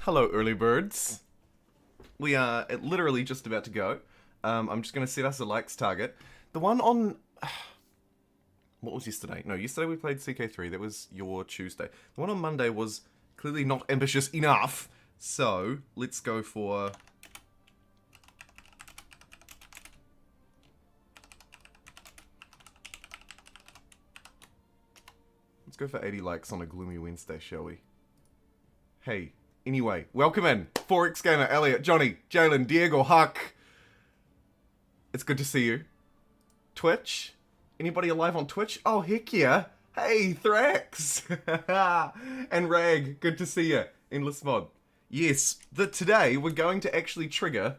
Hello, early birds. We are literally just about to go. I'm just going to set us a likes target. The one on... What was yesterday? No, yesterday we played CK3. That was your Tuesday. The one on Monday was clearly not ambitious enough. So, let's go for... Let's go for 80 likes on a gloomy Wednesday, shall we? Hey, anyway, welcome in. 4X Gamer, Elliot, Johnny, Jalen, Diego, Huck. It's good to see you. Twitch? Anybody alive on Twitch? Oh, heck yeah. Hey, Thrax. And Rag, good to see you. Endless Mod. Yes, today we're going to actually trigger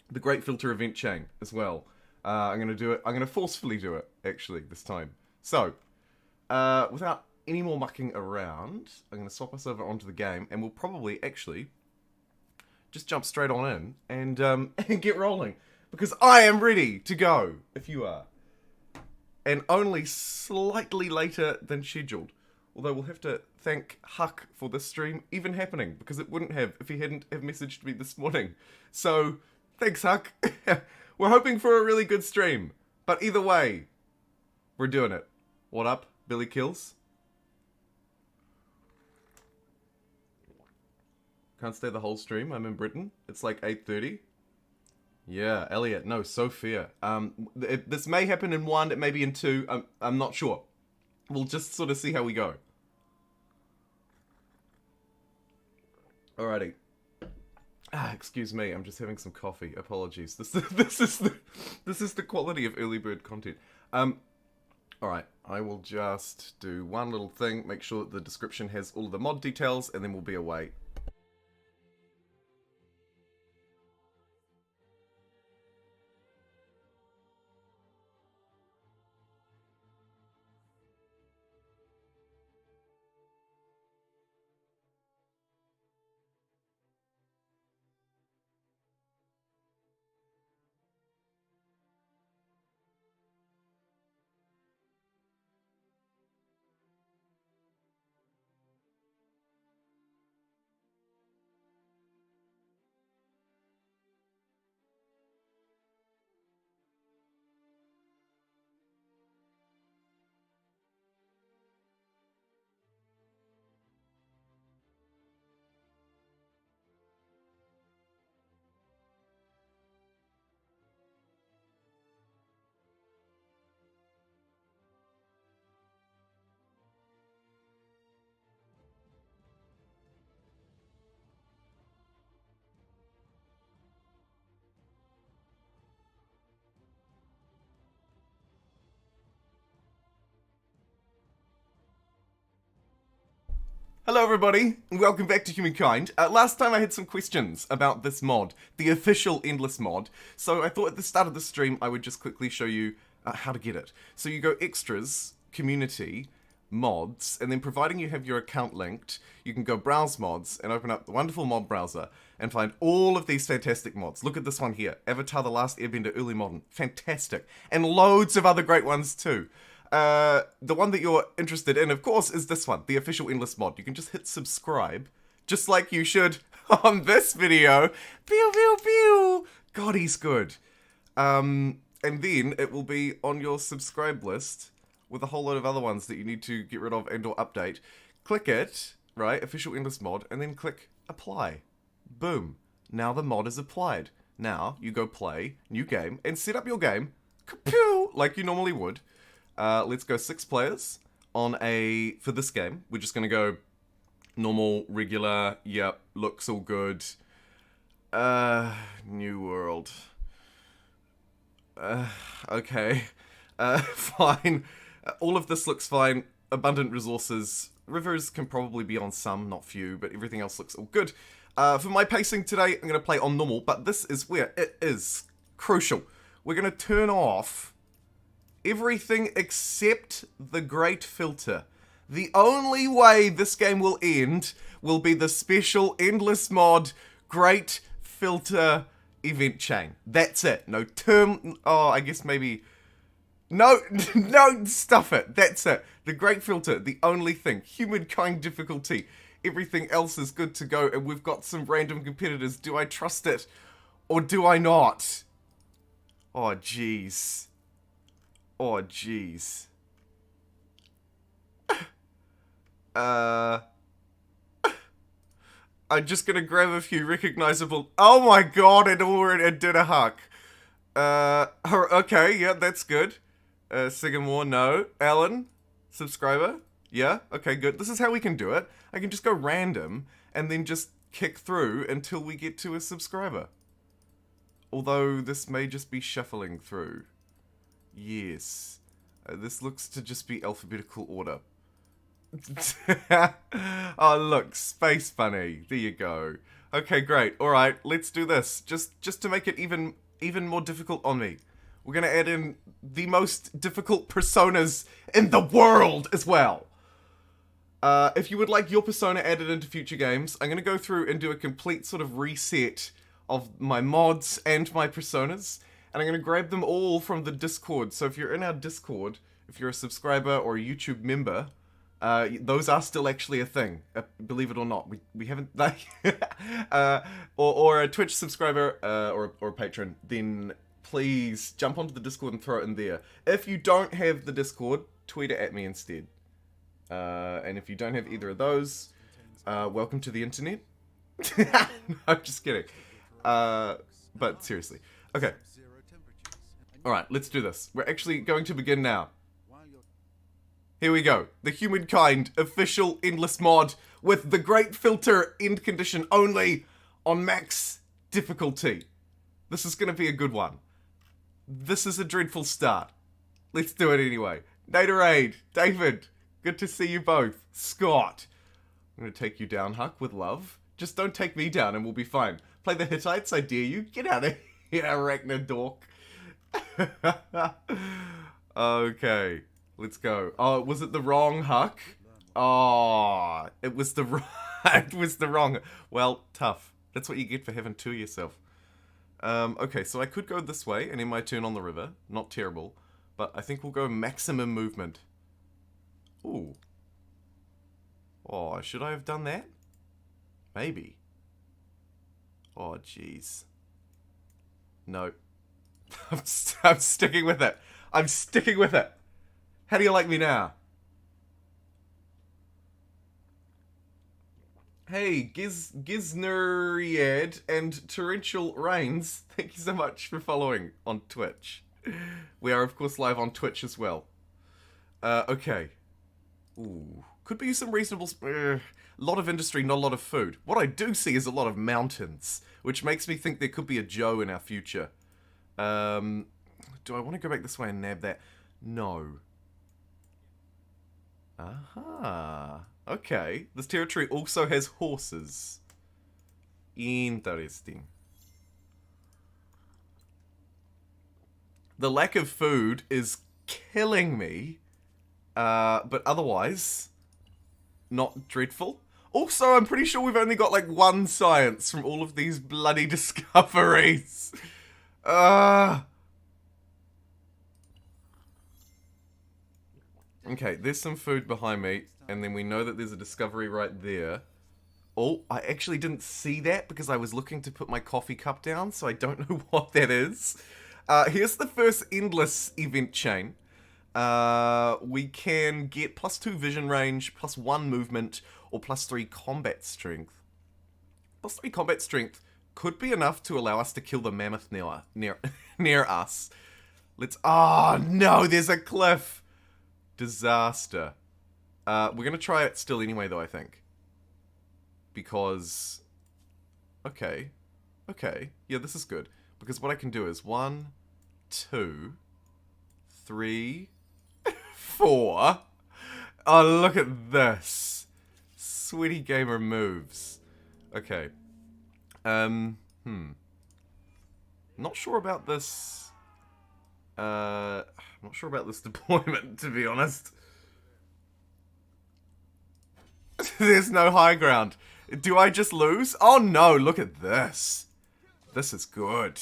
the Great Filter event chain as well. I'm going to do it. I'm going to forcefully do it, actually, this time. So, without any more mucking around, I'm going to swap us over onto the game, and we'll probably actually just jump straight on in and, and get rolling. Because I am ready to go, if you are. And only slightly later than scheduled. Although we'll have to thank Huck for this stream even happening, because it wouldn't have if he hadn't have messaged me this morning. So, thanks Huck. We're hoping for a really good stream. But either way, we're doing it. What up, Billy Kills? Can't stay the whole stream, I'm in Britain. It's like 8:30. Yeah, Elliot, no, Sophia. This may happen in 1, it may be in 2, I'm not sure. We'll just sort of see how we go. Alrighty. Excuse me, I'm just having some coffee. Apologies. This is the quality of early bird content. Alright, I will just do one little thing, make sure that the description has all of the mod details, and then we'll be away. Hello everybody, and welcome back to Humankind. Last time I had some questions about this mod, the official Endless mod, so I thought at the start of the stream I would just quickly show you how to get it. So you go Extras, Community, Mods, and then providing you have your account linked, you can go Browse Mods and open up the wonderful mod browser and find all of these fantastic mods. Look at this one here, Avatar: The Last Airbender Early Modern, fantastic, and loads of other great ones too. The one that you're interested in, of course, is this one, the official Endless mod. You can just hit subscribe, just like you should on this video. Pew, pew, pew! God, he's good. And then it will be on your subscribe list with a whole load of other ones that you need to get rid of and or update. Click it, right, official Endless mod, and then click apply. Boom. Now the mod is applied. Now you go play, new game, and set up your game, ka-pew, like you normally would. Let's go 6 players on for this game. We're just gonna go normal, regular, yep, looks all good. New world. Okay. Fine. All of this looks fine. Abundant resources. Rivers can probably be on some, not few, but everything else looks all good. For my pacing today, I'm gonna play on normal, but this is where it is crucial. We're gonna turn off everything except the Great Filter. The only way this game will end will be the special Endless mod Great Filter event chain. That's it. No term... Oh, I guess maybe... No, no, stuff it. That's it. The Great Filter, the only thing. Humankind difficulty. everything else is good to go, and we've got some random competitors. Do I trust it? Or do I not? Oh, jeez. Oh, jeez. I'm just gonna grab a few recognizable... Oh my god, it did a huck. Okay, yeah, that's good. Sigamore, no. Alan, subscriber? Yeah, okay, good. This is how we can do it. I can just go random, and then just kick through until we get to a subscriber. Although, this may just be shuffling through. Yes. This looks to just be alphabetical order. Oh, look, Space Bunny. There you go. Okay, great. Alright, let's do this. Just to make it even more difficult on me. We're gonna add in the most difficult personas in the world as well. If you would like your persona added into future games, I'm gonna go through and do a complete sort of reset of my mods and my personas, and I'm gonna grab them all from the Discord. So if you're in our Discord, if you're a subscriber or a YouTube member, those are still actually a thing, believe it or not. We haven't, like, or a Twitch subscriber, or a patron, then please jump onto the Discord and throw it in there. If you don't have the Discord, tweet it at me instead. And if you don't have either of those, welcome to the internet. No, I'm just kidding. But seriously. Okay. Alright, let's do this. We're actually going to begin now. Here we go. The Humankind official endless mod with the great filter end condition only on max difficulty. This is going to be a good one. This is a dreadful start. Let's do it anyway. Naderade, David, good to see you both. Scott, I'm going to take you down, Huck, with love. Just don't take me down and we'll be fine. Play the Hittites, I dare you. Get out of here, arachnid dork. Okay. Let's go. Oh, was it the wrong Huck? Oh, it was the wrong... it was the wrong... Well, tough. That's what you get for having two yourself. Okay, so I could go this way and end my turn on the river. Not terrible. But I think we'll go maximum movement. Ooh. Oh, should I have done that? Maybe. Oh, jeez. No. I'm sticking with it. I'm sticking with it. How do you like me now? Hey, Gizneriad and Torrential Rains, thank you so much for following on Twitch. We are, of course, live on Twitch as well. Okay. Ooh. Could be some reasonable... A lot of industry, not a lot of food. What I do see is a lot of mountains, which makes me think there could be a Joe in our future. Do I want to go back this way and nab that? No. Aha. Okay. This territory also has horses. Interesting. The lack of food is killing me. But otherwise, not dreadful. Also, I'm pretty sure we've only got like one science from all of these bloody discoveries. Okay, there's some food behind me, and then we know that there's a discovery right there. Oh, I actually didn't see that because I was looking to put my coffee cup down, so I don't know what that is. Here's the first endless event chain. We can get +2 vision range, +1 movement, or +3 combat strength. +3 combat strength could be enough to allow us to kill the mammoth near us. Let's... Oh, no, there's a cliff! Disaster. We're gonna try it still anyway, though, I think. Because... Okay. Okay. Yeah, this is good. Because what I can do is 1, 2, 3, 4. Oh, look at this. Sweaty gamer moves. Okay. Not sure about this... I'm not sure about this deployment, to be honest. There's no high ground. Do I just lose? Oh no, look at this. This is good.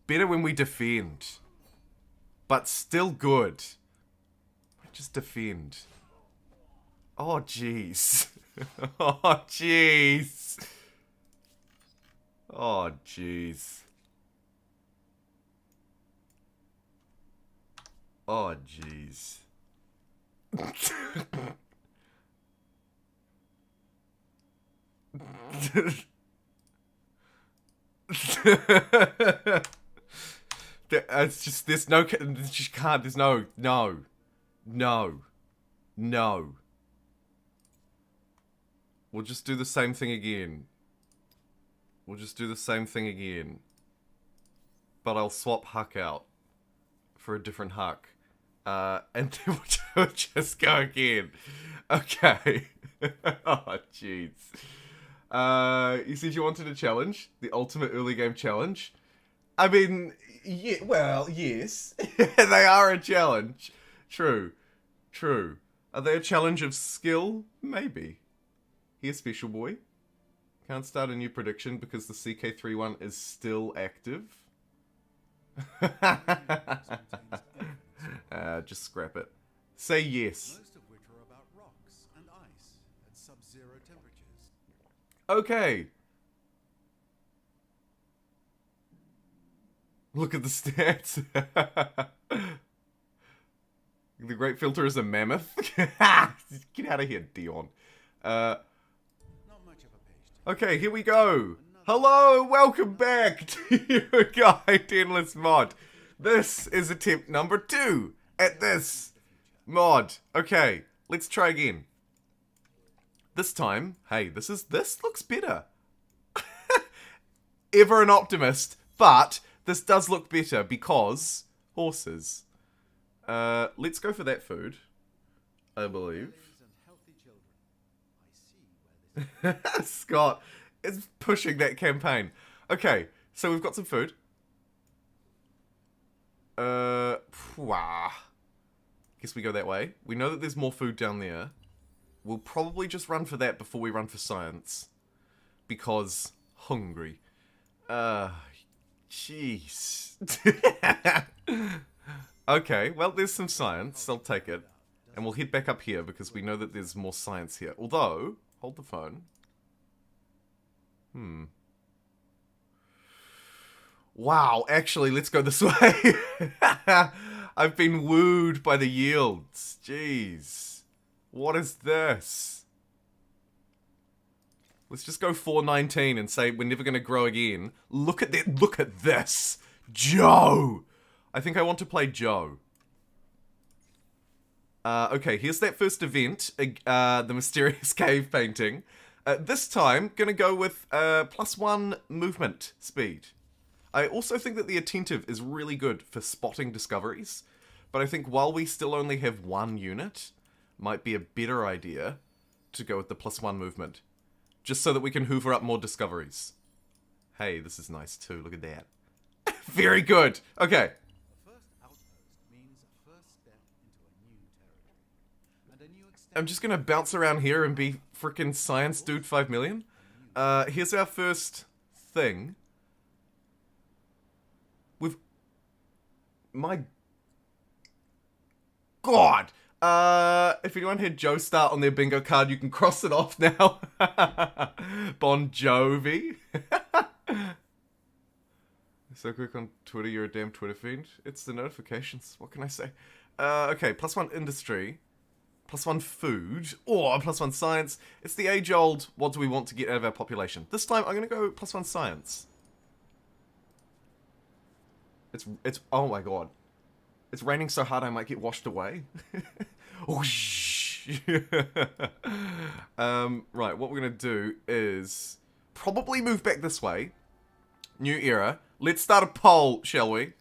Better when we defend. But still good. Just defend. Oh jeez. Oh, jeez. Oh, jeez. Oh, jeez. It's just, there's no, you can't, there's no, no, no, no. We'll just do the same thing again. We'll just do the same thing again. But I'll swap Huck out for a different Huck. And then we'll just go again. Okay. Oh, jeez. You said you wanted a challenge? The ultimate early game challenge? I mean, yeah, well, yes. They are a challenge. True. True. Are they a challenge of skill? Maybe. Here, Special Boy. Can't start a new prediction because the CK31 is still active. Just scrap it. Say yes. Most of which are about rocks and ice at sub-zero temperatures. Okay. Look at the stats. The Great Filter is a mammoth. Get out of here, Dion. Not much of a page to Okay, here we go. Hello, welcome back to Humankind Endless Mod. This is attempt number 2 at this mod. Okay, let's try again. This time, hey, this looks better. Ever an optimist, but this does look better because horses. Let's go for that food, I believe. and healthy children. I see where this Scott is pushing that campaign. Okay, so we've got some food. Guess we go that way. We know that there's more food down there. We'll probably just run for that before we run for science. Because hungry. Jeez. Okay, well, there's some science. I'll take it. And we'll head back up here because we know that there's more science here. Although, hold the phone. Wow, actually, let's go this way. I've been wooed by the yields. Jeez. What is this? Let's just go 419 and say we're never going to grow again. Look at that. Look at this. Joe. I think I want to play Joe. Okay, here's that first event. The mysterious cave painting. This time, gonna go with +1 movement speed. I also think that the attentive is really good for spotting discoveries, but I think while we still only have 1 unit, might be a better idea to go with the +1 movement. Just so that we can hoover up more discoveries. Hey, this is nice too, look at that. Very good! Okay. A first outpost means a first step into a new territory. And a new extent I'm just gonna bounce around here and be frickin' Science Dude 5 million. Here's our first thing. My God! If anyone had Joe start on their bingo card, you can cross it off now. Bon Jovi. So quick on Twitter, you're a damn Twitter fiend. It's the notifications. What can I say? Okay, +1 industry. +1 food. Or +1 science. It's the age-old, what do we want to get out of our population? This time, I'm gonna go +1 science. It's oh my god. It's raining so hard I might get washed away. Whoosh. Right, what we're gonna do is probably move back this way. New era. Let's start a poll, shall we?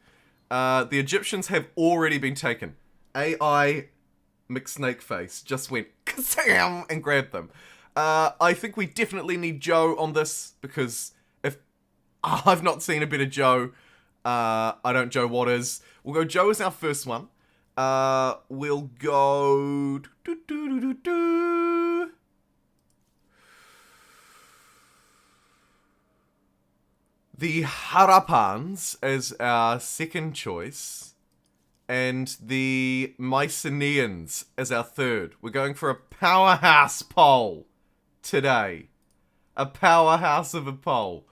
The Egyptians have already been taken. AI McSnakeface just went kasam and grabbed them. I think we definitely need Joe on this because if I've not seen a bit of Joe, I don't Joe Waters. We'll go Joe as our first one. We'll go the Harappans as our second choice, and the Mycenaeans as our third. We're going for a powerhouse poll. today. A powerhouse of a poll.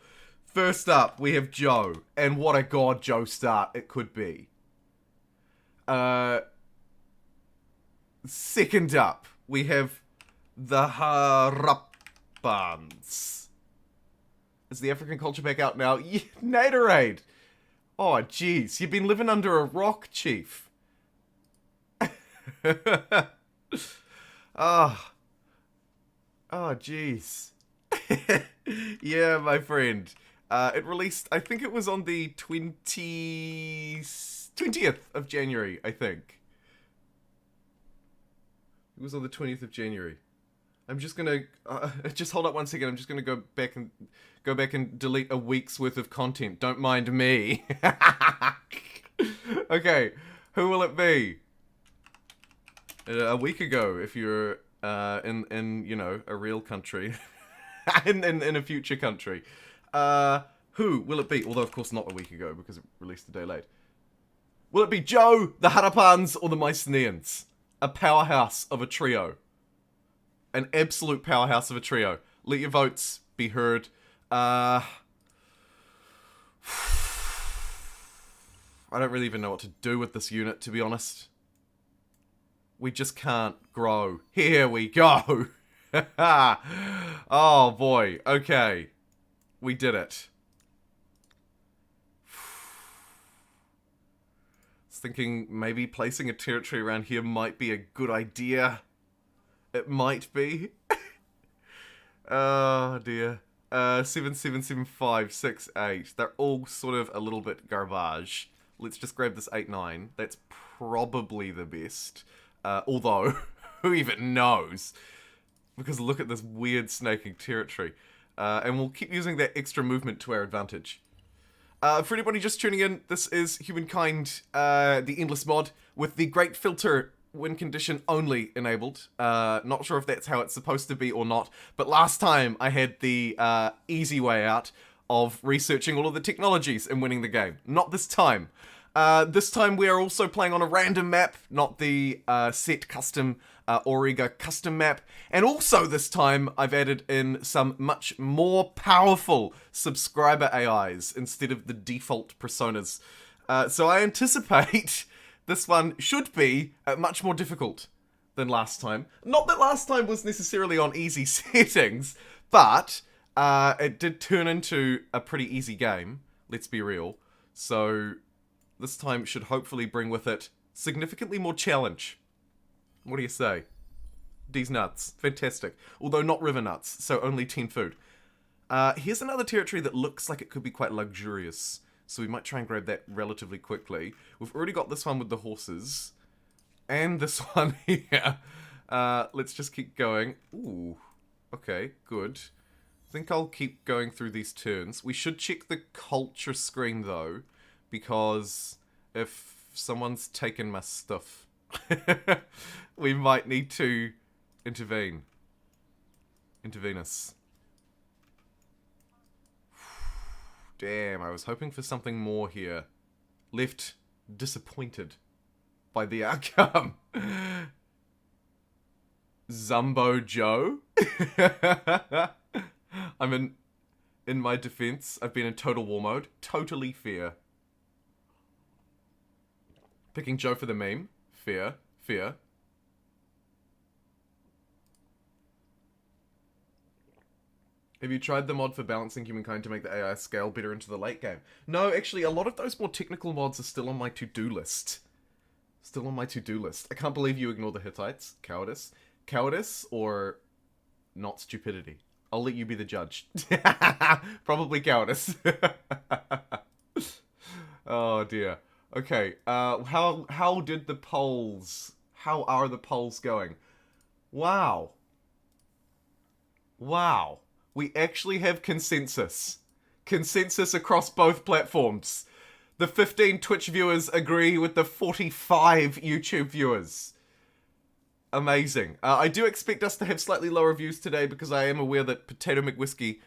First up, we have Joe. And what a god Joe start it could be. Second up, we have the Harappans. Is the African culture back out now? Yeah, Naderade! Oh, jeez. You've been living under a rock, Chief. Oh, jeez. Yeah, my friend. It released, I think it was on the 20th of January, I think. It was on the 20th of January. I'm just gonna, just hold up one second, I'm just gonna go back and delete a week's worth of content. Don't mind me. Okay, who will it be? A week ago, if you're in you know, a real country. in a future country. Who will it be? Although, of course, not a week ago, because it released a day late. Will it be Joe, the Harappans, or the Mycenaeans? A powerhouse of a trio. An absolute powerhouse of a trio. Let your votes be heard. I don't really even know what to do with this unit, to be honest. We just can't grow. Here we go. Oh boy, okay. We did it. I was thinking maybe placing a territory around here might be a good idea. It might be. Oh dear. 7, 7, 7, 5, 6, 8. They're all sort of a little bit garbage. Let's just grab this 8, 9. That's probably the best. Although, who even knows? Because look at this weird snaking territory. And we'll keep using that extra movement to our advantage. For anybody just tuning in, this is Humankind, the Endless mod, with the Great Filter win condition only enabled. Not sure if that's how it's supposed to be or not, but last time I had the easy way out of researching all of the technologies and winning the game. Not this time. This time we are also playing on a random map, not the set custom auriga custom map. And also this time I've added in some much more powerful subscriber AIs instead of the default personas. So I anticipate this one should be much more difficult than last time. Not that last time was necessarily on easy settings, but it did turn into a pretty easy game, let's be real. So this time should hopefully bring with it significantly more challenge. What do you say? These nuts. Fantastic. Although not river nuts, so only 10 food. Here's another territory that looks like it could be quite luxurious. So we might try and grab that relatively quickly. We've already got this one with the horses. And this one here. Let's just keep going. Ooh. Okay, good. I think I'll keep going through these turns. We should check the culture screen though. Because if someone's taken my stuff, we might need to intervene. Intervenus. Damn, I was hoping for something more here. Left disappointed by the outcome. Zumbo Joe? I'm in my defense, I've been in total war mode. Totally fair. Picking Joe for the meme. Fair. Fair. Have you tried the mod for balancing Humankind to make the AI scale better into the late game? No, actually, a lot of those more technical mods are still on my to-do list. Still on my to-do list. I can't believe you ignore the Hittites. Cowardice. Cowardice or not stupidity? I'll let you be the judge. Probably cowardice. Oh dear. Okay, how did the polls... How are the polls going? Wow. Wow. We actually have consensus. Consensus across both platforms. The 15 Twitch viewers agree with the 45 YouTube viewers. Amazing. I do expect us to have slightly lower views today because I am aware that Potato McWhiskey,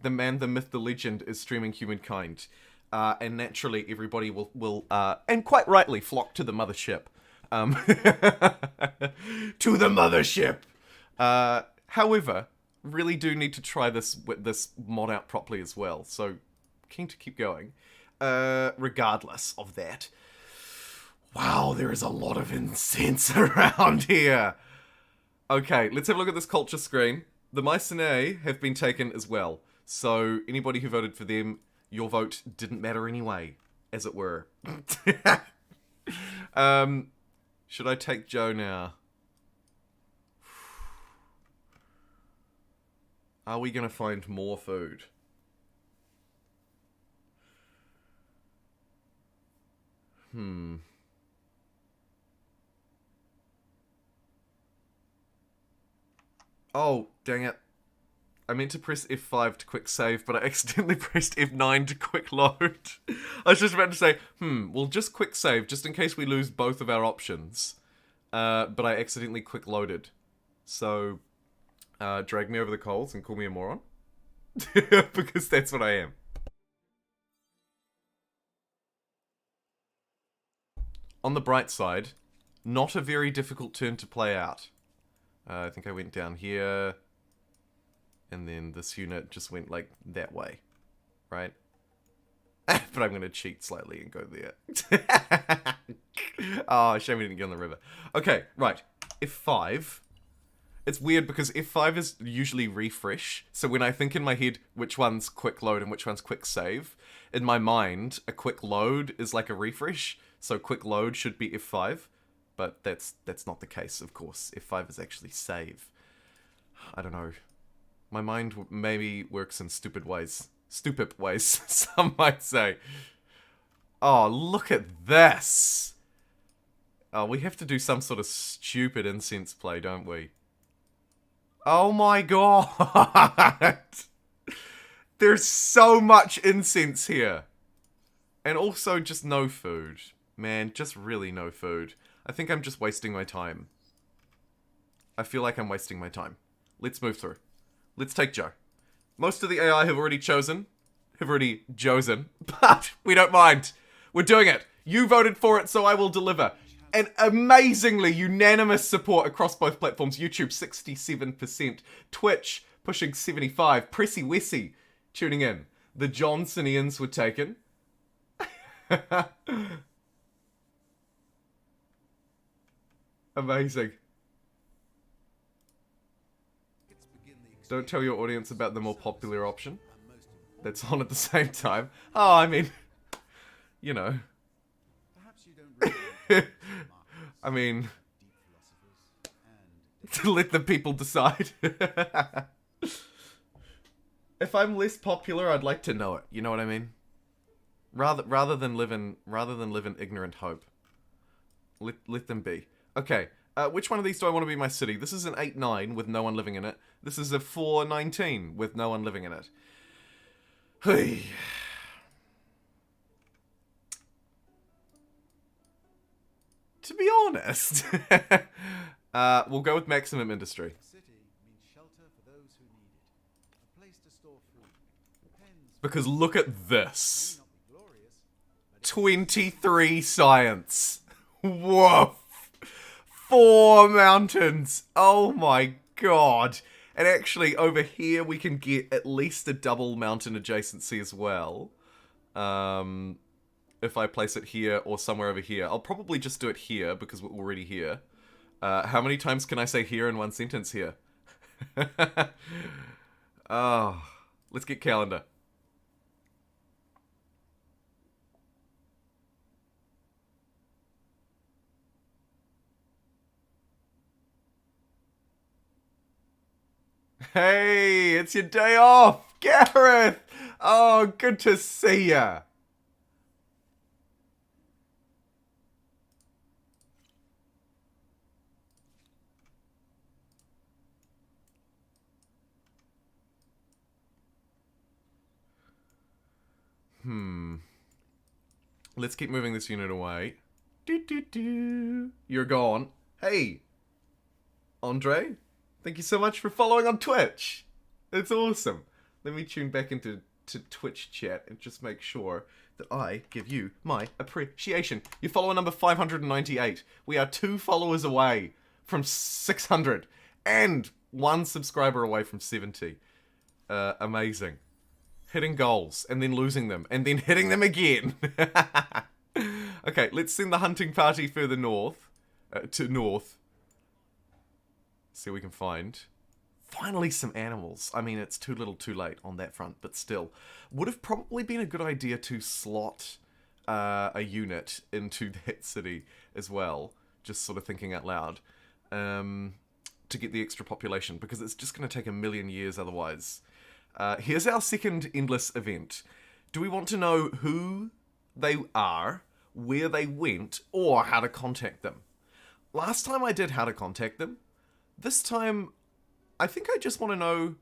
the man, the myth, the legend, is streaming Humankind. And naturally everybody will and quite rightly, flock to the mothership. To the mothership! However, really do need to try this mod out properly as well. So, keen to keep going. Regardless of that. Wow, there is a lot of incense around here. Okay, let's have a look at this culture screen. The Mycenae have been taken as well. So, anybody who voted for them, your vote didn't matter anyway, as it were. Should I take Joe now? Are we gonna find more food? Oh, dang it. I meant to press F5 to quick save, but I accidentally pressed F9 to quick load. I was just about to say, we'll just quick save, just in case we lose both of our options. But I accidentally quick loaded. So, drag me over the coals and call me a moron. Because that's what I am. On the bright side, not a very difficult turn to play out. I think I went down here, and then this unit just went like that way, right? But I'm going to cheat slightly and go there. Oh, shame we didn't get on the river. Okay, right. F5. It's weird because F5 is usually refresh, so when I think in my head which one's quick load and which one's quick save, in my mind, a quick load is like a refresh, so quick load should be F5. But that's not the case, of course. F5 is actually save. I don't know. My mind maybe works in stupid ways. Stupid ways, some might say. Oh, look at this! Oh, we have to do some sort of stupid incense play, don't we? Oh my god! There's so much incense here. And also just no food. Man, just really no food. I think I'm just wasting my time. I feel like I'm wasting my time. Let's move through. Let's take Joe. Most of the AI have already chosen. But we don't mind. We're doing it. You voted for it, so I will deliver. And amazingly unanimous support across both platforms. YouTube, 67%. Twitch, pushing 75%. Pressy Wessy, tuning in. The Johnsonians were taken. Amazing. Don't tell your audience about the more popular option that's on at the same time. Oh, I mean, you know. I mean, to let the people decide. If I'm less popular, I'd like to know it. You know what I mean? Rather than live in ignorant hope. Let them be. Okay, which one of these do I want to be my city? This is an 8-9 with no one living in it. This is a 4-19 with no one living in it. Hey. To be honest, we'll go with maximum industry. Because look at this. 23 science. Whoa. 4 mountains. Oh my god. And actually, over here, we can get at least a double mountain adjacency as well. If I place it here or somewhere over here. I'll probably just do it here, because we're already here. How many times can I say here in one sentence here? Oh, let's get calendar. Hey, it's your day off, Gareth! Oh, good to see ya. Let's keep moving this unit away. You're gone. Hey, Andre? Thank you so much for following on Twitch. It's awesome. Let me tune back into Twitch chat and just make sure that I give you my appreciation. You're follower number 598. We are 2 followers away from 600. And 1 subscriber away from 70. Amazing. Hitting goals, and then losing them, and then hitting them again. Okay, let's send the hunting party further north. To north. See what we can find. Finally some animals. I mean, it's too little too late on that front, but still. Would have probably been a good idea to slot a unit into that city as well. Just sort of thinking out loud. To get the extra population, because it's just going to take a million years otherwise. Here's our second endless event. Do we want to know who they are, where they went, or how to contact them? Last time I did how to contact them. This time, I think I just want to know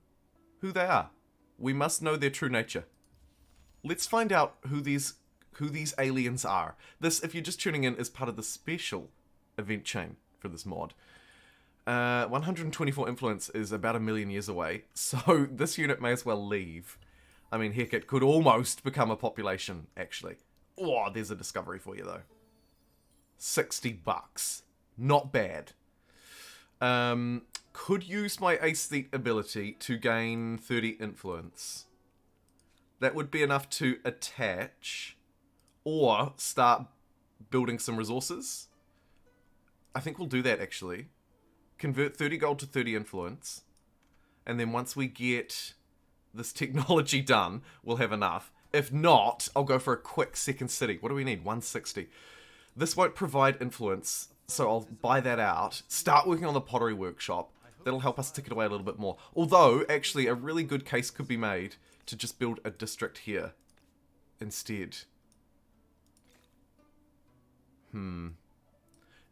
who they are. We must know their true nature. Let's find out who these aliens are. This, if you're just tuning in, is part of the special event chain for this mod. 124 influence is about a million years away, so this unit may as well leave. I mean, heck, it could almost become a population, actually. Oh, there's a discovery for you, though. $60. Not bad. Could use my aesthete ability to gain 30 influence. That would be enough to attach, or start building some resources. I think we'll do that, actually. Convert 30 gold to 30 influence. And then once we get this technology done, we'll have enough. If not, I'll go for a quick second city. What do we need? 160. This won't provide influence, so I'll buy that out. Start working on the pottery workshop. That'll help us tick it away a little bit more. Although, actually, a really good case could be made to just build a district here instead.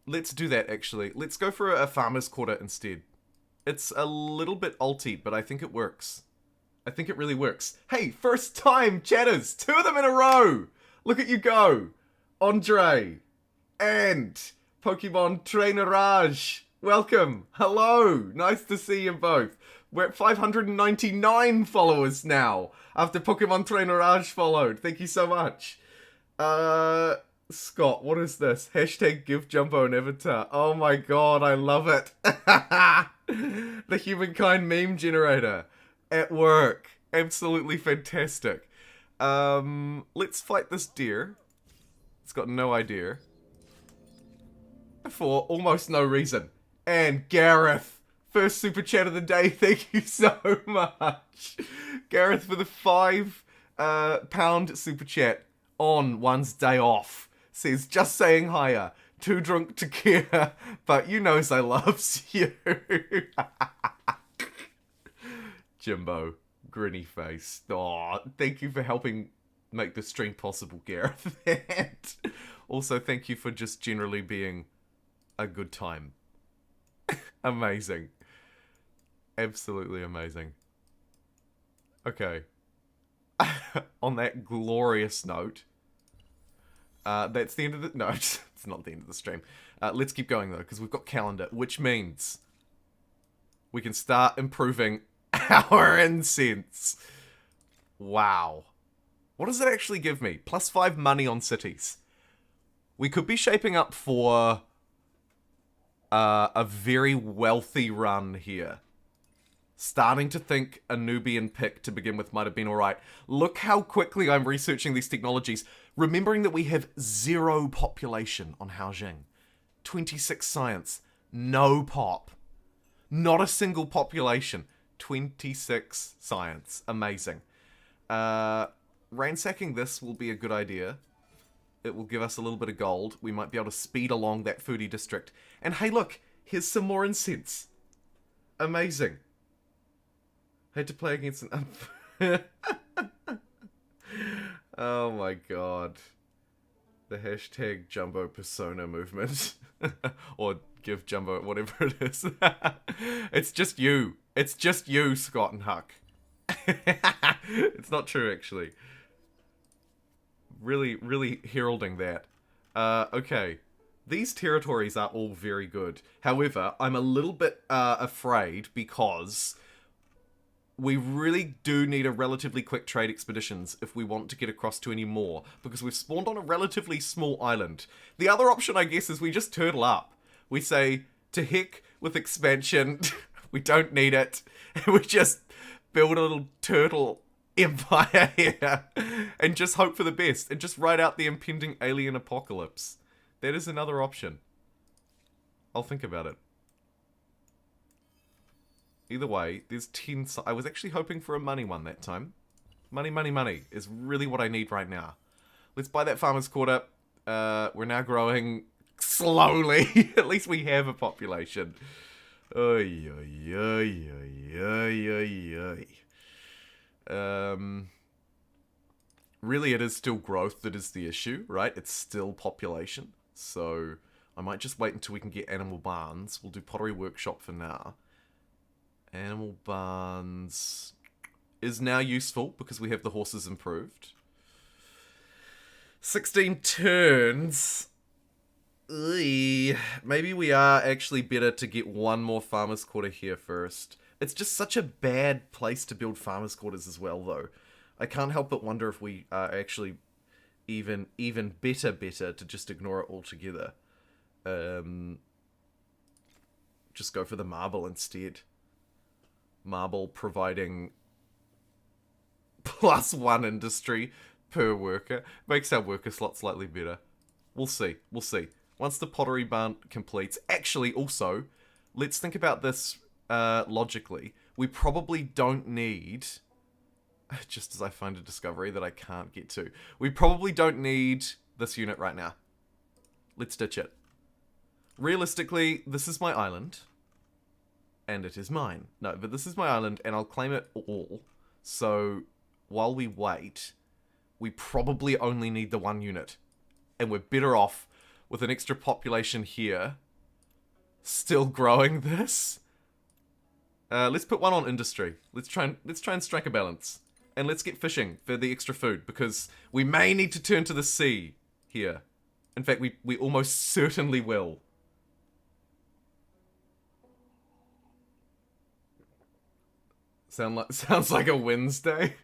Let's do that, actually. Let's go for a farmer's quarter instead. It's a little bit alty, but I think it works. I think it really works. Hey, first time chatters! 2 of them in a row! Look at you go! Andre and Pokemon Trainer Raj. Welcome. Hello. Nice to see you both. We're at 599 followers now after Pokemon Trainer Raj followed. Thank you so much. Scott, what is this? Hashtag give Jumbo an avatar. Oh my god, I love it. The Humankind meme generator. At work. Absolutely fantastic. Let's fight this deer. It's got no idea. For almost no reason. And Gareth. First super chat of the day. Thank you so much. Gareth for the £5 super chat on one's day off. Says, just saying hiya. Too drunk to care, but you knows I loves you. Jimbo, grinny face. Aw, thank you for helping make the stream possible, Gareth. And also, thank you for just generally being a good time. Amazing. Absolutely amazing. Okay. On that glorious note, that's the end of the... No, it's not the end of the stream. Let's keep going, though, because we've got calendar, which means we can start improving our incense. Wow. What does it actually give me? +5 money on cities. We could be shaping up for a very wealthy run here. Starting to think a Nubian pick to begin with might have been alright. Look how quickly I'm researching these technologies. Remembering that we have 0 population on Haojing. 26 science. No pop. Not a single population. 26 science. Amazing. Ransacking this will be a good idea. It will give us a little bit of gold. We might be able to speed along that foodie district. And hey look, here's some more incense. Amazing. Had to play against an... Oh my god. The hashtag Jumbo Persona movement. Or give Jumbo, whatever it is. It's just you. It's just you, Scott and Huck. It's not true, actually. Really, really heralding that. Okay. These territories are all very good. However, I'm a little bit afraid because we really do need a relatively quick trade expeditions if we want to get across to any more, because we've spawned on a relatively small island. The other option, I guess, is we just turtle up. We say, to heck with expansion, We don't need it. We just build a little turtle empire here and just hope for the best and just ride out the impending alien apocalypse. That is another option. I'll think about it. Either way, there's 10... I was actually hoping for a money one that time. Money, money, money is really what I need right now. Let's buy that farmer's quarter. We're now growing slowly. At least we have a population. Oy, oy, oy, oy, oy, oy, oy. Really, it is still growth that is the issue, right? It's still population. So I might just wait until we can get animal barns. We'll do pottery workshop for now. Animal barns is now useful because we have the horses improved. 16 turns. Ugh. Maybe we are actually better to get one more farmer's quarter here first. It's just such a bad place to build farmer's quarters as well, though. I can't help but wonder if we are actually even better to just ignore it altogether. Just go for the marble instead. Marble providing +1 industry per worker. Makes our worker slot slightly better. We'll see. We'll see. Once the pottery barn completes... Actually, also, let's think about this logically. We probably don't need... Just as I find a discovery that I can't get to. We probably don't need this unit right now. Let's ditch it. Realistically, this is my island. And it is mine. No, but this is my island, and I'll claim it all. So, while we wait, we probably only need the 1 unit. And we're better off with an extra population here. Still growing this. Let's put 1 on industry. Let's try and strike a balance. And let's get fishing for the extra food, because we may need to turn to the sea here. In fact, we almost certainly will. Sounds like a Wednesday.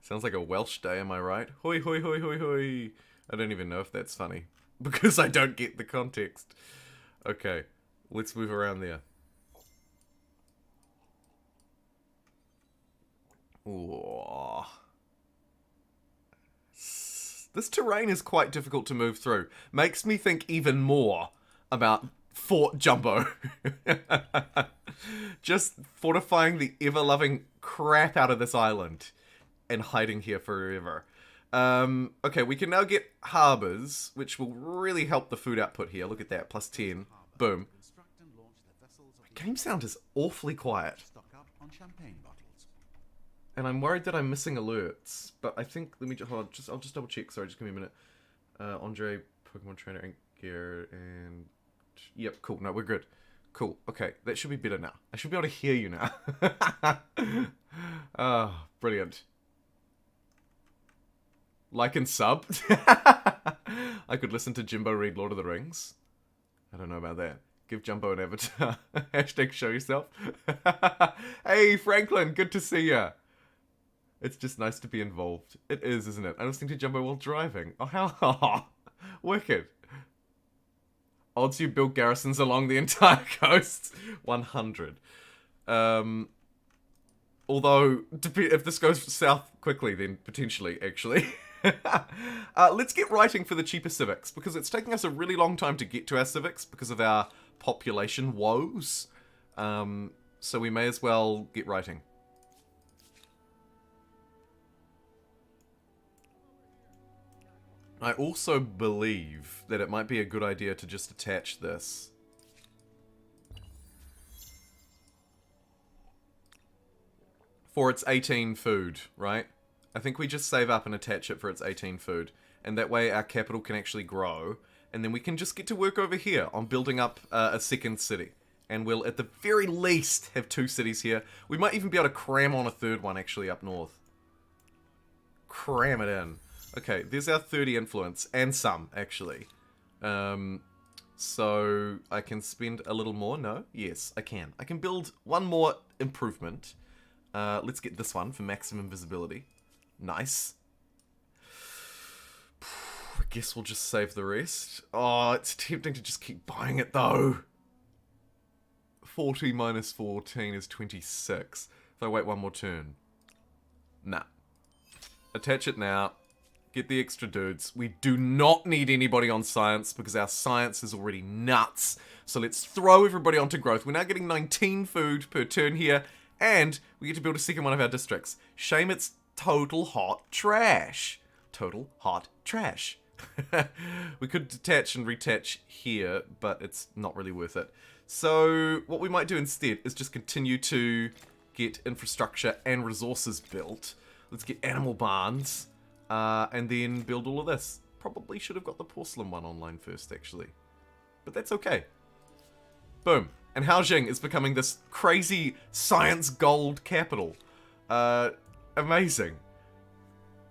Sounds like a Welsh day, am I right? Hoi, hoi, hoi, hoi, hoi. I don't even know if that's funny, because I don't get the context. Okay, let's move around there. Ooh. This terrain is quite difficult to move through. Makes me think even more about Fort Jumbo. Just fortifying the ever-loving crap out of this island and hiding here forever. Okay, we can now get harbors, which will really help the food output here. Look at that, +10. Boom. My game sound is awfully quiet. And I'm worried that I'm missing alerts. But I think, let me just, hold on, I'll just double check. Sorry, just give me a minute. Andre, Pokemon Trainer, and Gear, and... Yep, cool. No, we're good. Cool. Okay, that should be better now. I should be able to hear you now. Oh, brilliant. Like and sub. I could listen to Jimbo read Lord of the Rings. I don't know about that. Give Jumbo an avatar. Hashtag show yourself. Hey, Franklin, good to see ya. It's just nice to be involved. It is, isn't it? I was listening to Jumbo while driving. Oh, how wicked. Odds you build garrisons along the entire coast. 100. Although, if this goes south quickly, then potentially, actually. Let's get writing for the cheaper civics, because it's taking us a really long time to get to our civics because of our population woes. So we may as well get writing. I also believe that it might be a good idea to just attach this. For its 18 food, right? I think we just save up and attach it for its 18 food. And that way our capital can actually grow. And then we can just get to work over here on building up a second city. And we'll, at the very least, have 2 cities here. We might even be able to cram on a 3rd one, actually, up north. Cram it in. Okay, there's our 30 influence, and some, actually. So, I can spend a little more? No? Yes, I can. I can build 1 more improvement. Let's get this one for maximum visibility. Nice. I guess we'll just save the rest. Oh, it's tempting to just keep buying it, though. 40 minus 14 is 26. If I wait one more turn. Nah. Attach it now. Get the extra dudes. We do not need anybody on science because our science is already nuts. So let's throw everybody onto growth. We're now getting 19 food per turn here. And we get to build a second one of our districts. Shame it's total hot trash. Total hot trash. We could detach and retach here, but it's not really worth it. So what we might do instead is just continue to get infrastructure and resources built. Let's get animal barns. And then build all of this. Probably should have got the porcelain one online first, actually. But that's okay. Boom. And Haojing is becoming this crazy science gold capital. Amazing.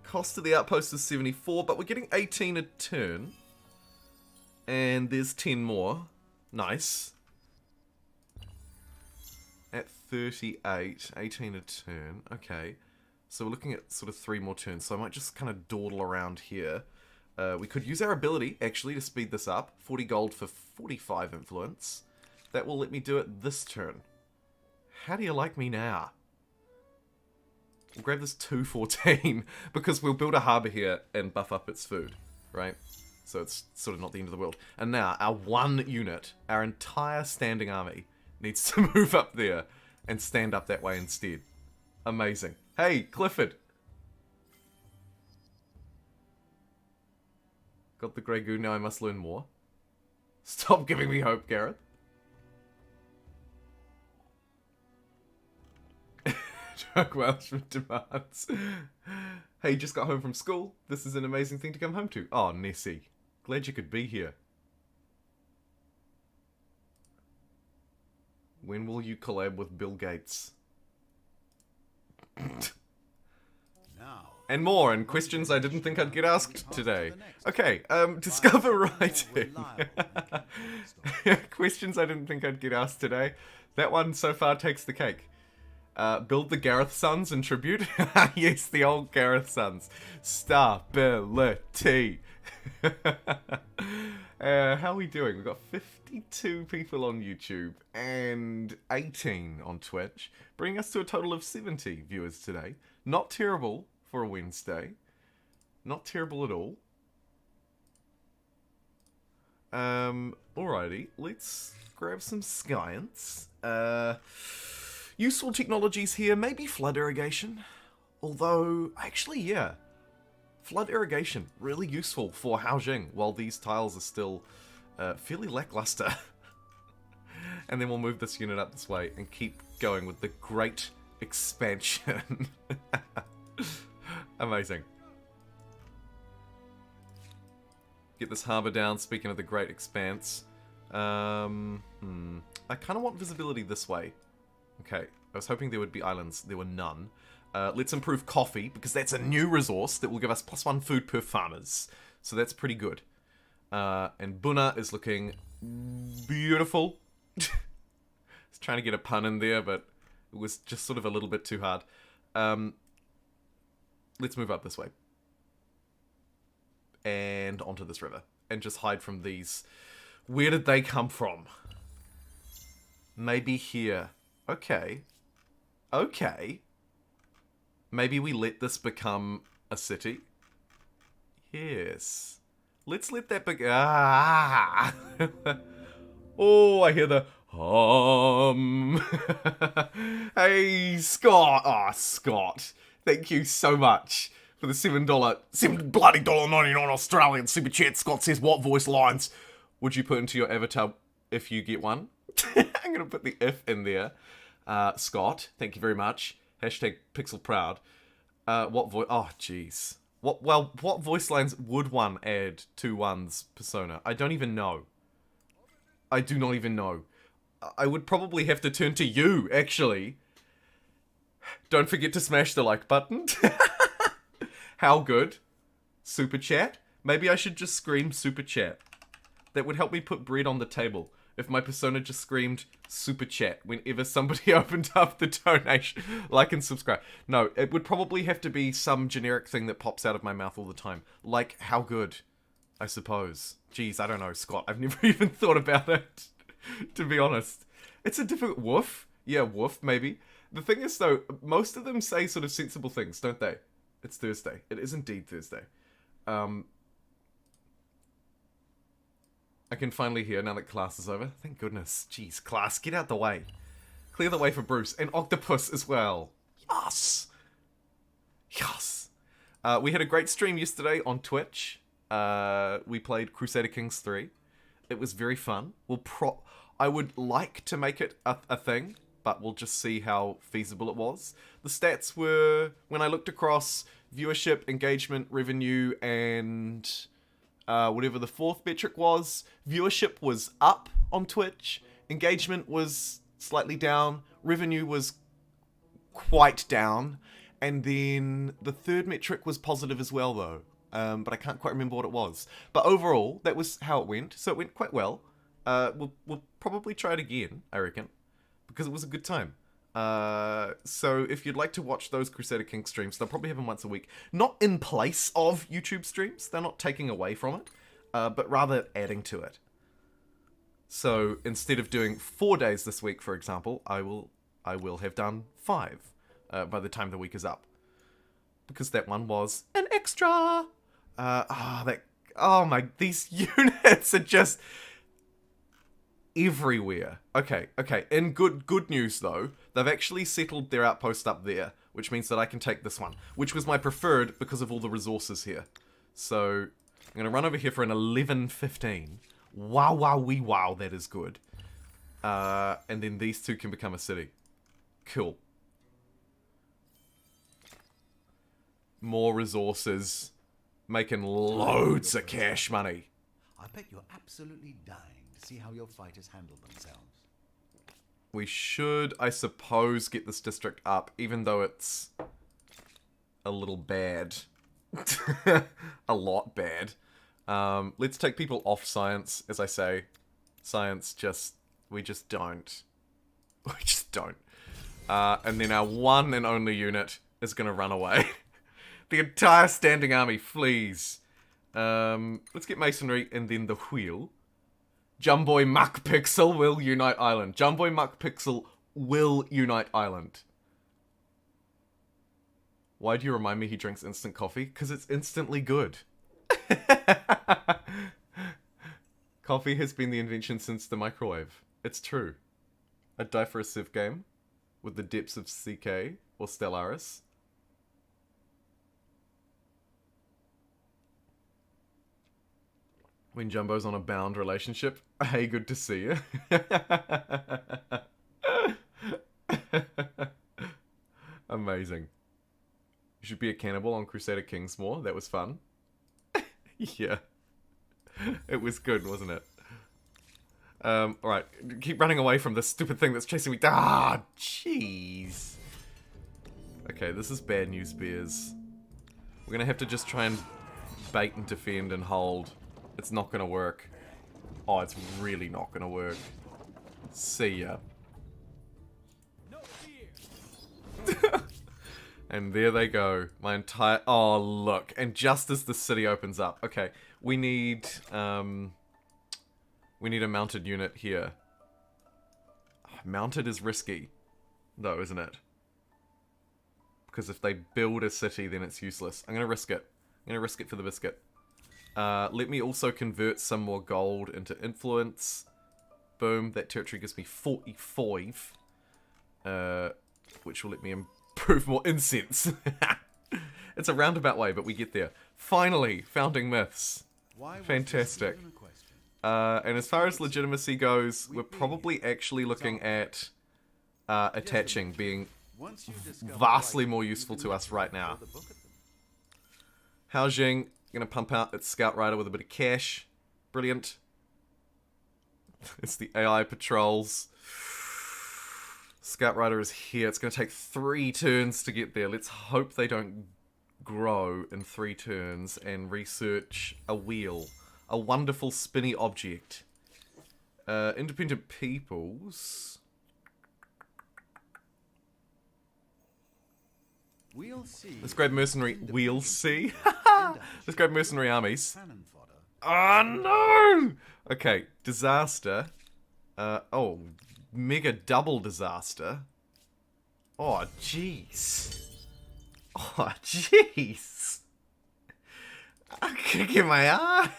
Cost of the outpost is 74, but we're getting 18 a turn. And there's 10 more. Nice. At 38, 18 a turn. Okay. So we're looking at sort of 3 more turns, so I might just kind of dawdle around here. We could use our ability, actually, to speed this up. 40 gold for 45 influence. That will let me do it this turn. How do you like me now? We'll grab this 214, because we'll build a harbour here and buff up its food, right? So it's sort of not the end of the world. And now, our one unit, our entire standing army, needs to move up there and stand up that way instead. Amazing. Hey, Clifford. Got the Grey Goo, now I must learn more. Stop giving me hope, Gareth. Drug Welshman demands. Hey, just got home from school. This is an amazing thing to come home to. Oh, Nessie. Glad you could be here. When will you collab with Bill Gates? Now, and more, and questions I didn't think I'd get asked today. Okay, discover writing. Questions I didn't think I'd get asked today. That one so far takes the cake. Build the Gareth Sons in tribute. Yes, the old Gareth Sons. Stability. How are we doing? We've got 52 people on YouTube and 18 on Twitch, bringing us to a total of 70 viewers today. Not terrible for a Wednesday. Not terrible at all. Alrighty, let's grab some science. Useful technologies here, maybe flood irrigation. Although, actually, yeah. Flood irrigation, really useful for Haojing while these tiles are still fairly lackluster. And then we'll move this unit up this way and keep going with the great expansion. Amazing. Get this harbour down, speaking of the great expanse. I kind of want visibility this way. Okay, I was hoping there would be islands. There were none. Let's improve coffee, because that's a new resource that will give us +1 food per farmers. So that's pretty good. And Buna is looking beautiful. I was trying to get a pun in there, but it was just sort of a little bit too hard. Let's move up this way. And onto this river. And just hide from these. Where did they come from? Maybe here. Okay. Okay. Maybe we let this become a city? Yes. Let's let that begin. Ah! Oh, I hear the Hey, Scott. Ah, oh, Scott. Thank you so much for the $7.99 Australian super chat. Scott says, what voice lines would you put into your avatar if you get one? I'm going to put the if in there. Scott, thank you very much. #PixelProud. What voice? Oh, jeez. What voice lines would one add to one's persona? I don't even know. I do not even know. I would probably have to turn to you, actually. Don't forget to smash the like button. How good? Super chat? Maybe I should just scream super chat. That would help me put bread on the table. If my persona just screamed super chat whenever somebody opened up the donation, like and subscribe. No, it would probably have to be some generic thing that pops out of my mouth all the time. Like, how good, I suppose. Jeez, I don't know, Scott. I've never even thought about it, to be honest. It's a difficult woof. Yeah, woof, maybe. The thing is, though, most of them say sort of sensible things, don't they? It's Thursday. It is indeed Thursday. I can finally hear now that class is over. Thank goodness. Jeez, class, get out the way. Clear the way for Bruce. And Octopus as well. Yes! Yes! We had a great stream yesterday on Twitch. We played Crusader Kings 3. It was very fun. I would like to make it a thing, but we'll just see how feasible it was. The stats were, when I looked across viewership, engagement, revenue, and whatever the fourth metric was, viewership was up on Twitch, engagement was slightly down, revenue was quite down, and then the third metric was positive as well, though. But I can't quite remember what it was. But overall, that was how it went. So it went quite well. We'll probably try it again, I reckon, because it was a good time. So if you'd like to watch those Crusader Kings streams, they'll probably have them once a week. Not in place of YouTube streams. They're not taking away from it, but rather adding to it. So instead of doing 4 days this week, for example, I will have done 5 by the time the week is up. Because that one was an extra. These units are just everywhere. Okay. In good news though, they've actually settled their outpost up there, which means that I can take this one, which was my preferred because of all the resources here. So I'm gonna run over here for an 11:15. Wow, that is good. And then these two can become a city. Cool. More resources, making loads of cash money. I bet you're absolutely dying to see how your fighters handle themselves. We should, I suppose, get this district up, even though it's a little bad. A lot bad. Let's take people off science, as I say. Science we just don't. We just don't. And then our one and only unit is gonna run away. The entire standing army flees. Let's get masonry and then the wheel. JumboPixel will unite island. JumboPixel will unite island. Why do you remind me he drinks instant coffee? Because it's instantly good. Coffee has been the invention since the microwave. It's true. I'd die for a Civ game with the depths of CK or Stellaris. When Jumbo's on a bound relationship. Hey, good to see you. Amazing. You should be a cannibal on Crusader Kings more. That was fun. Yeah. It was good, wasn't it? Alright. Keep running away from this stupid thing that's chasing me. Ah, jeez. Okay, this is bad news, bears. We're gonna have to just try and bait and defend and hold. It's not gonna work. Oh, it's really not gonna work. See ya. No fear. And there they go. My entire... Oh, look. And just as the city opens up. Okay, we need a mounted unit here. Mounted is risky, though, isn't it? Because if they build a city, then it's useless. I'm gonna risk it. I'm gonna risk it for the biscuit. Let me also convert some more gold into influence. Boom, that territory gives me 45. Which will let me improve more incense. It's a roundabout way, but we get there. Finally, founding myths. Fantastic. And as far as legitimacy goes, we're probably actually looking at attaching being vastly more useful to us right now. Haojing, gonna pump out its Scout Rider with a bit of cash. Brilliant. It's the AI patrols. Scout Rider is here. It's gonna take 3 turns to get there. Let's hope they don't grow in 3 turns and research a wheel. A wonderful spinny object. Independent peoples. We'll see. Let's grab mercenary. We'll see. Let's grab mercenary armies. Cannon fodder. Oh no! Okay, disaster. Oh, mega double disaster. Oh, jeez. Oh, jeez. I'm kicking my eye.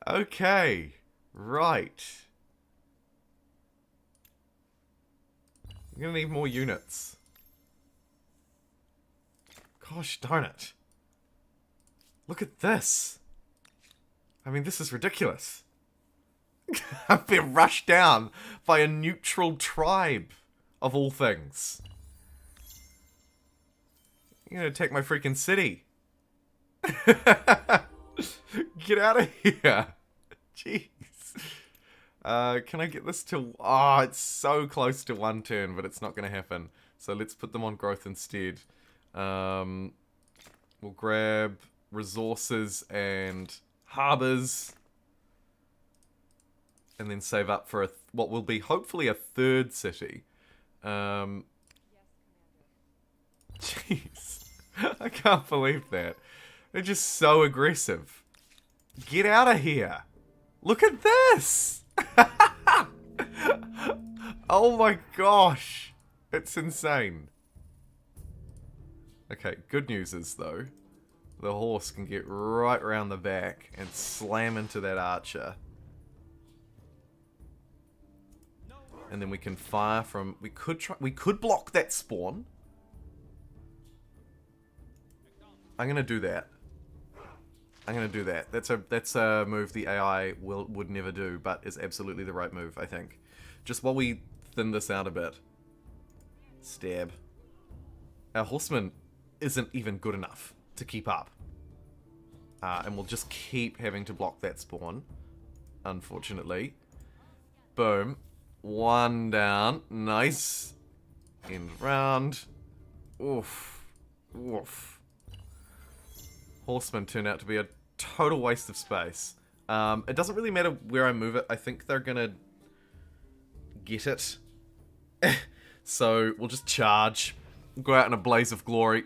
Okay. Right. I'm gonna need more units. Gosh darn it. Look at this. I mean, this is ridiculous. I've been rushed down by a neutral tribe, of all things. You're gonna take my freaking city. Get out of here. Jeez. Can I get this to... Oh, it's so close to one turn, but it's not gonna happen. So let's put them on growth instead. We'll grab resources and harbors. And then save up for what will be hopefully a third city. Jeez. I can't believe that. They're just so aggressive. Get out of here. Look at this. Oh my gosh. It's insane. Okay, good news is though, the horse can get right around the back and slam into that archer. And then we can fire from... We could block that spawn. I'm gonna do that. That's a move the AI would never do, but is absolutely the right move, I think. Just while we thin this out a bit. Stab. Our horseman isn't even good enough to keep up. And we'll just keep having to block that spawn. Unfortunately. Boom. One down. Nice. End round. Oof. Oof. Horsemen turn out to be a total waste of space. It doesn't really matter where I move it. I think they're gonna get it. So we'll just charge. Go out in a blaze of glory.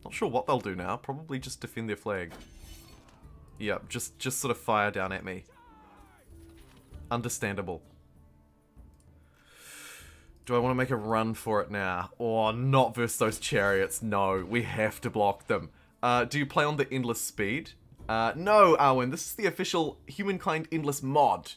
Not sure what they'll do now. Probably just defend their flag. Yep, just sort of fire down at me. Understandable. Do I want to make a run for it now? Or not versus those chariots? No, we have to block them. Do you play on the endless speed? No, Arwen, this is the official Humankind endless mod.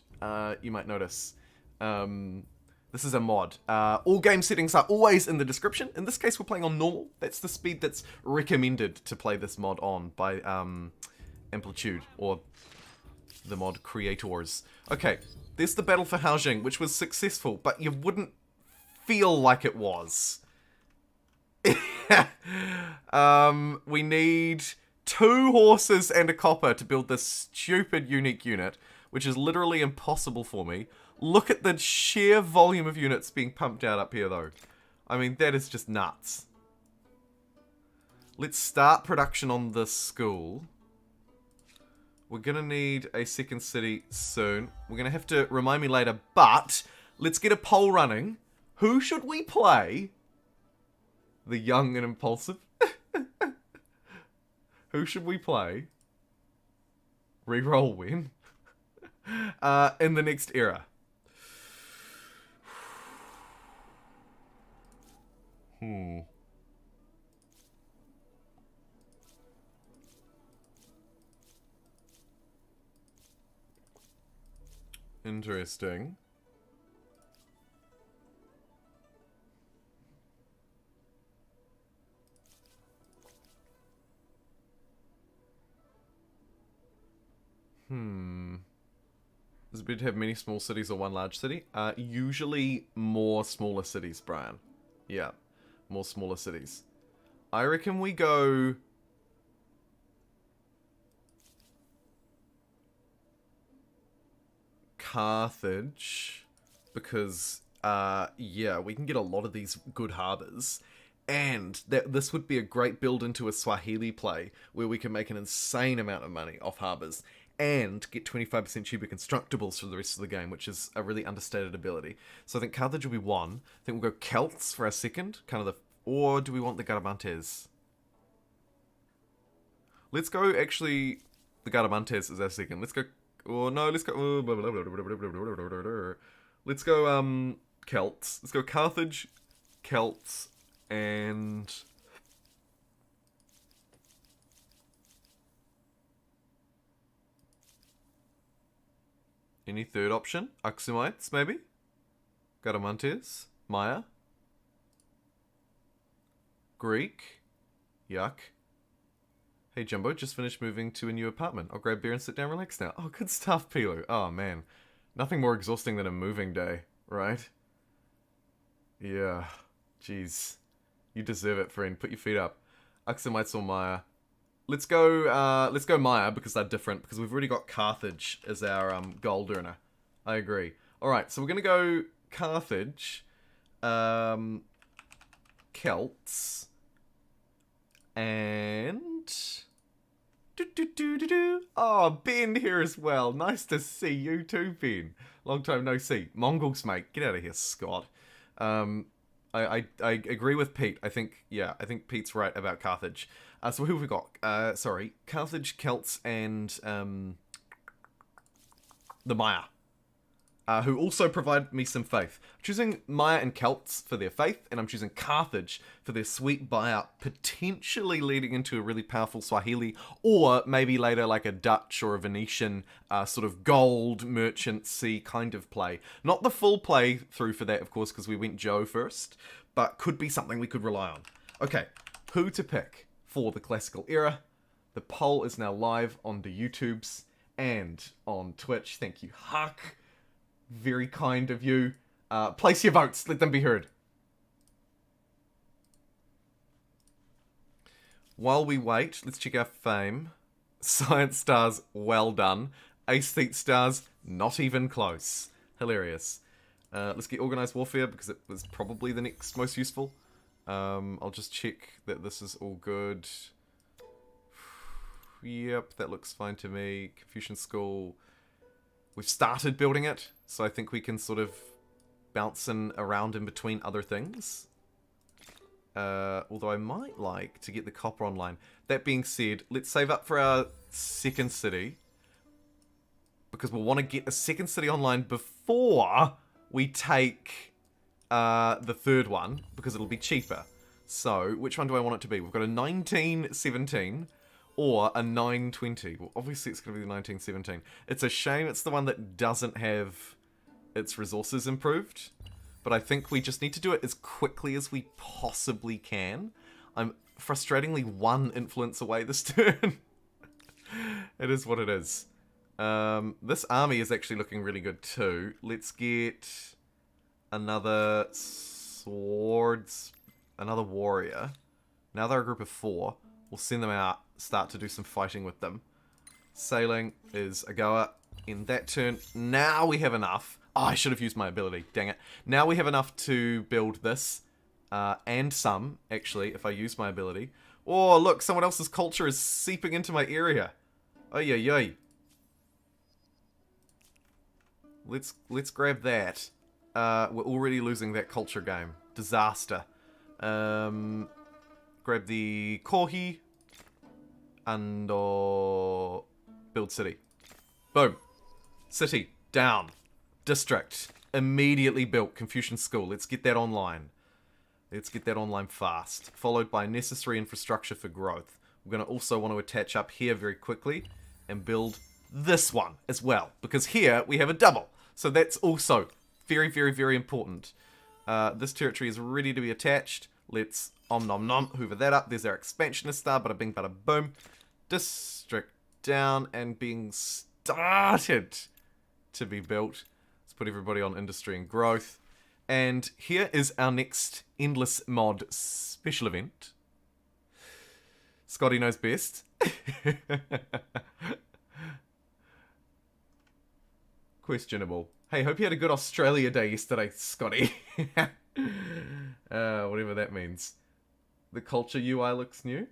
You might notice. This is a mod. All game settings are always in the description. In this case, we're playing on normal. That's the speed that's recommended to play this mod on by Amplitude, or the mod creators. Okay, there's the battle for Haojing, which was successful, but you wouldn't feel like it was. We need 2 horses and a copper to build this stupid unique unit, which is literally impossible for me. Look at the sheer volume of units being pumped out up here, though. I mean, that is just nuts. Let's start production on this school. We're gonna need a second city soon. We're gonna have to remind me later, but let's get a poll running. Who should we play? The young and impulsive? Who should we play? Reroll win. In the next era. Interesting. Is it better to have many small cities or one large city? Usually more smaller cities, Brian. Yeah, more smaller cities. I reckon we go... Carthage, because, yeah, we can get a lot of these good harbors, and this would be a great build into a Swahili play, where we can make an insane amount of money off harbors, and get 25% cheaper constructibles for the rest of the game, which is a really understated ability. So I think Carthage will be one. I think we'll go Celts for our second, kind of the... Or do we want the Garamantes? Let's go, actually, the Garamantes is our second. Let's go... Or no, let's go... Let's go, Celts. Let's go Carthage, Celts, and... Any third option? Axumites, maybe? Garamantes? Maya? Greek? Yuck. Hey Jumbo, just finished moving to a new apartment. I'll grab beer and sit down relax now. Oh, good stuff, Pilu. Oh, man. Nothing more exhausting than a moving day, right? Yeah. Jeez. You deserve it, friend. Put your feet up. Axumites or Maya? Let's go Maya, because they're different, because we've already got Carthage as our gold earner. I agree. Alright, so we're gonna go Carthage, Celts, and... Oh, Ben here as well. Nice to see you too, Ben. Long time no see. Mongols, mate. Get out of here, Scott. I agree with Pete. I think Pete's right about Carthage. So who have we got? Carthage, Celts, and the Maya, who also provide me some faith. I'm choosing Maya and Celts for their faith, and I'm choosing Carthage for their sweet buyout, potentially leading into a really powerful Swahili, or maybe later like a Dutch or a Venetian sort of gold merchant-y kind of play. Not the full play through for that, of course, because we went Joe first, but could be something we could rely on. Okay, who to pick for the classical era? The poll is now live on the YouTubes and on Twitch. Thank you, Huck. Very kind of you. Place your votes. Let them be heard. While we wait, let's check our fame. Science stars, well done. Aesthete stars, not even close. Hilarious. Let's get organized warfare, because it was probably the next most useful. I'll just check that this is all good. Yep, that looks fine to me. Confucian School. We've started building it, so I think we can sort of bounce around in between other things. Although I might like to get the copper online. That being said, let's save up for our second city, because we'll want to get a second city online before we take the third one, because it'll be cheaper. So, which one do I want it to be? We've got a 1917 or a 920. Well, obviously it's going to be the 1917. It's a shame it's the one that doesn't have its resources improved, but I think we just need to do it as quickly as we possibly can. I'm frustratingly one influence away this turn. It is what it is. This army is actually looking really good too. Let's get another swords, another warrior. Now they're a group of 4. We'll send them out, start to do some fighting with them. Sailing is a goer in that turn. Now we have enough. Oh, I should have used my ability. Dang it. Now we have enough to build this. And some, actually, if I use my ability. Oh, look, someone else's culture is seeping into my area. Oh, yeah. Let's grab that. We're already losing that culture game. Disaster. Grab the Kohi. And build city. Boom. City. Down. District. Immediately built. Confucian School. Let's get that online. Let's get that online fast. Followed by necessary infrastructure for growth. We're going to also want to attach up here very quickly. And build this one as well. Because here we have a double. So that's also very, very, very important. This territory is ready to be attached. Let's om nom nom hoover that up. There's our expansionist star. Bada bing, bada boom. District down and being started to be built. Let's put everybody on industry and growth. And here is our next Endless Mod special event. Scotty knows best. Questionable. Hey, hope you had a good Australia Day yesterday, Scotty. Whatever that means. The culture UI looks new?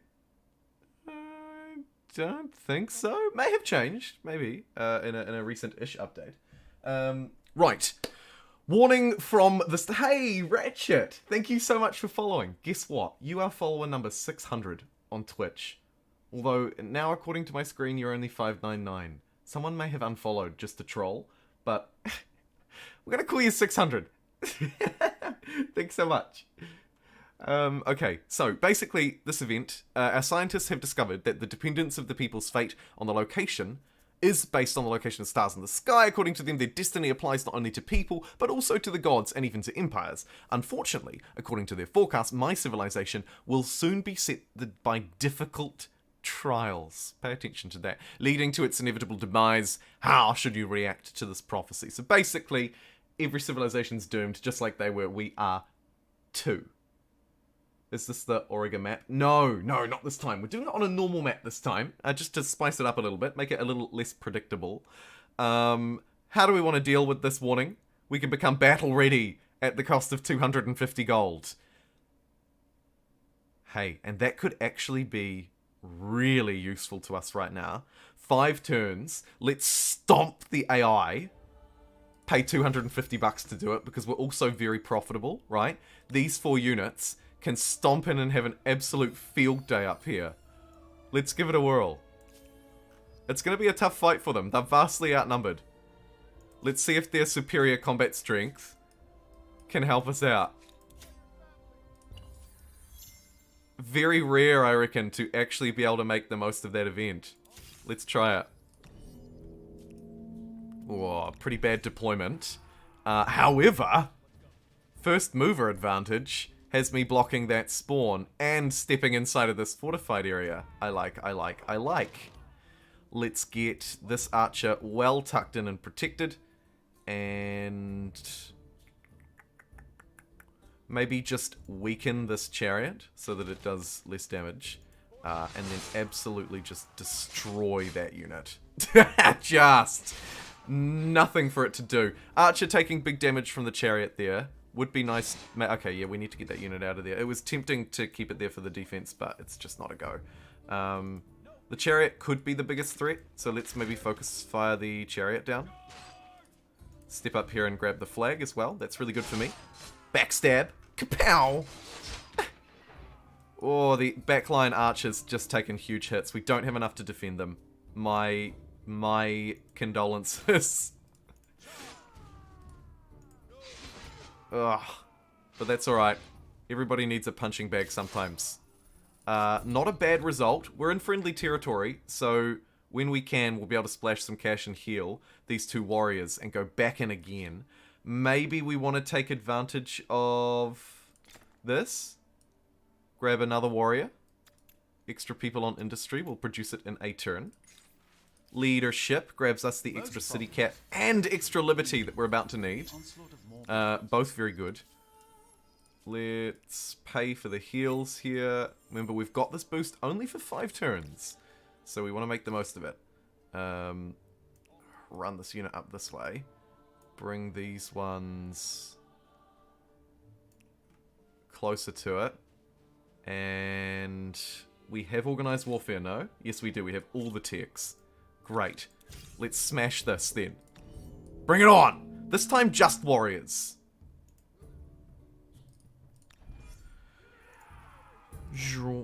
I don't think so. May have changed, maybe, in a recent-ish update. Right. Warning from the... Hey, Ratchet! Thank you so much for following. Guess what? You are follower number 600 on Twitch. Although, now according to my screen, you're only 599. Someone may have unfollowed just to troll, but we're gonna call you 600. Thanks so much. Okay, so basically, this event, our scientists have discovered that the dependence of the people's fate on the location is based on the location of stars in the sky. According to them, their destiny applies not only to people, but also to the gods and even to empires. Unfortunately, according to their forecast, my civilization will soon be set by difficult trials. Pay attention to that. Leading to its inevitable demise. How should you react to this prophecy? So basically, every civilization's doomed, just like they were. We are too. Is this the auriga map? No, not this time. We're doing it on a normal map this time, just to spice it up a little bit, make it a little less predictable. How do we want to deal with this warning? We can become battle ready at the cost of 250 gold. Hey, and that could actually be really useful to us right now. 5 turns. Let's stomp the AI. Pay 250 bucks to do it because we're also very profitable, right? These 4 units can stomp in and have an absolute field day up here. Let's give it a whirl. It's going to be a tough fight for them. They're vastly outnumbered. Let's see if their superior combat strength can help us out. Very rare, I reckon, to actually be able to make the most of that event. Let's try it. Oh, pretty bad deployment. However, first mover advantage has me blocking that spawn and stepping inside of this fortified area. I like. Let's get this archer well tucked in and protected. And maybe just weaken this chariot so that it does less damage. And then absolutely just destroy that unit. Just nothing for it to do. Archer taking big damage from the chariot there. Would be nice. Okay, yeah, we need to get that unit out of there. It was tempting to keep it there for the defense, but it's just not a go. The chariot could be the biggest threat, so let's maybe fire the chariot down. Step up here and grab the flag as well. That's really good for me. Backstab. Kapow! Oh, the backline archers just taken huge hits. We don't have enough to defend them. My condolences. Ugh. But that's alright. Everybody needs a punching bag sometimes. Not a bad result. We're in friendly territory, so when we can, we'll be able to splash some cash and heal these 2 warriors and go back in again. Maybe we want to take advantage of this. Grab another warrior. Extra people on industry. We'll produce it in a turn. Leadership grabs us the extra city cap and extra liberty that we're about to need. Both very good. Let's pay for the heals here. Remember, we've got this boost only for 5 turns, so we want to make the most of it. Run this unit up this way. Bring these ones closer to it. And we have organized warfare, no? Yes, we do. We have all the techs. Great. Let's smash this then. Bring it on! This time just warriors.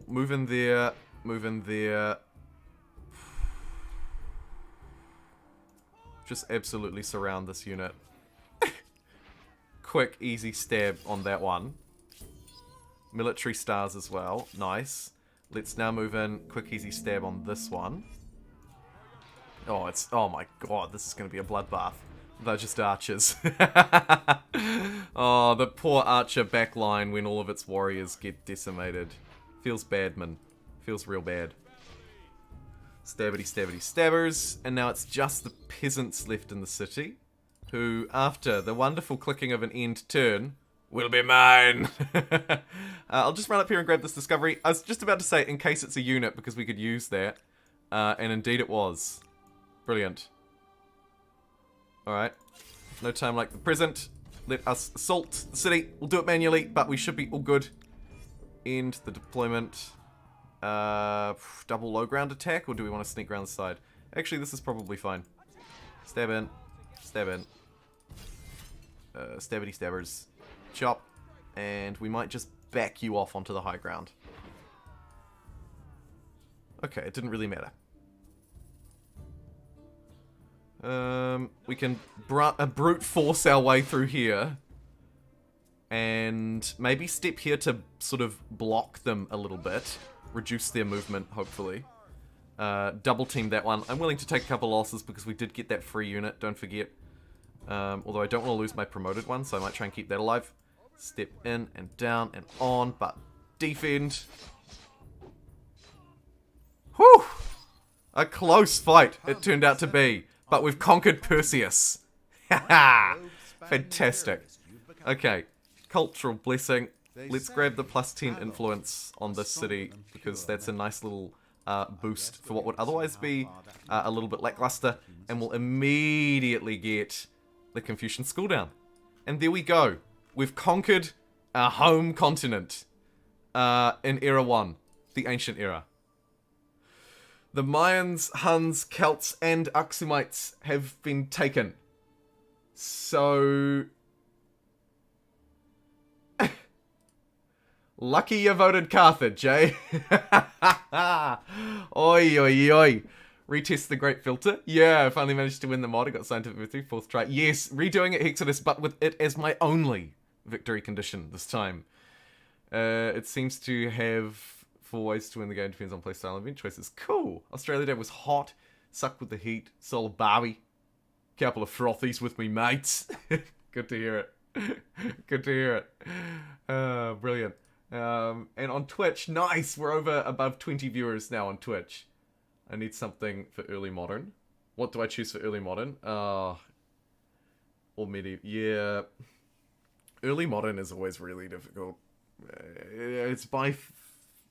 Move in there. Move in there. Just absolutely surround this unit. Quick, easy stab on that one. Military stars as well. Nice. Let's now move in. Quick, easy stab on this one. Oh, oh my god, this is going to be a bloodbath. They're just archers. Oh, the poor archer backline when all of its warriors get decimated. Feels bad, man. Feels real bad. Stabbity, stabbity, stabbers. And now it's just the peasants left in the city, who, after the wonderful clicking of an end turn, will be mine. I'll just run up here and grab this discovery. I was just about to say, in case it's a unit, because we could use that. And indeed it was. Brilliant. Alright. No time like the present. Let us assault the city. We'll do it manually, but we should be all good. End the deployment. Double low ground attack, or do we want to sneak around the side? Actually, this is probably fine. Stab in. Stab in. Stabbity stabbers. Chop. And we might just back you off onto the high ground. Okay, it didn't really matter. We can brute force our way through here. And maybe step here to sort of block them a little bit. Reduce their movement, hopefully. Double team that one. I'm willing to take a couple losses because we did get that free unit, don't forget. Although I don't want to lose my promoted one, so I might try and keep that alive. Step in and down and on, but defend. Whew! A close fight it turned out to be, but we've conquered Perseus. Haha! Fantastic. Okay, cultural blessing. Let's grab the +10 influence on this city, because that's a nice little boost for what would otherwise be a little bit lackluster, and we'll immediately get the Confucian school down. And there we go. We've conquered our home continent in Era 1, the ancient era. The Mayans, Huns, Celts, and Aksumites have been taken. So... lucky you voted Carthage, eh? Oi, oi, oi. Retest the Great Filter. Yeah, I finally managed to win the mod. I got scientific victory, 4th try. Yes, redoing it Hexodus, but with it as my only victory condition this time. It seems to have 4 ways to win the game. Depends on playstyle and event choices. Cool. Australia Day was hot. Sucked with the heat. Saw a Barbie. Couple of frothies with me mates. Good to hear it. Good to hear it. Brilliant. And on Twitch, nice. We're above 20 viewers now on Twitch. I need something for early modern. What do I choose for early modern? Or medieval. Yeah. Early modern is always really difficult. It's by,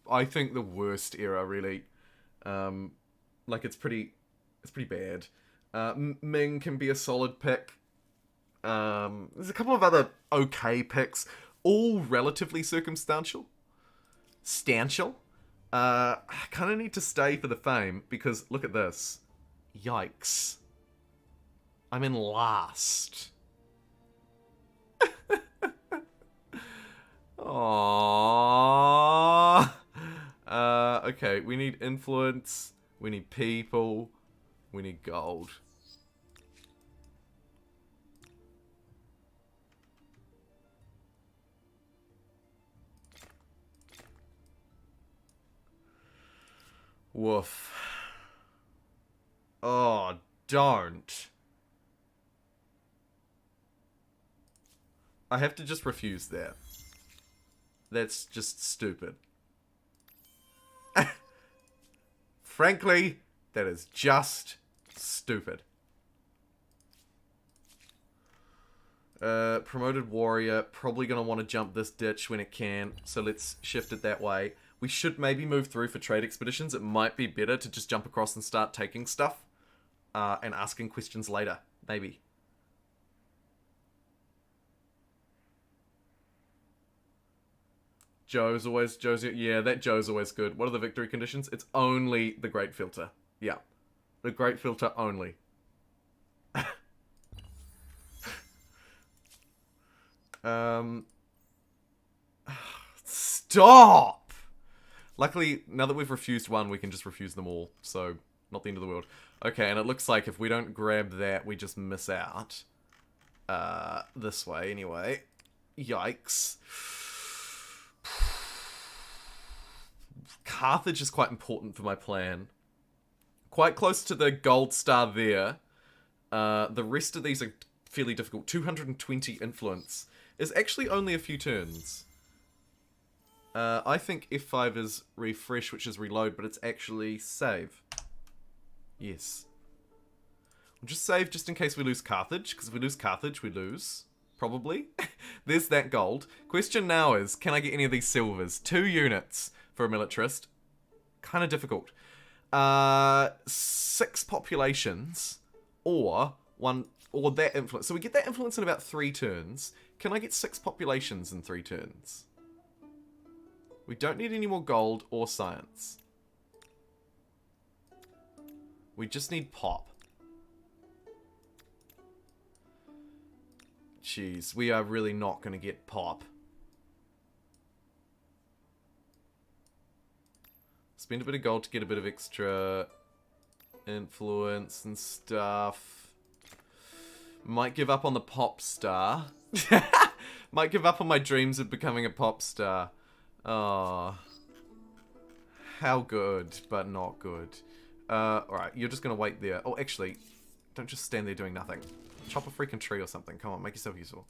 I think, the worst era, really. Like, it's pretty bad. Ming can be a solid pick. There's a couple of other okay picks. All relatively circumstantial. Stantial. I kind of need to stay for the fame, because look at this. Yikes. I'm in last. Aww. Okay, we need influence. We need people. We need gold. Woof. Oh, don't. I have to just refuse that. That's just stupid. Frankly, that is just stupid. Promoted warrior, probably going to want to jump this ditch when it can, so let's shift it that way. We should maybe move through for trade expeditions. It might be better to just jump across and start taking stuff. And asking questions later. Maybe. Joe's, yeah, that Joe's always good. What are the victory conditions? It's only the Great Filter. Yeah. The Great Filter only. Stop! Luckily, now that we've refused one, we can just refuse them all. So, not the end of the world. Okay, and it looks like if we don't grab that, we just miss out. This way, anyway. Yikes. Carthage is quite important for my plan. Quite close to the gold star there. The rest of these are fairly difficult. 220 influence is actually only a few turns. I think F5 is refresh, which is reload, but it's actually save. Yes. We'll just save just in case we lose Carthage, because if we lose Carthage, we lose. Probably. There's that gold. Question now is, can I get any of these silvers? 2 units for a militarist. Kind of difficult. 6 populations, or that influence. So we get that influence in about 3 turns. Can I get 6 populations in 3 turns? We don't need any more gold or science. We just need pop. Jeez, we are really not going to get pop. Spend a bit of gold to get a bit of extra influence and stuff. Might give up on the pop star. Might give up on my dreams of becoming a pop star. Oh. How good, but not good. Alright, you're just gonna wait there. Oh, actually, don't just stand there doing nothing. Chop a freaking tree or something. Come on, make yourself useful.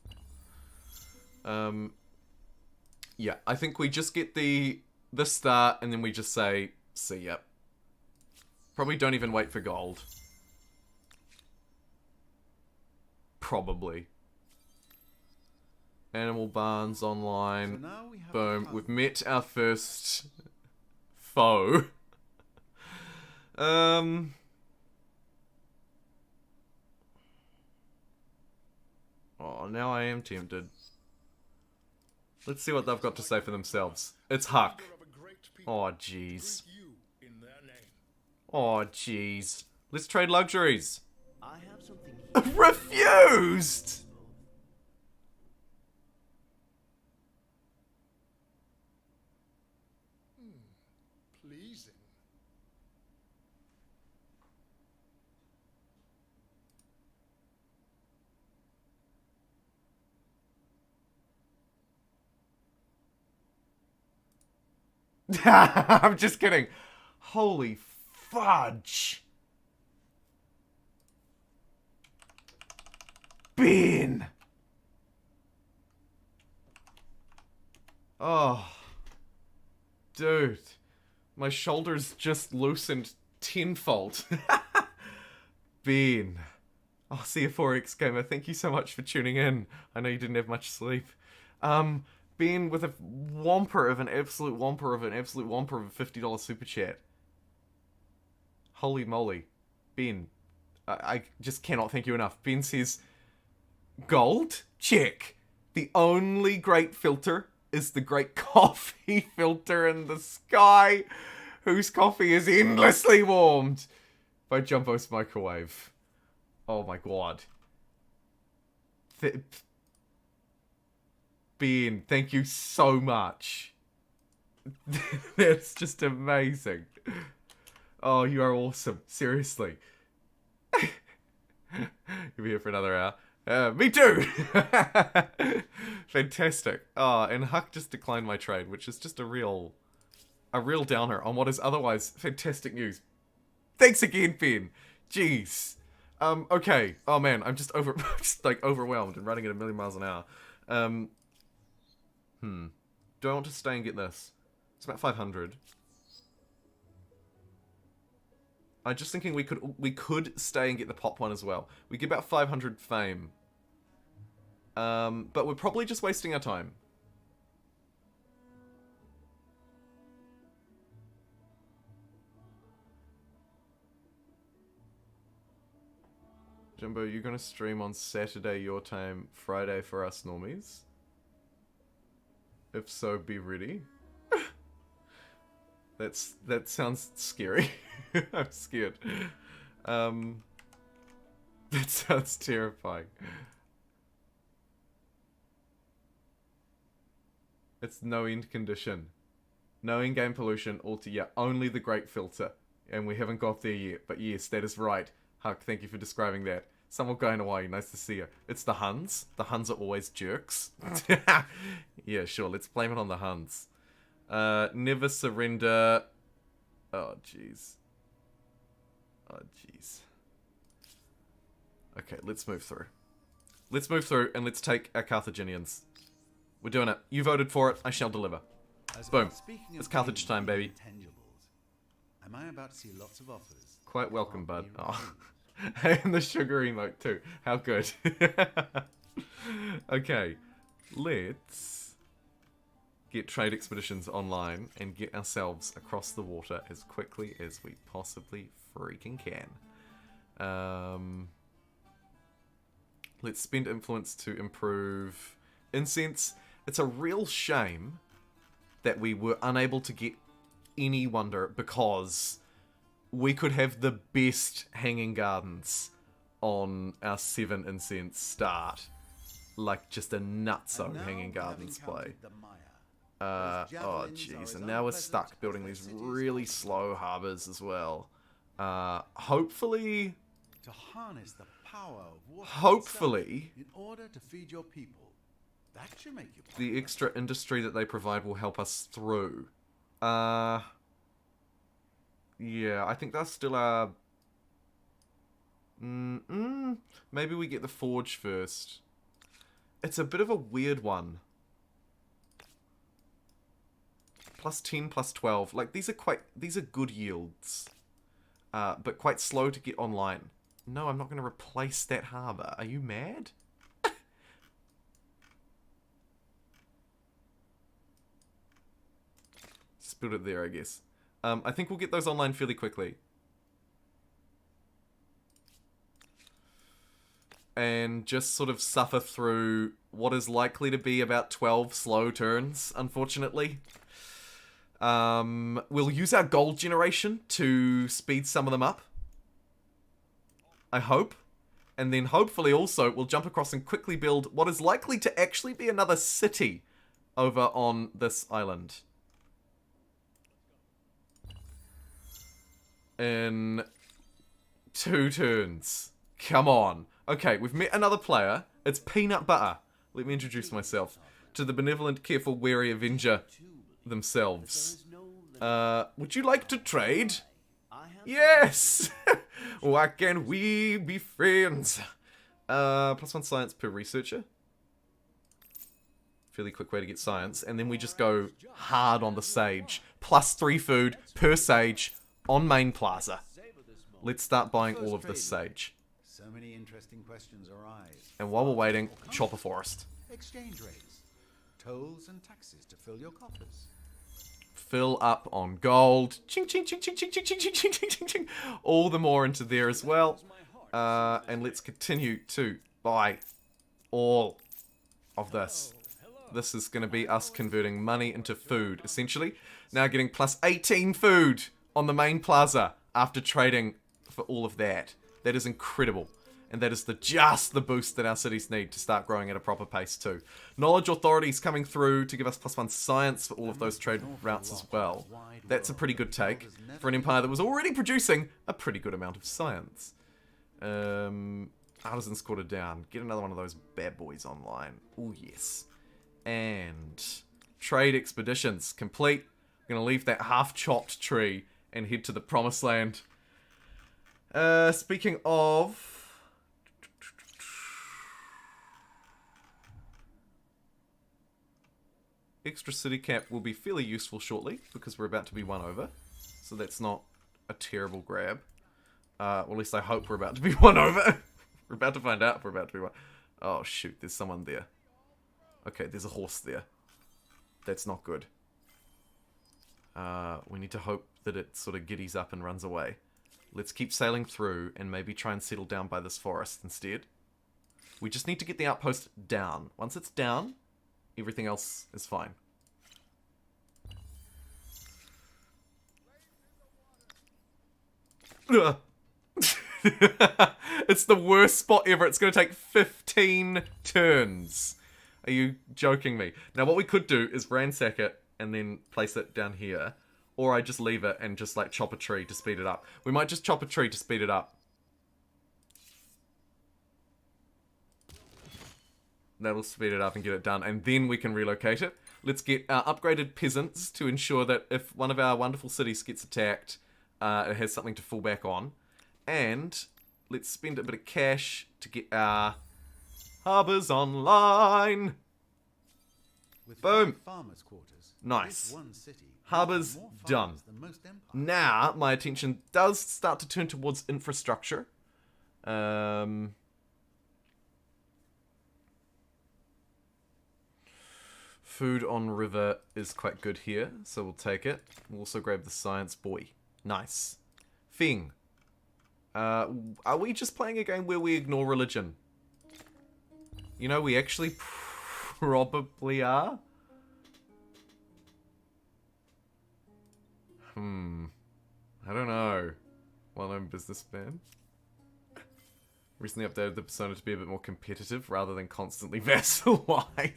Yeah, I think we just get the star, and then we just say, see ya. Probably don't even wait for gold. Probably. Animal Barns online. So now we have Boom. a We've met our first foe. Oh, now I am tempted. Let's see what they've got to say for themselves. It's Huck. Oh, jeez. Oh, jeez. Let's trade luxuries. I have something here. Refused! Pleasing. I'm just kidding. Holy fudge. Ben. Oh. Dude. My shoulders just loosened tenfold. Ben. Oh, CF4X Gamer, thank you so much for tuning in. I know you didn't have much sleep. Ben with a whomper of an absolute whomper of an absolute whomper of a $50 super chat. Holy moly. Ben, I just cannot thank you enough. Ben says, gold? Check. The only great filter is the great coffee filter in the sky, whose coffee is endlessly warmed by Jumbo's microwave. Oh my god. Ben, thank you so much. That's just amazing. Oh, you are awesome. Seriously. You'll be here for another hour. Me too! Fantastic. Oh, and Huck just declined my trade, which is just a real downer on what is otherwise fantastic news. Thanks again, Ben. Jeez. Okay. Oh man, I'm just overwhelmed and running at 1,000,000 miles an hour. Do I want to stay and get this? It's about 500. I'm just thinking we could stay and get the pop one as well. We get about 500 fame. But we're probably just wasting our time. Jumbo, you gonna stream on Saturday your time, Friday for us normies? If so, be ready. That sounds scary. I'm scared. That sounds terrifying. It's no end condition. No in-game pollution, yeah, only the great filter. And we haven't got there yet, but yes, that is right. Huck, thank you for describing that. Someone going away, nice to see you. It's the Huns. The Huns are always jerks. Yeah, sure, let's blame it on the Huns. Never surrender. Oh, jeez. Oh, jeez. Okay, let's move through. Let's move through and let's take our Carthaginians. We're doing it. You voted for it. I shall deliver. Boom. It's Carthage time, baby. Am I about to see lots of offers? Quite welcome, bud. Oh. And the sugar emote too. How good. Okay. Let's get trade expeditions online and get ourselves across the water as quickly as we possibly freaking can. Let's spend influence to improve incense. It's a real shame that we were unable to get any wonder, because we could have the best hanging gardens on our 7 incense start. Like just a nutso hanging gardens play. Oh jeez, and now we're stuck building these really slow harbors as well. Hopefully to harness the power of water Hopefully, itself in order to feed your people. That should make you the extra industry that they provide will help us through. Yeah, I think that's still a... maybe we get the forge first. It's a bit of a weird one. Plus 10, plus 12. Like, these are good yields. But quite slow to get online. No, I'm not going to replace that harbour. Are you mad? Just build it there, I guess. I think we'll get those online fairly quickly. And just sort of suffer through what is likely to be about 12 slow turns, unfortunately. We'll use our gold generation to speed some of them up. I hope. And then hopefully also we'll jump across and quickly build what is likely to actually be another city over on this island. In 2 turns. Come on. Okay, we've met another player. It's Peanut Butter. Let me introduce myself to the benevolent, careful, wary Avenger themselves. Would you like to trade? Yes! Why can't we be friends? +1 science per researcher. Fairly quick way to get science. And then we just go hard on the sage. +3 food per sage on main plaza. Let's start buying all of this sage. So many interesting questions arise. And while we're waiting, chop a forest. Exchange rates, tolls and taxes to fill your coffers. Fill up on gold. Ching, ching, ching, ching, ching, ching, ching, ching, ching, ching, ching, ching. All the more into there as well. And let's continue to buy all of this. This is going to be us converting money into food, essentially. Now getting +18 food on the main plaza after trading for all of that. That is incredible. And that is just the boost that our cities need to start growing at a proper pace too. Knowledge authorities coming through to give us +1 science for all of those trade routes as well. That's a pretty good take for an empire that was already producing a pretty good amount of science. Artisans quartered down. Get another one of those bad boys online. Oh yes. And trade expeditions complete. We're going to leave that half-chopped tree and head to the promised land. Speaking of... extra city cap will be fairly useful shortly, because we're about to be won over. So that's not a terrible grab. Or at least I hope we're about to be won over. We're about to find out if we're about to be won. Oh shoot, there's someone there. Okay, there's a horse there. That's not good. We need to hope that it sort of giddies up and runs away. Let's keep sailing through and maybe try and settle down by this forest instead. We just need to get the outpost down. Once it's down, everything else is fine. It's the worst spot ever. It's going to take 15 turns. Are you joking me? Now what we could do is ransack it and then place it down here. Or I just leave it and just like chop a tree to speed it up. We might just chop a tree to speed it up. That'll speed it up and get it done. And then we can relocate it. Let's get upgraded peasants to ensure that if one of our wonderful cities gets attacked, it has something to fall back on. And let's spend a bit of cash to get our harbours online. With Boom. Farmers' quarters. Nice. This one city Harbours more done. farmers than most empires. Now, my attention does start to turn towards infrastructure. Food on river is quite good here, so we'll take it. We'll also grab the science boy. Nice. Feng. Are we just playing a game where we ignore religion? You know, we actually probably are. I don't know. Well-known businessman. Recently updated the persona to be a bit more competitive rather than constantly vassalized.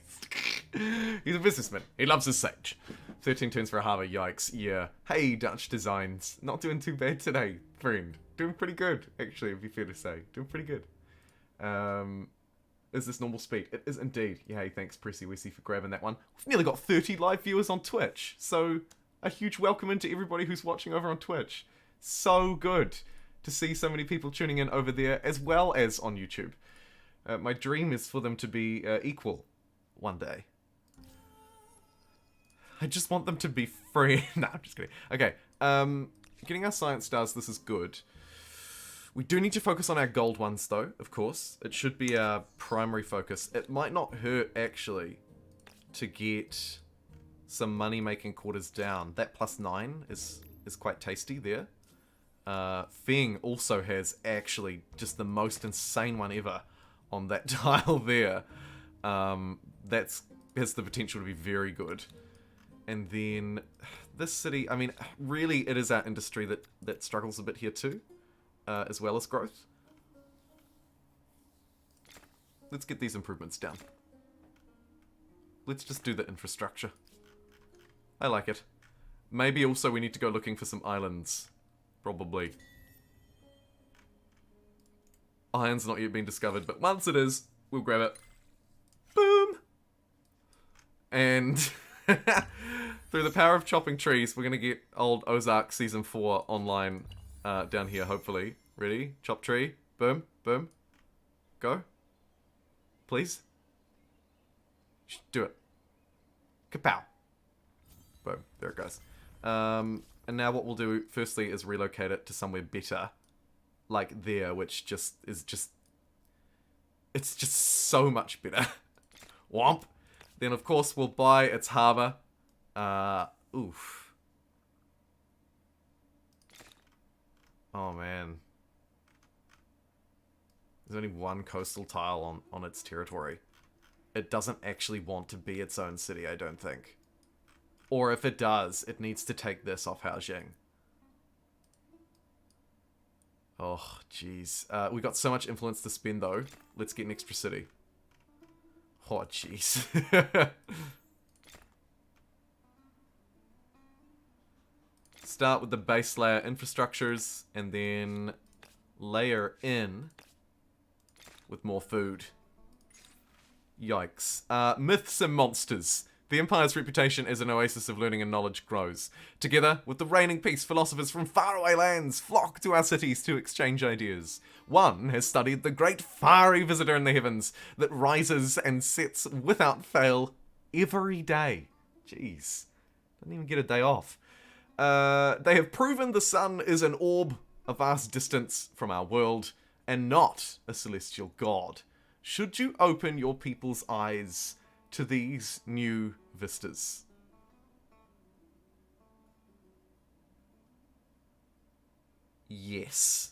He's a businessman. He loves his sage. 13 turns for a harbour. Yikes. Yeah. Hey, Dutch Designs. Not doing too bad today, friend. Doing pretty good, actually, it'd be fair to say. Doing pretty good. Is this normal speed? It is indeed. Yay, thanks Pressy Wessy for grabbing that one. We've nearly got 30 live viewers on Twitch, so a huge welcome into everybody who's watching over on Twitch. So good to see so many people tuning in over there, as well as on YouTube. My dream is for them to be equal one day. I just want them to be free. No, I'm just kidding. Okay, getting our science stars, this is good. We do need to focus on our gold ones, though, of course. It should be our primary focus. It might not hurt, actually, to get some money-making quarters down. That +9 is quite tasty there. Feng also has, actually, just the most insane one ever on that tile there. That's has the potential to be very good. And then, this city, I mean, really, it is our industry that struggles a bit here, too. As well as growth. Let's get these improvements down. Let's just do the infrastructure. I like it. Maybe also we need to go looking for some islands. Probably. Iron's not yet been discovered, but once it is, we'll grab it. Boom! And through the power of chopping trees, we're going to get old Ozark Season 4 online. Down here, hopefully. Ready? Chop tree. Boom. Boom. Go. Please. Do it. Kapow. Boom. There it goes. And now what we'll do, firstly, is relocate it to somewhere better. Like there, which just is just... It's just so much better. Womp. Then, of course, we'll buy its harbour. Oof. Oh man. There's only one coastal tile on its territory. It doesn't actually want to be its own city, I don't think. Or if it does, it needs to take this off Haojing. Oh, jeez. We got so much influence to spend, though. Let's get an extra city. Oh, jeez. Start with the base layer infrastructures, and then layer in with more food. Yikes. Myths and monsters. The Empire's reputation as an oasis of learning and knowledge grows. Together with the reigning peace, philosophers from faraway lands flock to our cities to exchange ideas. One has studied the great fiery visitor in the heavens that rises and sets without fail every day. Jeez. Doesn't even get a day off. They have proven the sun is an orb a vast distance from our world, and not a celestial god. Should you open your people's eyes to these new vistas? Yes.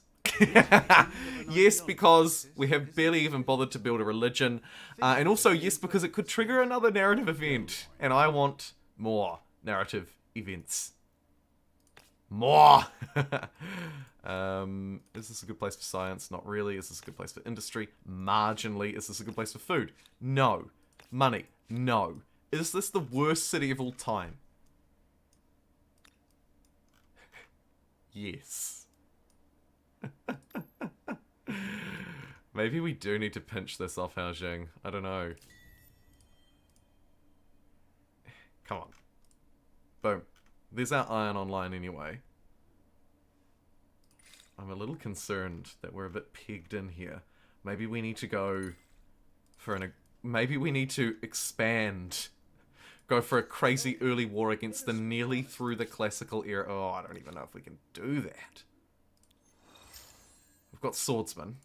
Yes, because we have barely even bothered to build a religion, and also yes, because it could trigger another narrative event, and I want more narrative events. More! Is this a good place for science? Not really. Is this a good place for industry? Marginally. Is this a good place for food? No. Money? No. Is this the worst city of all time? Yes. Maybe we do need to pinch this off Haojing. I don't know. Come on. Boom. There's our iron online anyway. I'm a little concerned that we're a bit pegged in here. Maybe we need to go for maybe we need to expand. Go for a crazy early war against the nearly through the classical era. Oh, I don't even know if we can do that. We've got swordsmen.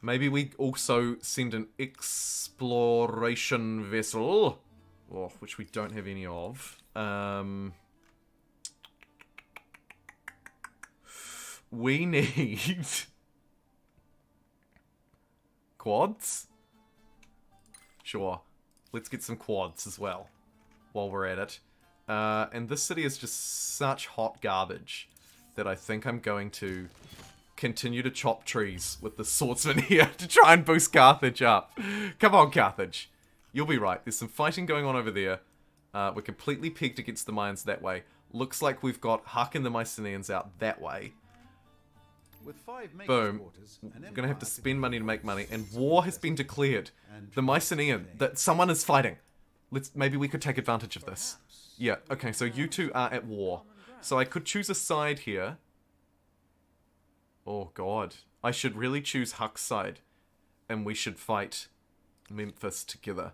Maybe we also send an exploration vessel. Oh, which we don't have any of. We need quads? Sure. Let's get some quads as well while we're at it. And this city is just such hot garbage that I think I'm going to continue to chop trees with the swordsman here to try and boost Carthage up. Come on, Carthage. You'll be right. There's some fighting going on over there. We're completely pegged against the mines that way. Looks like we've got Huck and the Mycenaeans out that way. With 5 main Boom. quarters, We're gonna have to spend money to make money, and war has been declared. The Mycenaean, that someone is fighting. Maybe we could take advantage of this. Yeah, okay, so you two are at war. So I could choose a side here. Oh god. I should really choose Huck's side. And we should fight Memphis together.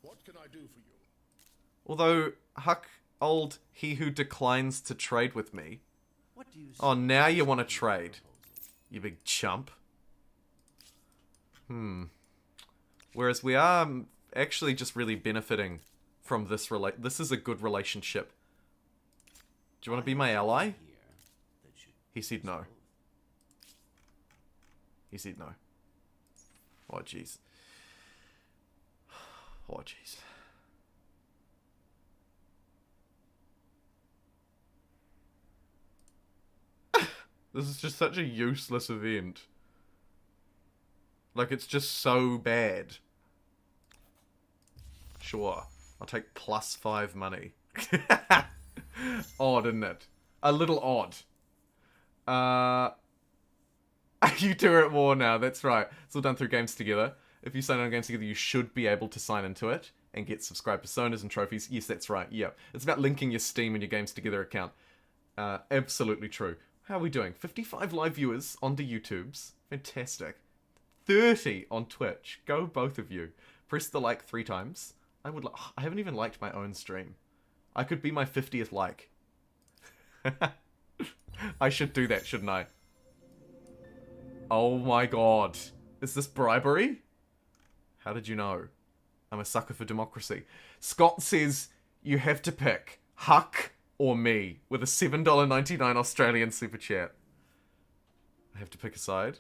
What can I do for you? Although, Huck, old he who declines to trade with me. What do you Oh, now you want to trade. You big chump. Whereas we are actually just really benefiting from this this is a good relationship. Do you want to be my ally? He said no. He said no. Oh, jeez. Oh, jeez. This is just such a useless event. Like, it's just so bad. Sure. I'll take +5 money. Odd, isn't it? A little odd. You two are at war now, that's right. It's all done through Games Together. If you sign on Games Together, you should be able to sign into it and get subscribed personas and trophies. Yes, that's right, yeah. It's about linking your Steam and your Games Together account. Absolutely true. How are we doing? 55 live viewers onto YouTube's. Fantastic. 30 on Twitch. Go both of you. Press the like 3 times. I haven't even liked my own stream. I could be my 50th like. I should do that, shouldn't I? Oh my god. Is this bribery? How did you know? I'm a sucker for democracy. Scott says you have to pick Huck or me with a $7.99 Australian super chat. I have to pick a side.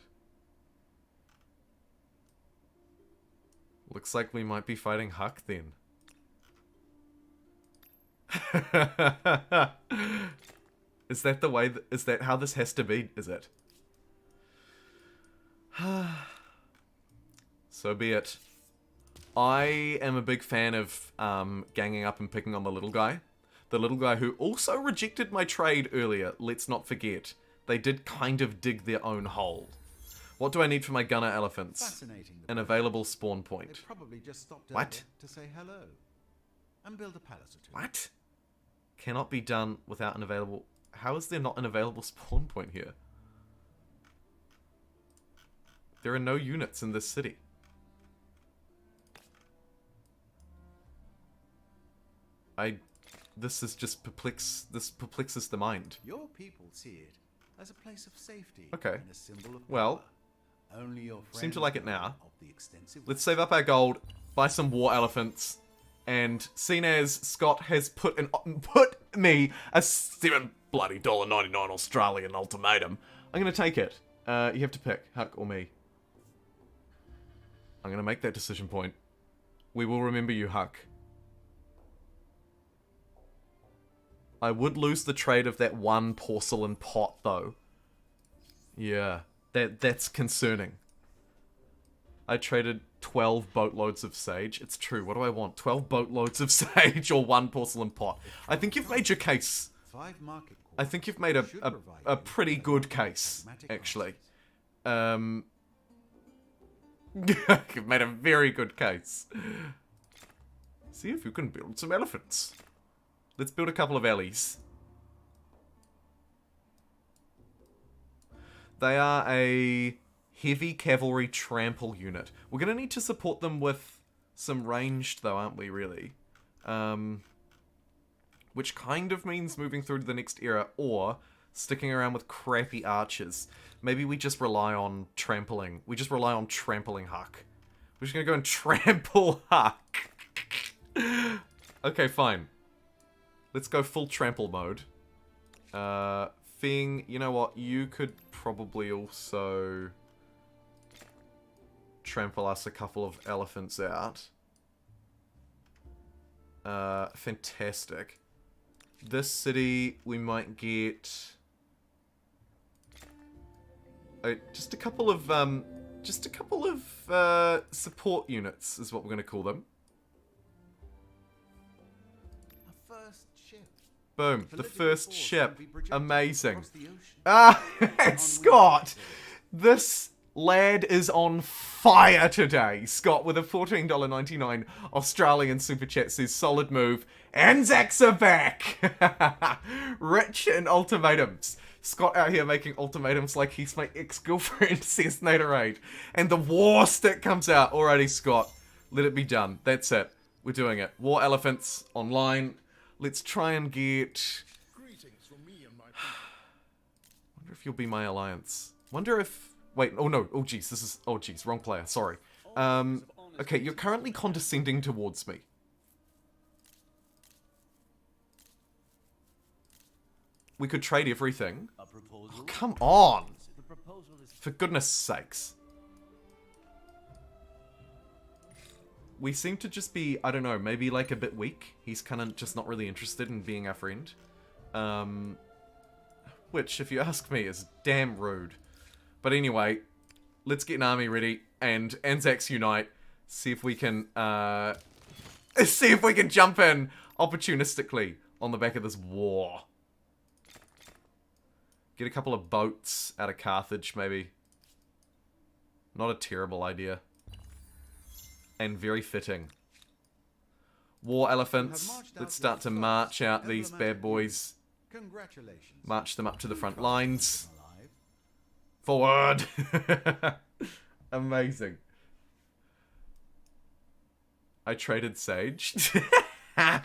Looks like we might be fighting Huck then. Is that the way is that how this has to be, is it? So be it. I am a big fan of ganging up and picking on the little guy. The little guy who also rejected my trade earlier, let's not forget. They did kind of dig their own hole. What do I need for my gunner elephants? Fascinating. An available spawn They point. probably just stopped over What? to say hello and build a palace or two. What? Cannot be done without an available... How is there not an available spawn point here? There are no units in this city. This is just this perplexes the mind. Your people see it as a place of safety. Okay. And a symbol of Well, power. Only your seem to friends like it know now. of the extensive Let's save up our gold, buy some war elephants, and seen as Scott has put me a $7.99 Australian ultimatum, I'm gonna take it. You have to pick Huck or me. I'm gonna make that decision point. We will remember you, Huck. I would lose the trade of that one porcelain pot, though. Yeah, that's concerning. I traded 12 boatloads of sage. It's true, what do I want? 12 boatloads of sage or one porcelain pot? I think you've made your case. 5 market I think you've made a pretty good case, actually. You've made a very good case. See if you can build some elephants. Let's build a couple of alleys. They are a heavy cavalry trample unit. We're going to need to support them with some ranged, though, aren't we, really? Which kind of means moving through to the next era, or sticking around with crappy archers. Maybe we just rely on trampling. We just rely on trampling Huck. We're just going to go and trample Huck. Okay, fine. Let's go full trample mode. Fing, you know what? You could probably also trample us a couple of elephants out. Fantastic. This city, we might get... just a couple of support units is what we're going to call them. A first ship. Boom. The Political first force ship. can be projected Amazing. across the ocean. Ah, Scott! This lad is on fire today. Scott with a $14.99 Australian super chat says, solid move. Anzacs are back! Rich in ultimatums. Scott out here making ultimatums like he's my ex-girlfriend, says Naderade. And the war stick comes out. Alrighty, Scott. Let it be done. That's it. We're doing it. War elephants online. Let's try and get... Greetings from me and my people. Wonder if you'll be my alliance. Wonder if... Wait, oh no. Oh jeez, this is... Oh jeez, wrong player. Sorry. Okay, you're currently condescending towards me. We could trade everything. A proposal? Oh, come on! The proposal is For goodness sakes. We seem to just be, I don't know, maybe like a bit weak. He's kind of just not really interested in being our friend. Which, if you ask me, is damn rude. But anyway, let's get an army ready and Anzacs unite. See if we can, see if we can jump in opportunistically on the back of this war. Get a couple of boats out of Carthage, maybe. Not a terrible idea. And very fitting. War elephants. Let's start to march out these bad boys. Congratulations. March them up to the front lines. Alive. Forward! Amazing. I traded Sage. Get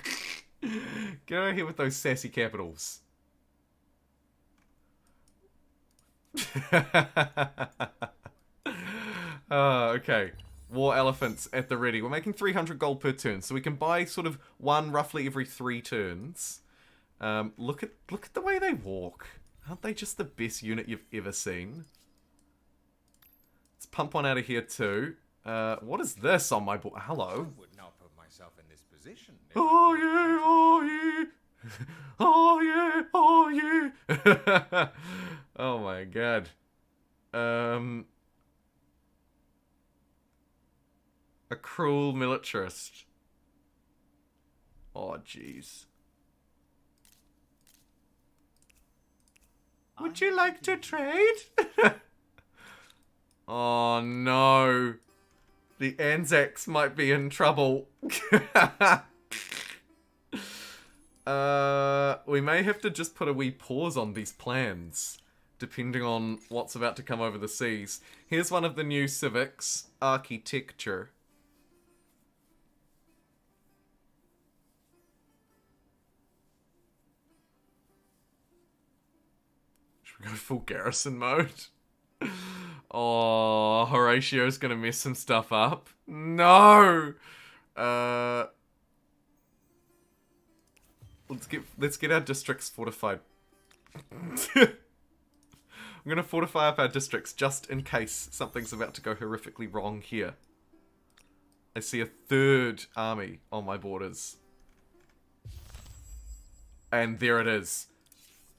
over here with those sassy capitals. Okay. War elephants at the ready. We're making 300 gold per turn, so we can buy sort of one roughly every 3 turns. Look at the way they walk. Aren't they just the best unit you've ever seen? Let's pump one out of here too. What is this on my board? Hello. I would not put myself in this position. Oh yeah, oh yeah. Oh yeah, oh yeah. Oh my god. A cruel militarist. Oh jeez. Would you like to trade? Oh no. The Anzacs might be in trouble. We may have to just put a wee pause on these plans, depending on what's about to come over the seas. Here's one of the new civics, architecture. Should we go full garrison mode? Oh, Horatio's gonna mess some stuff up. No! Let's get our districts fortified. I'm gonna fortify up our districts just in case something's about to go horrifically wrong here. I see a 3rd army on my borders. And there it is.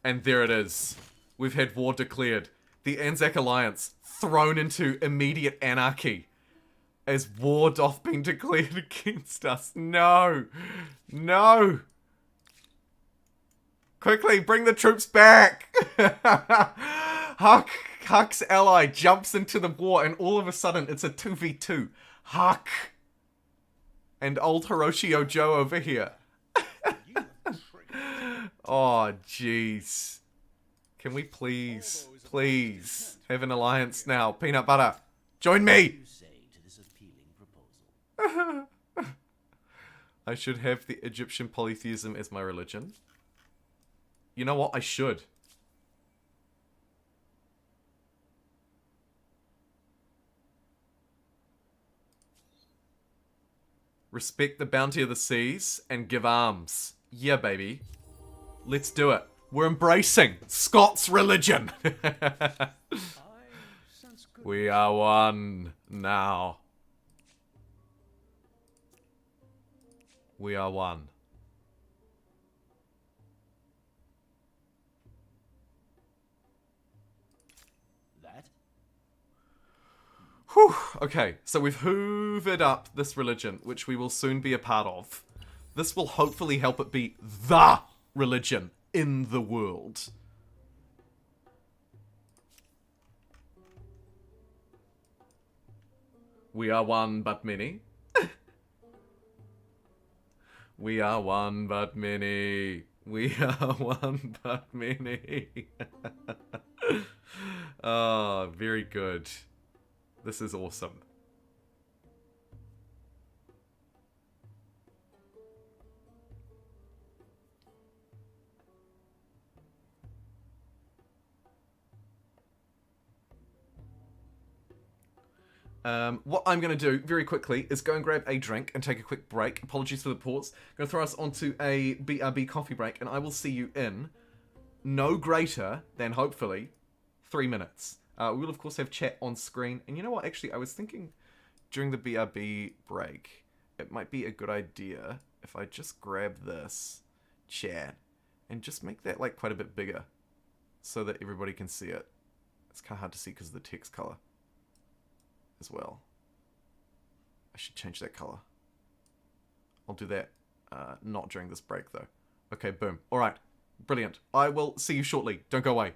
And there it is. We've had war declared. The Anzac Alliance thrown into immediate anarchy as war doth been declared against us. No! No! Quickly, bring the troops back! Huck's ally jumps into the war and all of a sudden it's a 2v2. Huck! And old Horatio Joe over here. Oh, jeez. Can we please have an alliance now? Peanut butter, join me! you say to this appealing proposal. I should have the Egyptian polytheism as my religion. You know what? I should. Respect the bounty of the seas and give arms. Yeah, baby. Let's do it. We're embracing Scots religion. We are one now. We are one. That? Whew. Okay, so we've hoovered up this religion, which we will soon be a part of. This will hopefully help it be THE religion in the world. We are one but many. We are one but many. We are one but many. Oh, very good. This is awesome. What I'm going to do very quickly is go and grab a drink and take a quick break. Apologies for the pause. I'm going to throw us onto a BRB coffee break, and I will see you in no greater than, hopefully, 3 minutes. We will, of course, have chat on screen. And you know what? Actually, I was thinking during the BRB break, it might be a good idea if I just grab this chat and just make that like quite a bit bigger so that everybody can see it. It's kind of hard to see because of the text color as well. I should change that color. I'll do that not during this break though. Okay, boom. Alright, brilliant. I will see you shortly. Don't go away.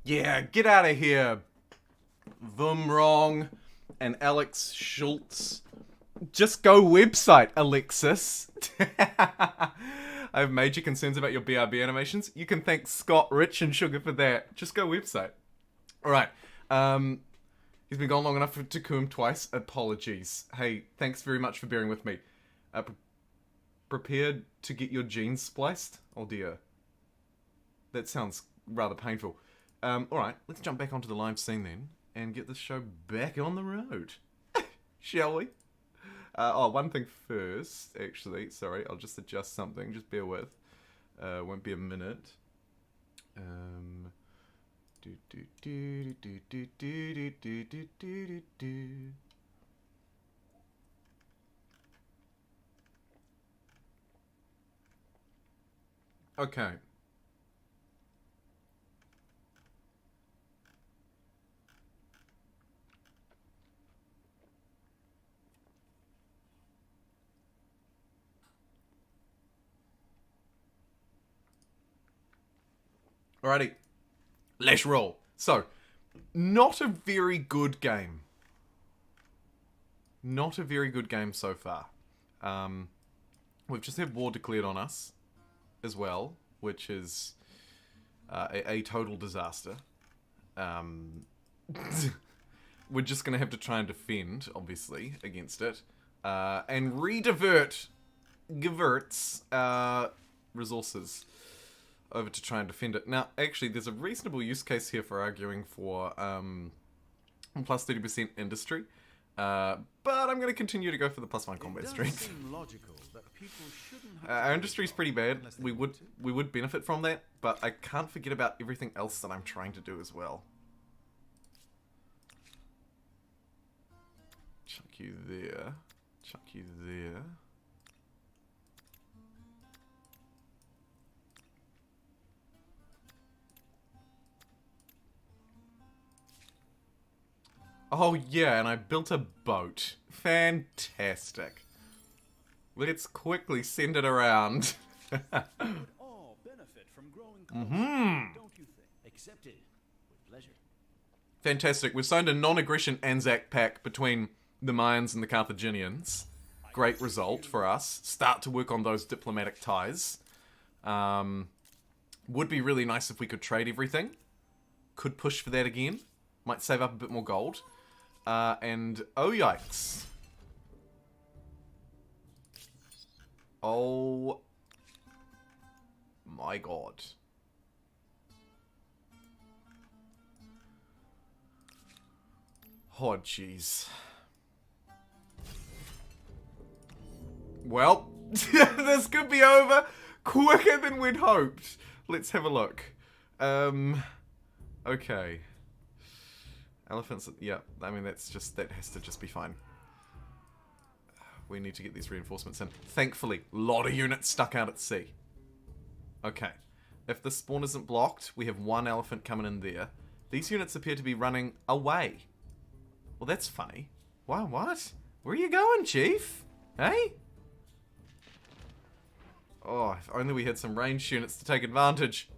Yeah, get out of here. Vumwrong and Alex Schultz. Just go website, Alexis. I have major concerns about your BRB animations. You can thank Scott, Rich, and Sugar for that. Just go website. Alright. He's been gone long enough to coup him twice. Apologies. Hey, thanks very much for bearing with me. Prepared to get your genes spliced? Oh dear. That sounds rather painful. Alright, let's jump back onto the live scene then and get this show back on the road. Shall we? One thing first, actually. Sorry, I'll just adjust something. Just bear with. Won't be a minute. Okay. Alrighty. Let's roll. So, not a very good game. Not a very good game so far. We've just had war declared on us as well, which is a total disaster. We're just going to have to try and defend, obviously, against it. And redivert resources over to try and defend it. Now, actually, there's a reasonable use case here for arguing for plus 30% industry. But I'm going to continue to go for the plus 1 combat strength. Our industry's pretty bad. We would benefit from that, but I can't forget about everything else that I'm trying to do as well. Chuck you there. Chuck you there. Oh yeah, and I built a boat. Fantastic. Let's quickly send it around. All benefit from growing closer, don't you think? Accepted with pleasure. Fantastic. We've signed a non-aggression Anzac Pact between the Mayans and the Carthaginians. Great result for us. Start to work on those diplomatic ties. Would be really nice if we could trade everything. Could push for that again. Might save up a bit more gold. And oh yikes. Oh my god. Oh jeez. Well, this could be over quicker than we'd hoped. Let's have a look. Okay. Elephants, yeah, I mean, that has to just be fine. We need to get these reinforcements in. Thankfully, a lot of units stuck out at sea. Okay. If the spawn isn't blocked, we have one elephant coming in there. These units appear to be running away. Well, that's funny. Why, what? Where are you going, Chief? Hey? Oh, if only we had some ranged units to take advantage.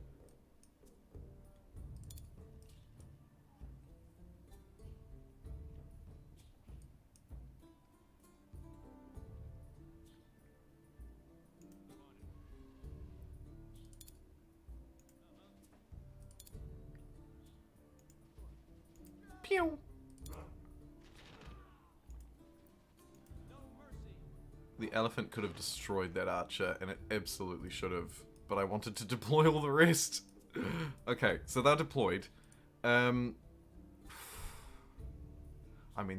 Pew. The elephant could have destroyed that archer, and it absolutely should have. But I wanted to deploy all the rest. Okay, so they're deployed. I mean,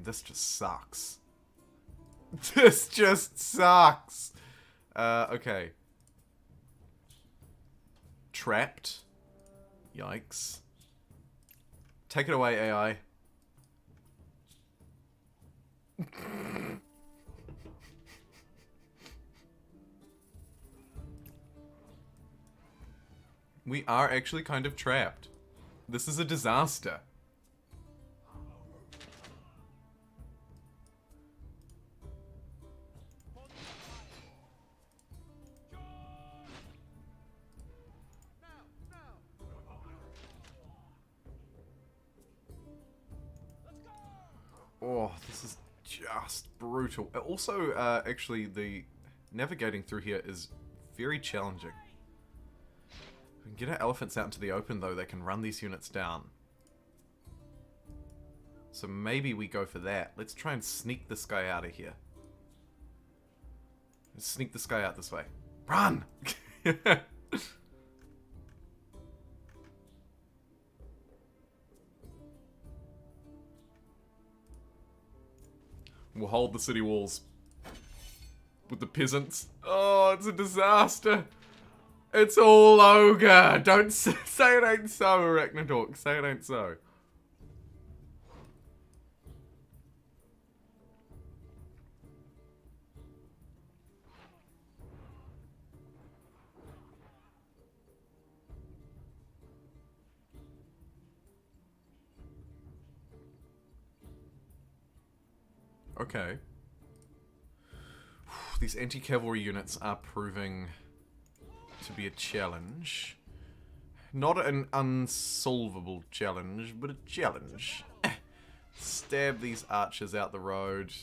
this just sucks. This just sucks. Okay. Trapped. Yikes. Take it away, AI. We are actually kind of trapped. This is a disaster. Oh, this is just brutal. Also, actually, the navigating through here is very challenging. If we can get our elephants out into the open, though, they can run these units down. So maybe we go for that. Let's try and sneak this guy out of here. Let's sneak this guy out this way. Run! We'll hold the city walls with the peasants. Oh, it's a disaster. It's all ogre. Don't say it ain't so, Arachnidork. Say it ain't so. Okay. These anti-cavalry units are proving to be a challenge. Not an unsolvable challenge, but a challenge. Stab these archers out the road.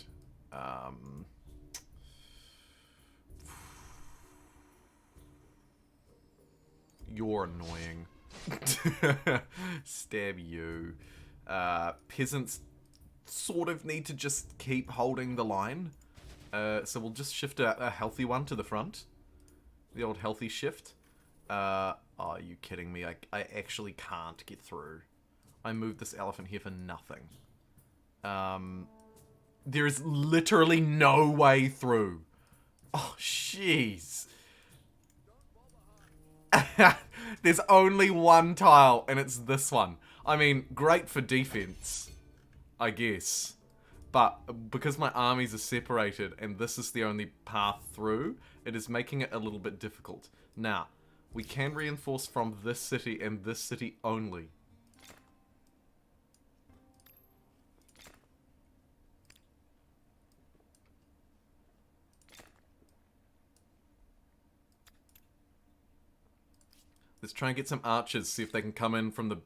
You're annoying. Stab you. Peasants sort of need to just keep holding the line. So we'll just shift a healthy one to the front. The old healthy shift. Oh, are you kidding me? I actually can't get through. I moved this elephant here for nothing. There is literally no way through. Oh, jeez. There's only one tile, and it's this one. I mean, great for defense, I guess. But because my armies are separated and this is the only path through, it is making it a little bit difficult. Now, we can reinforce from this city and this city only. Let's try and get some archers, see if they can come in from the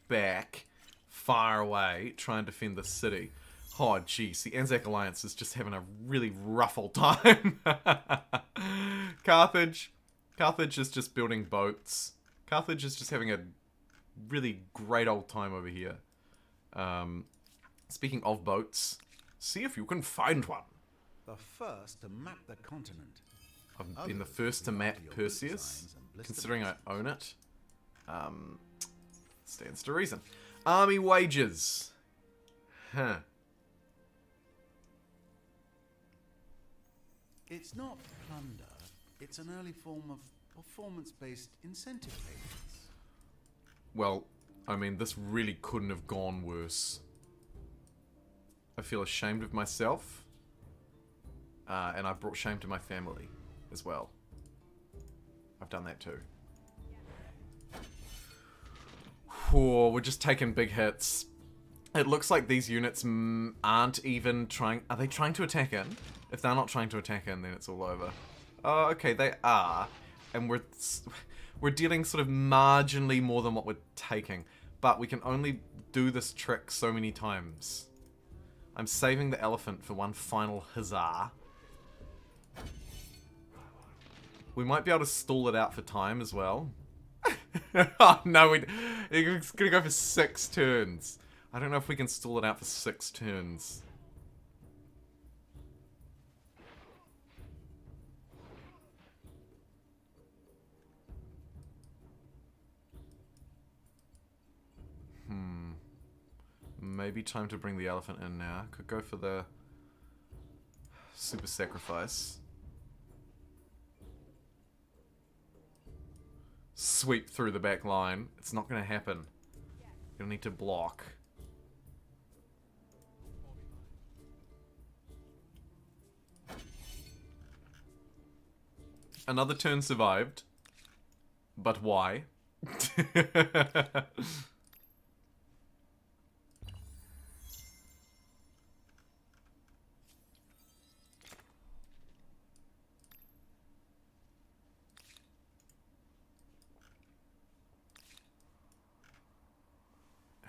back, far away, try and defend the city. Oh, jeez, the Anzac Alliance is just having a really rough old time. Carthage is just building boats. Carthage is just having a really great old time over here. Speaking of boats, see if you can find one. The first to map the continent. I've been the first to map Perseus, considering I own it. Stands to reason. Army wages. Huh. It's not plunder. It's an early form of performance-based incentive payments. Well, I mean, this really couldn't have gone worse. I feel ashamed of myself. And I've brought shame to my family as well. I've done that too. Whoa, we're just taking big hits. It looks like these units aren't even trying... Are they trying to attack in? If they're not trying to attack in, then it's all over. Oh, okay, they are. And we're dealing sort of marginally more than what we're taking. But we can only do this trick so many times. I'm saving the elephant for one final huzzah. We might be able to stall it out for time as well. Oh, no, it's gonna go for 6 turns. I don't know if we can stall it out for 6 turns. Maybe time to bring the elephant in now. Could go for the super sacrifice. Sweep through the back line. It's not going to happen. You'll need to block. Another turn survived. But why?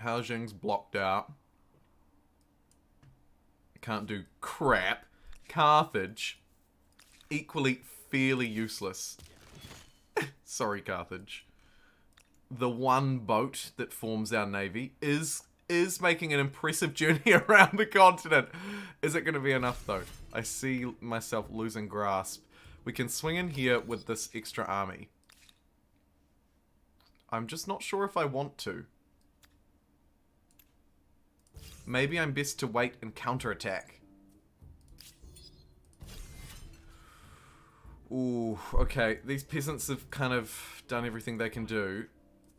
Haojing's blocked out. can't do crap. Carthage, equally fairly useless. Sorry, Carthage. The one boat that forms our navy is making an impressive journey around the continent. Is it going to be enough, though? I see myself losing grasp. We can swing in here with this extra army. I'm just not sure if I want to. Maybe I'm best to wait and counterattack. Ooh, okay. These peasants have kind of done everything they can do.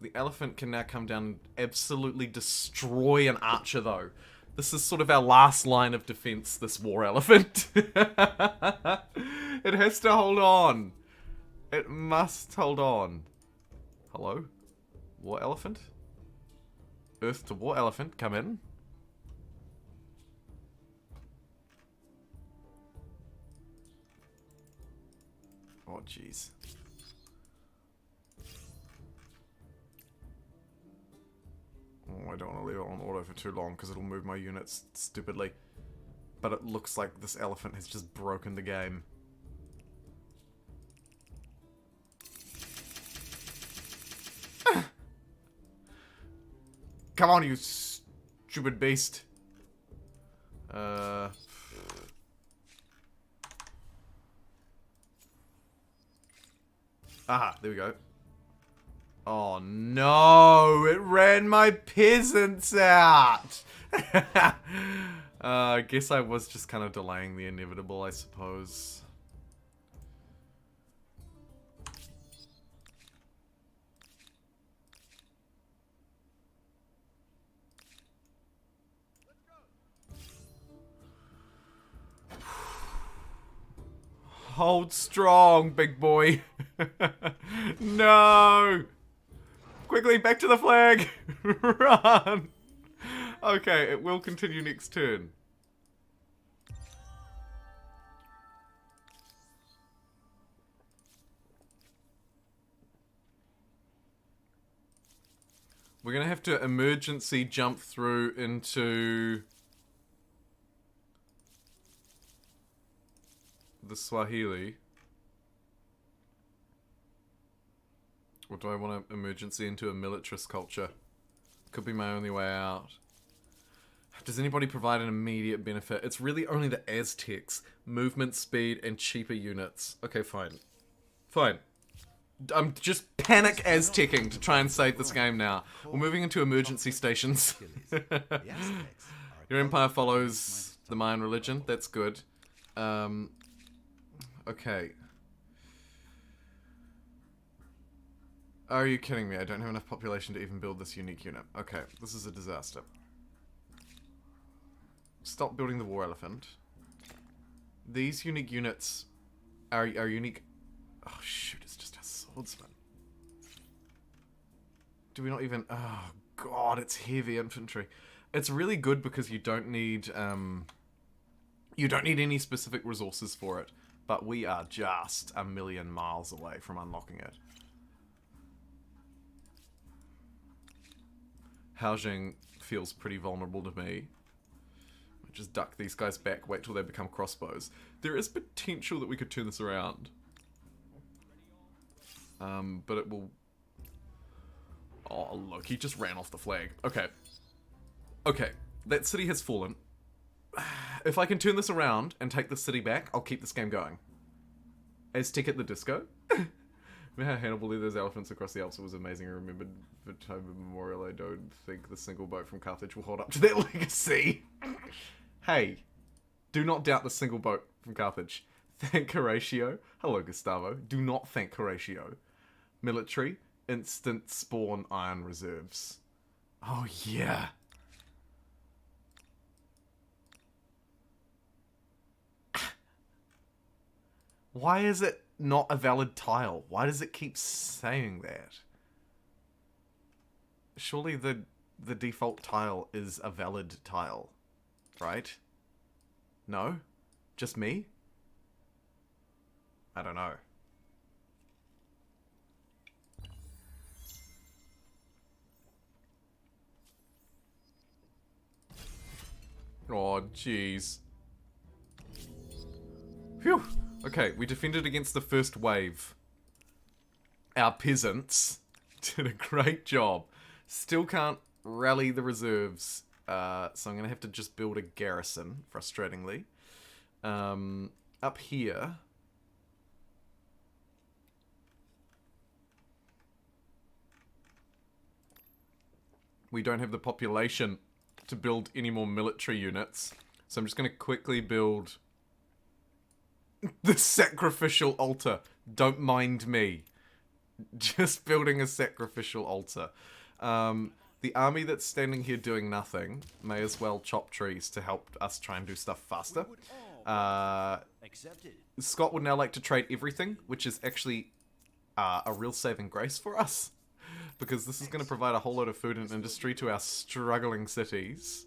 The elephant can now come down and absolutely destroy an archer, though. This is sort of our last line of defense, this war elephant. It has to hold on. It must hold on. Hello? War elephant? Earth to war elephant, come in. Oh, jeez. Oh, I don't want to leave it on auto for too long because it'll move my units stupidly. But it looks like this elephant has just broken the game. Come on, you stupid beast. Aha, there we go. Oh no, it ran my peasants out. I guess I was just kind of delaying the inevitable, I suppose. Hold strong, big boy. No! Quickly, back to the flag! Run! Okay, it will continue next turn. We're gonna have to emergency jump through into the Swahili. Or do I want to emergency into a militarist culture? Could be my only way out. Does anybody provide an immediate benefit? It's really only the Aztecs. Movement speed and cheaper units. Okay, fine. Fine. I'm just panic Aztecing to try and save this game now. We're moving into emergency stations. Your empire follows the Mayan religion. That's good. Okay. Are you kidding me? I don't have enough population to even build this unique unit. Okay, this is a disaster. Stop building the war elephant. These unique units are unique. Oh shoot, it's just a swordsman. Do we not even... Oh god, it's heavy infantry. It's really good because you don't need any specific resources for it. But we are just a million miles away from unlocking it. Haojing feels pretty vulnerable to me. Just duck these guys back, wait till they become crossbows. There is potential that we could turn this around. But it will... Oh, look, he just ran off the flag. Okay. Okay, that city has fallen. If I can turn this around and take the city back, I'll keep this game going. Aztec at the disco? Remember how Hannibal led those elephants across the Alps? It was amazing. I remembered the time of memorial. I don't think the single boat from Carthage will hold up to that legacy. Hey, do not doubt the single boat from Carthage. Thank Horatio. Hello, Gustavo. Do not thank Horatio. Military, instant spawn iron reserves. Oh, yeah. Why is it not a valid tile? Why does it keep saying that? Surely the default tile is a valid tile, right? No? Just me? I don't know. Oh, jeez. Phew. Okay, we defended against the first wave. Our peasants did a great job. Still can't rally the reserves. So I'm going to have to just build a garrison, frustratingly. Up here... we don't have the population to build any more military units. So I'm just going to quickly build the sacrificial altar. Don't mind me. Just building a sacrificial altar. The army that's standing here doing nothing may as well chop trees to help us try and do stuff faster. Scott would now like to trade everything, which is actually a real saving grace for us. Because this is going to provide a whole lot of food and industry to our struggling cities.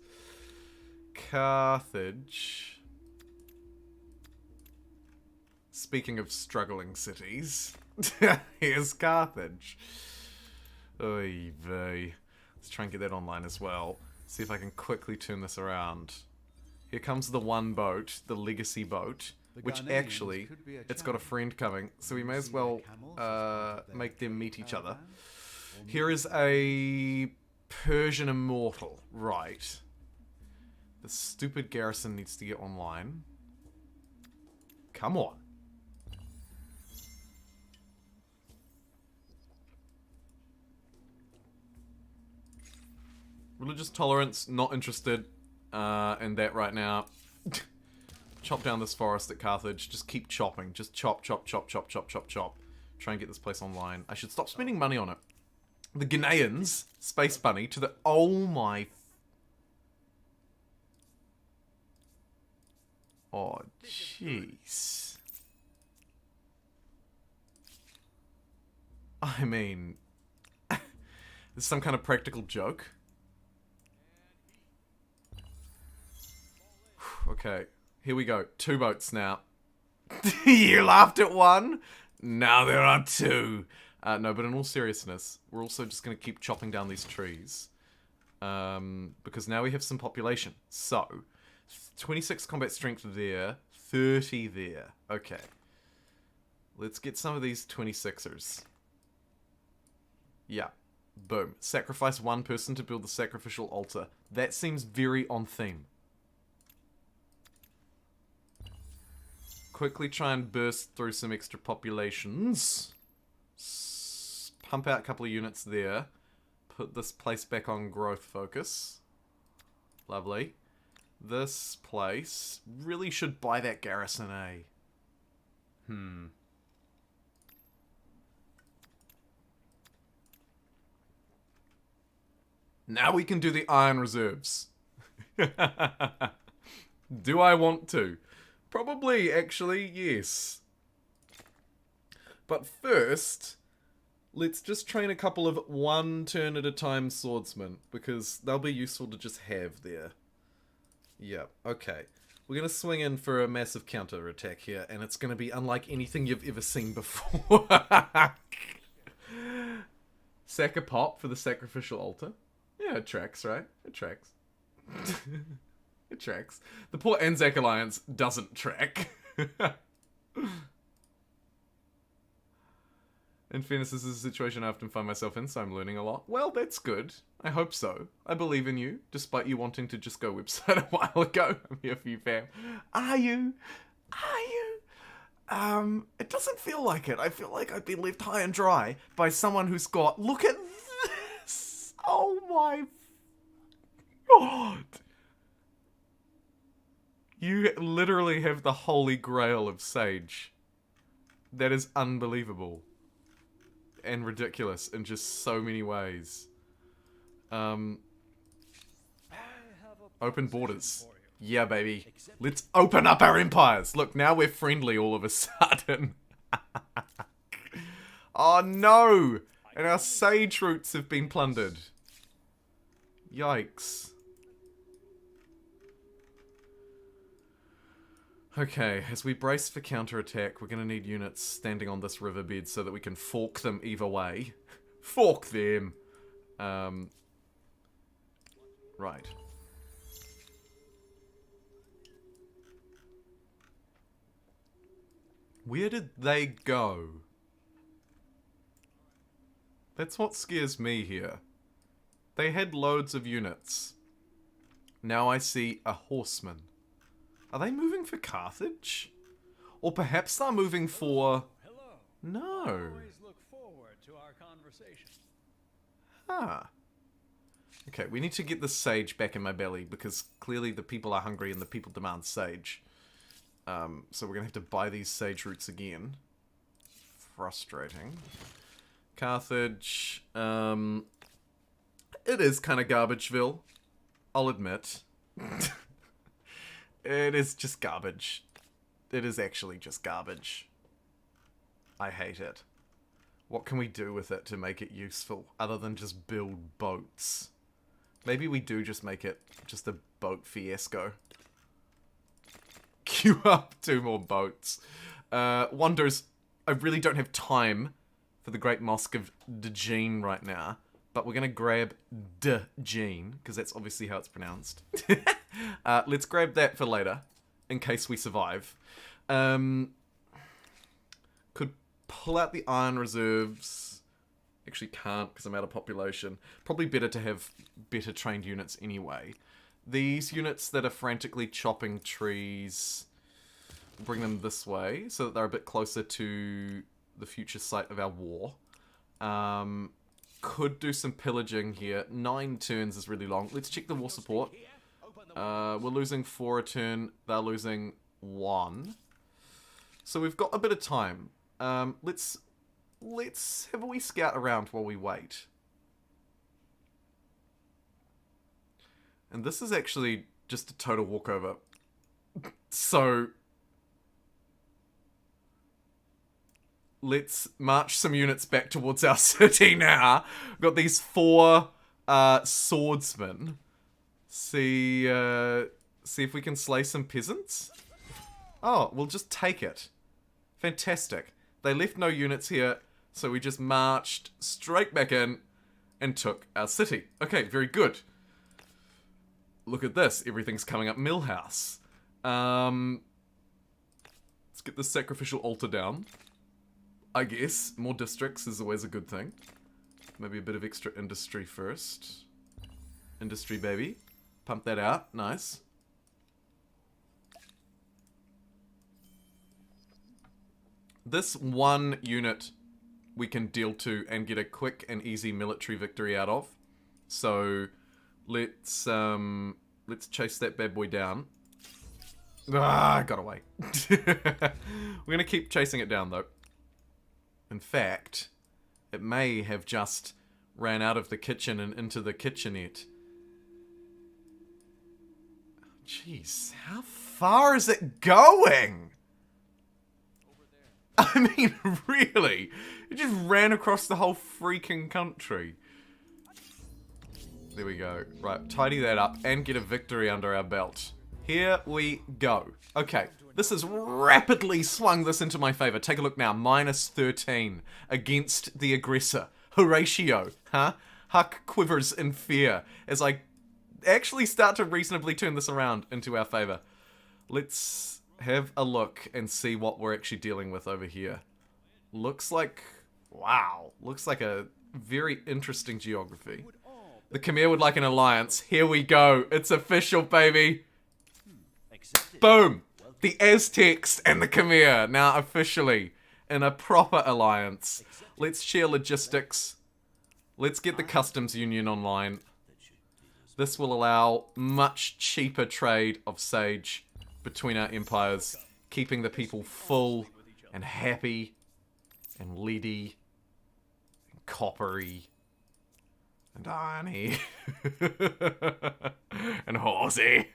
Carthage. Speaking of struggling cities, here's Carthage. Oy vey. Let's try and get that online as well. See if I can quickly turn this around. Here comes the one boat, the legacy boat. Which actually, it's got a friend coming, so we may as well make them meet each other. Here is a Persian immortal. Right. The stupid garrison needs to get online. Come on. Religious tolerance, not interested in that right now. Chop down this forest at Carthage. Just keep chopping. Just chop, chop, chop, chop, chop, chop, chop. Try and get this place online. I should stop spending money on it. The Ghanaians, Space Bunny, to the... oh my... oh, jeez. I mean... this is some kind of practical joke. Okay, here we go. 2 boats now. You laughed at one? Now there are 2. No, but in all seriousness, we're also just going to keep chopping down these trees. Because now we have some population. So, 26 combat strength there, 30 there. Okay. Let's get some of these 26ers. Yeah. Boom. Sacrifice 1 person to build the sacrificial altar. That seems very on theme. Quickly try and burst through some extra populations. Pump out a couple of units there. Put this place back on growth focus. Lovely. This place really should buy that garrison, eh? Now we can do the iron reserves. Do I want to? Probably, actually, yes. But first... let's just train a couple of 1 turn at a time swordsmen, because they'll be useful to just have there. Yeah, okay. We're going to swing in for a massive counter-attack here, and it's going to be unlike anything you've ever seen before. Sack a pop for the sacrificial altar. Yeah, it tracks, right? It tracks. It tracks. The poor Anzac Alliance doesn't track. In fairness, this is a situation I often find myself in, so I'm learning a lot. Well, that's good. I hope so. I believe in you, despite you wanting to just go website a while ago. I'm here for you, fam. Are you? Are you? It doesn't feel like it. I feel like I've been left high and dry by someone who's got... look at this! Oh my... God! You literally have the holy grail of Sage. That is unbelievable. And ridiculous in just so many ways. Open borders. Yeah, baby. Let's open up our empires. Look, now we're friendly all of a sudden. Oh no! And our sage roots have been plundered. Yikes. Okay, as we brace for counterattack, we're going to need units standing on this riverbed so that we can fork them either way. Fork them! Right. Where did they go? That's what scares me here. They had loads of units. Now I see a horseman. Are they moving for Carthage? Or perhaps they're moving for... Hello. No. Always look forward to our conversation. Ah. Okay, we need to get the sage back in my belly because clearly the people are hungry and the people demand sage. So we're gonna have to buy these sage roots again. Frustrating. Carthage. It is kind of Garbageville. I'll admit. It is just garbage. It is actually just garbage. I hate it. What can we do with it to make it useful other than just build boats? Maybe we do just make it just a boat fiasco. Queue up 2 more boats. Wonders, I really don't have time for the Great Mosque of Djinn right now, but we're going to grab Djinn, because that's obviously how it's pronounced. Let's grab that for later, in case we survive. Could pull out the iron reserves. Actually can't, because I'm out of population. Probably better to have better trained units anyway. These units that are frantically chopping trees, bring them this way, so that they're a bit closer to the future site of our war. Could do some pillaging here. 9 turns is really long. Let's check the war support. We're losing 4 a turn. They're losing 1. So we've got a bit of time. Let's have a wee scout around while we wait. And this is actually just a total walkover. So let's march some units back towards our city now. We've got these 4 swordsmen. See if we can slay some peasants. Oh, we'll just take it. Fantastic. They left no units here, so we just marched straight back in and took our city. Okay, very good. Look at this. Everything's coming up Millhouse. Let's get the sacrificial altar down. I guess. More districts is always a good thing. Maybe a bit of extra industry first. Industry, baby. Pump that out. Nice. This 1 unit we can deal to and get a quick and easy military victory out of. So let's chase that bad boy down. Ah, got away. We're gonna keep chasing it down though. In fact, it may have just ran out of the kitchen and into the kitchenette. Jeez, how far is it going? I mean, really? It just ran across the whole freaking country. There we go. Right, tidy that up and get a victory under our belt. Here we go. Okay, this has rapidly swung this into my favor. Take a look now. -13 against the aggressor. Horatio, huh? Huck quivers in fear as I actually start to reasonably turn this around into our favor. Let's have a look and see what we're actually dealing with over here. Looks like... wow. Looks like a very interesting geography. The Khmer would like an alliance. Here we go. It's official, baby. Boom. The Aztecs and the Khmer now officially in a proper alliance. Let's share logistics. Let's get the customs union online. This will allow much cheaper trade of sage between our empires, keeping the people full and happy and leady and coppery and irony and horsey.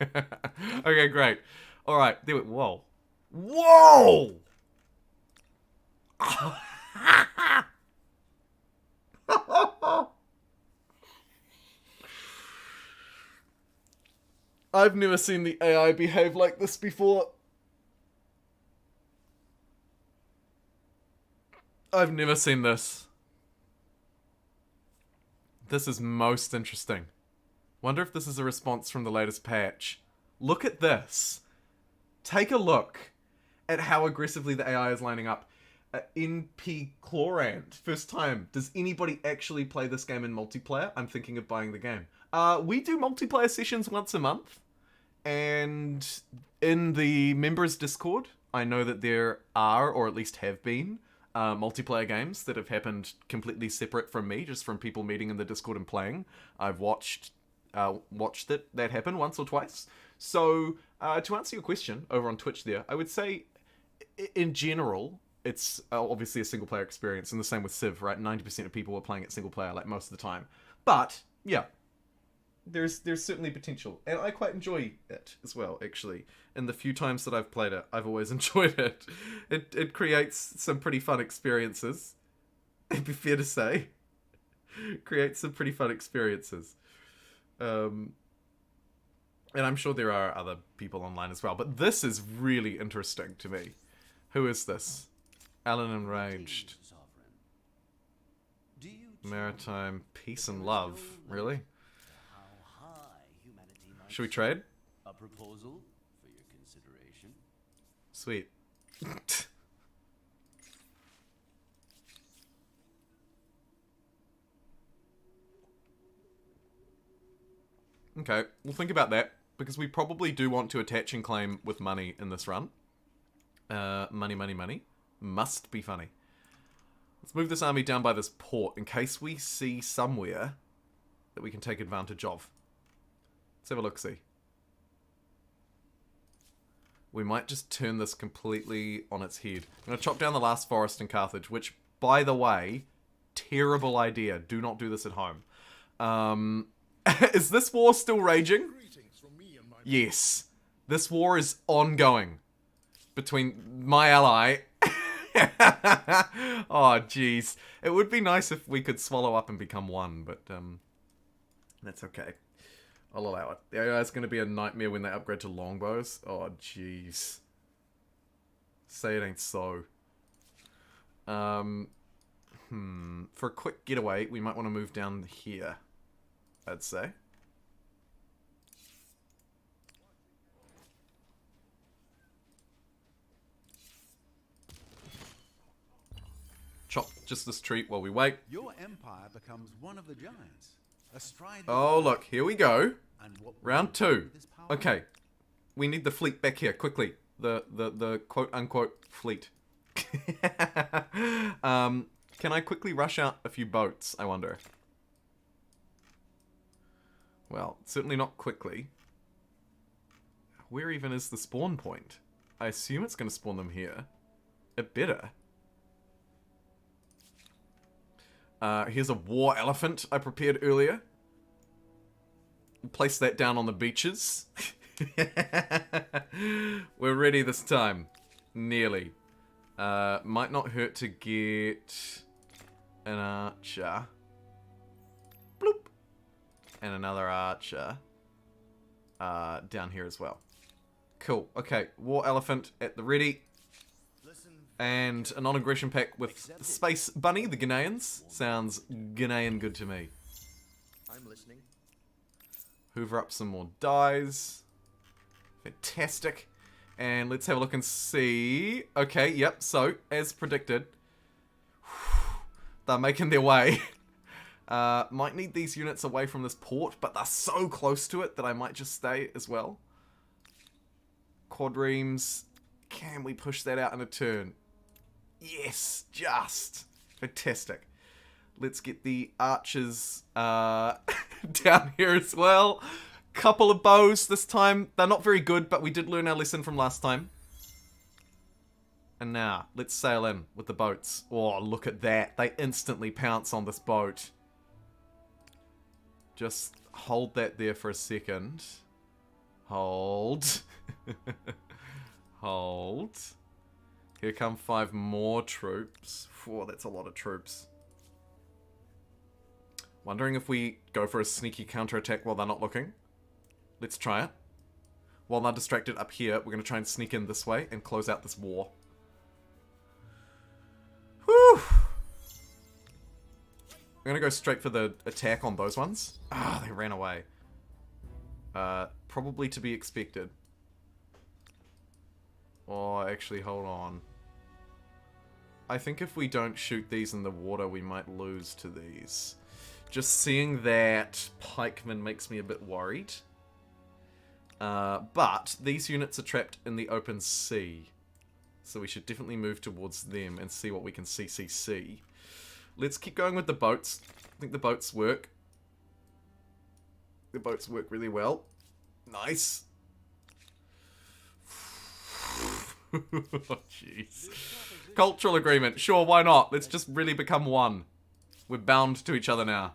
Okay, great. All right, there we... whoa. Whoa! I've never seen the AI behave like this before. I've never seen this. This is most interesting. Wonder if this is a response from the latest patch. Look at this. Take a look at how aggressively the AI is lining up. NP Chlorant, first time. Does anybody actually play this game in multiplayer? I'm thinking of buying the game. We do multiplayer sessions once a month, and in the members Discord, I know that there are, or at least have been, multiplayer games that have happened completely separate from me, just from people meeting in the Discord and playing. I've watched that happen once or twice. So, to answer your question over on Twitch there, I would say, in general, it's obviously a single player experience, and the same with Civ, right? 90% of people are playing it single player, like, most of the time. But, yeah, there's certainly potential, and I quite enjoy it as well, actually. In the few times that I've played it, I've always enjoyed it. It creates some pretty fun experiences. It'd be fair to say. Creates some pretty fun experiences. And I'm sure there are other people online as well, but this is really interesting to me. Who is this? Alan Enraged. Do you Maritime peace and love. Really? how high humanity might Should we trade? a proposal for your consideration? Sweet. Okay, we'll think about that, because we probably do want to attach and claim with money in this run. Money, money, money. Must be funny. Let's move this army down by this port in case we see somewhere that we can take advantage of. Let's have a look-see. We might just turn this completely on its head. I'm going to chop down the last forest in Carthage, which, by the way, terrible idea. Do not do this at home. Is this war still raging? Greetings from me and my Yes. This war is ongoing between my ally. Oh, jeez. It would be nice if we could swallow up and become one, but that's okay. I'll allow it. The AI is going to be a nightmare when they upgrade to longbows. Oh, jeez. Say it ain't so. For a quick getaway, we might want to move down here, I'd say. Chop just this tree while we wait. Your empire becomes one of the giants. Astride Oh, look, here we go. and what will Round you do 2. with this power? Okay. We need the fleet back here, quickly. The quote-unquote fleet. Can I quickly rush out a few boats, I wonder? Well, certainly not quickly. Where even is the spawn point? I assume it's going to spawn them here. It better. Here's a war elephant I prepared earlier. Place that down on the beaches. We're ready this time. Nearly. Might not hurt to get an archer. Bloop. And another archer. Down here as well. Cool. Okay. War elephant at the ready. And a non-aggression pack with the Space Bunny, the Ghanaians. Sounds Ghanaian good to me. I'm listening. Hoover up some more dies. Fantastic. And let's have a look and see. Okay, yep, so, as predicted, they're making their way. Might need these units away from this port, but they're so close to it that I might just stay as well. Quadremes. Can we push that out in a turn? Yes, just. Fantastic. Let's get the archers down here as well. Couple of bows this time. They're not very good, but we did learn our lesson from last time. And now, let's sail in with the boats. Oh, look at that. They instantly pounce on this boat. Just hold that there for a second. Hold. Hold. Here come 5 more troops. Oh, that's a lot of troops. Wondering if we go for a sneaky counterattack while they're not looking. Let's try it. While they're distracted up here, we're going to try and sneak in this way and close out this war. Whew! I'm going to go straight for the attack on those ones. Ah, they ran away. Probably to be expected. Oh, actually, hold on. I think if we don't shoot these in the water, we might lose to these. Just seeing that pikeman makes me a bit worried. But these units are trapped in the open sea. So we should definitely move towards them and see what we can CCC. Let's keep going with the boats. I think the boats work. The boats work really well. Nice. Oh, jeez. Cultural agreement. Sure, why not? Let's just really become one. We're bound to each other now.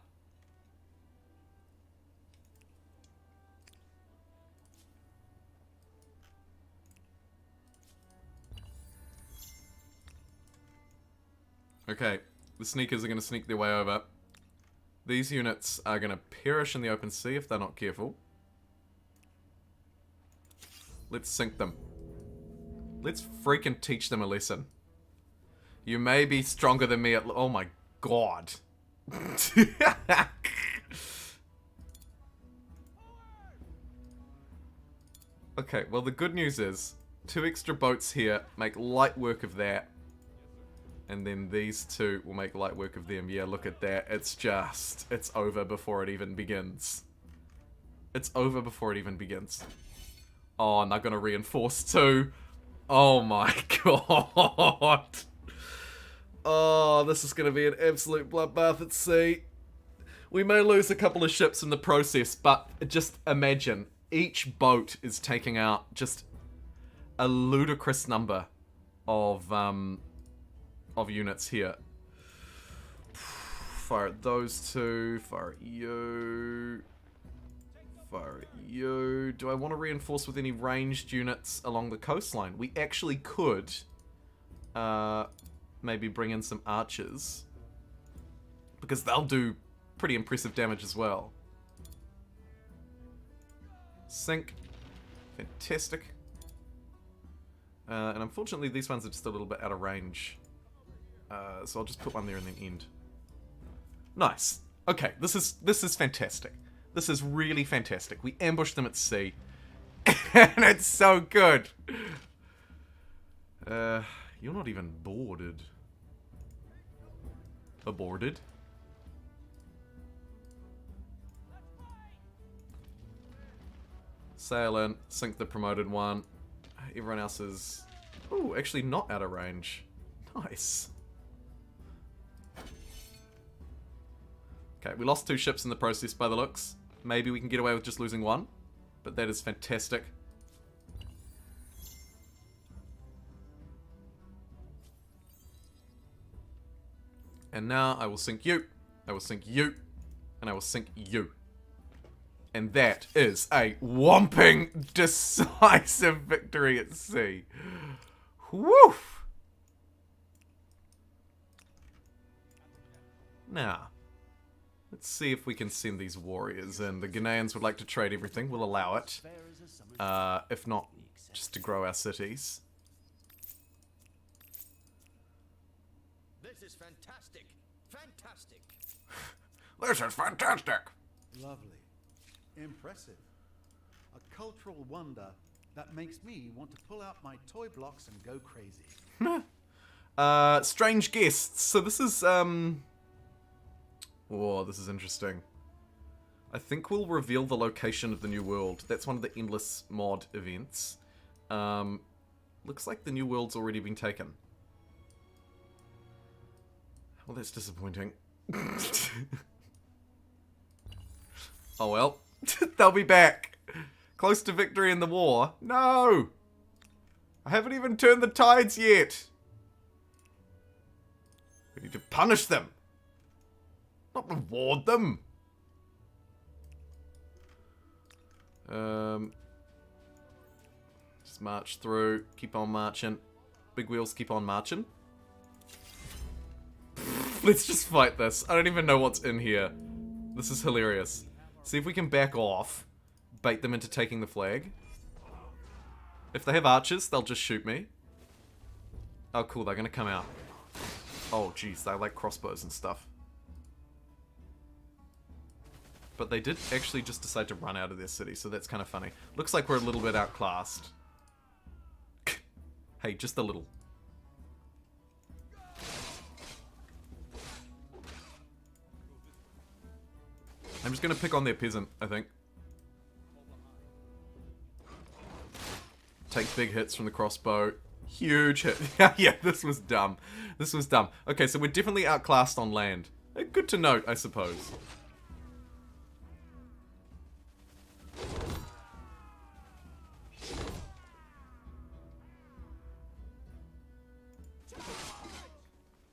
Okay, the sneakers are going to sneak their way over. These units are going to perish in the open sea if they're not careful. Let's sink them. Let's freaking teach them a lesson. You may be stronger than me at... Oh my god. Okay, well the good news is 2 extra boats here make light work of that. And then these 2 will make light work of them. Yeah, look at that. It's just... It's over before it even begins. It's over before it even begins. Oh, and they're gonna reinforce too. Oh my god. Oh, this is gonna be an absolute bloodbath at sea. We may lose a couple of ships in the process, but just imagine. Each boat is taking out just a ludicrous number of units here. Fire at those 2. Fire at you. Fire at you. Do I want to reinforce with any ranged units along the coastline? We actually could maybe bring in some archers. Because they'll do pretty impressive damage as well. Sink. Fantastic. And unfortunately these ones are just a little bit out of range. So I'll just put one there and then end. Nice. Okay, this is fantastic. This is really fantastic. We ambushed them at sea. And it's so good. You're not even boarded. Aborted. Sail in, sink the promoted one. Everyone else is... Ooh, actually not out of range. Nice. Okay, we lost 2 ships in the process by the looks. Maybe we can get away with just losing 1. But that is fantastic. And now I will sink you. I will sink you. And I will sink you. And that is a whomping decisive victory at sea. Woof! Now, let's see if we can send these warriors in. The Ghanaians would like to trade everything. We'll allow it. If not, just to grow our cities. This is fantastic. Fantastic. This is fantastic! Lovely. Impressive. A cultural wonder that makes me want to pull out my toy blocks and go crazy. Strange guests. So this is, Oh, this is interesting. I think we'll reveal the location of the new world. That's one of the endless mod events. Looks like the new world's already been taken. Well, that's disappointing. Oh well. They'll be back. Close to victory in the war. No! I haven't even turned the tides yet. We need to punish them. Not reward them. Just march through. Keep on marching. Big wheels keep on marching. Let's just fight this. I don't even know what's in here. This is hilarious. See if we can back off. Bait them into taking the flag. If they have archers, they'll just shoot me. Oh, cool. They're going to come out. Oh, jeez. They like crossbows and stuff. But they did actually just decide to run out of their city, so that's kind of funny. Looks like we're a little bit outclassed. Hey, just a little. I'm just gonna pick on their peasant, I think. Take big hits from the crossbow. Huge hit. Yeah, this was dumb. This was dumb. Okay, so we're definitely outclassed on land. Good to note, I suppose.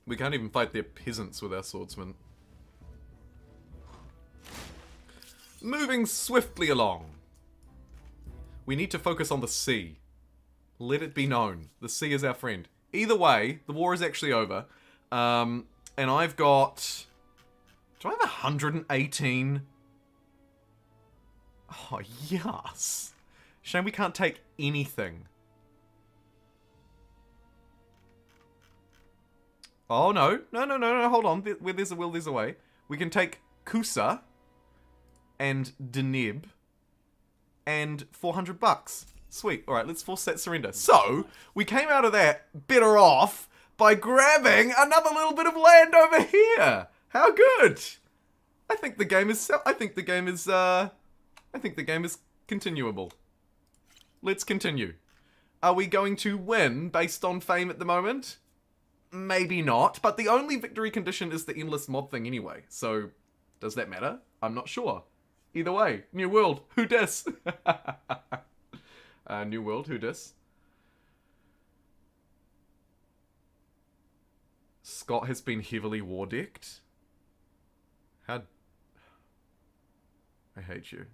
We can't even fight their peasants with our swordsmen. Moving swiftly along. We need to focus on the sea. Let it be known. The sea is our friend. Either way, the war is actually over. And I've got... Do I have 118? Oh, yes. Shame we can't take anything. Oh, no. No, hold on. Where there's a will, there's a way. We can take Kusa and Deneb and 400 bucks. Sweet. Alright, let's force that surrender. So, we came out of that better off by grabbing another little bit of land over here. How good? I think the game is continuable. Let's continue. Are we going to win based on fame at the moment? Maybe not, but the only victory condition is the endless mod thing anyway. So, does that matter? I'm not sure. Either way, new world, who dis? New world, who dis? Scott has been heavily war decked. How... I hate you.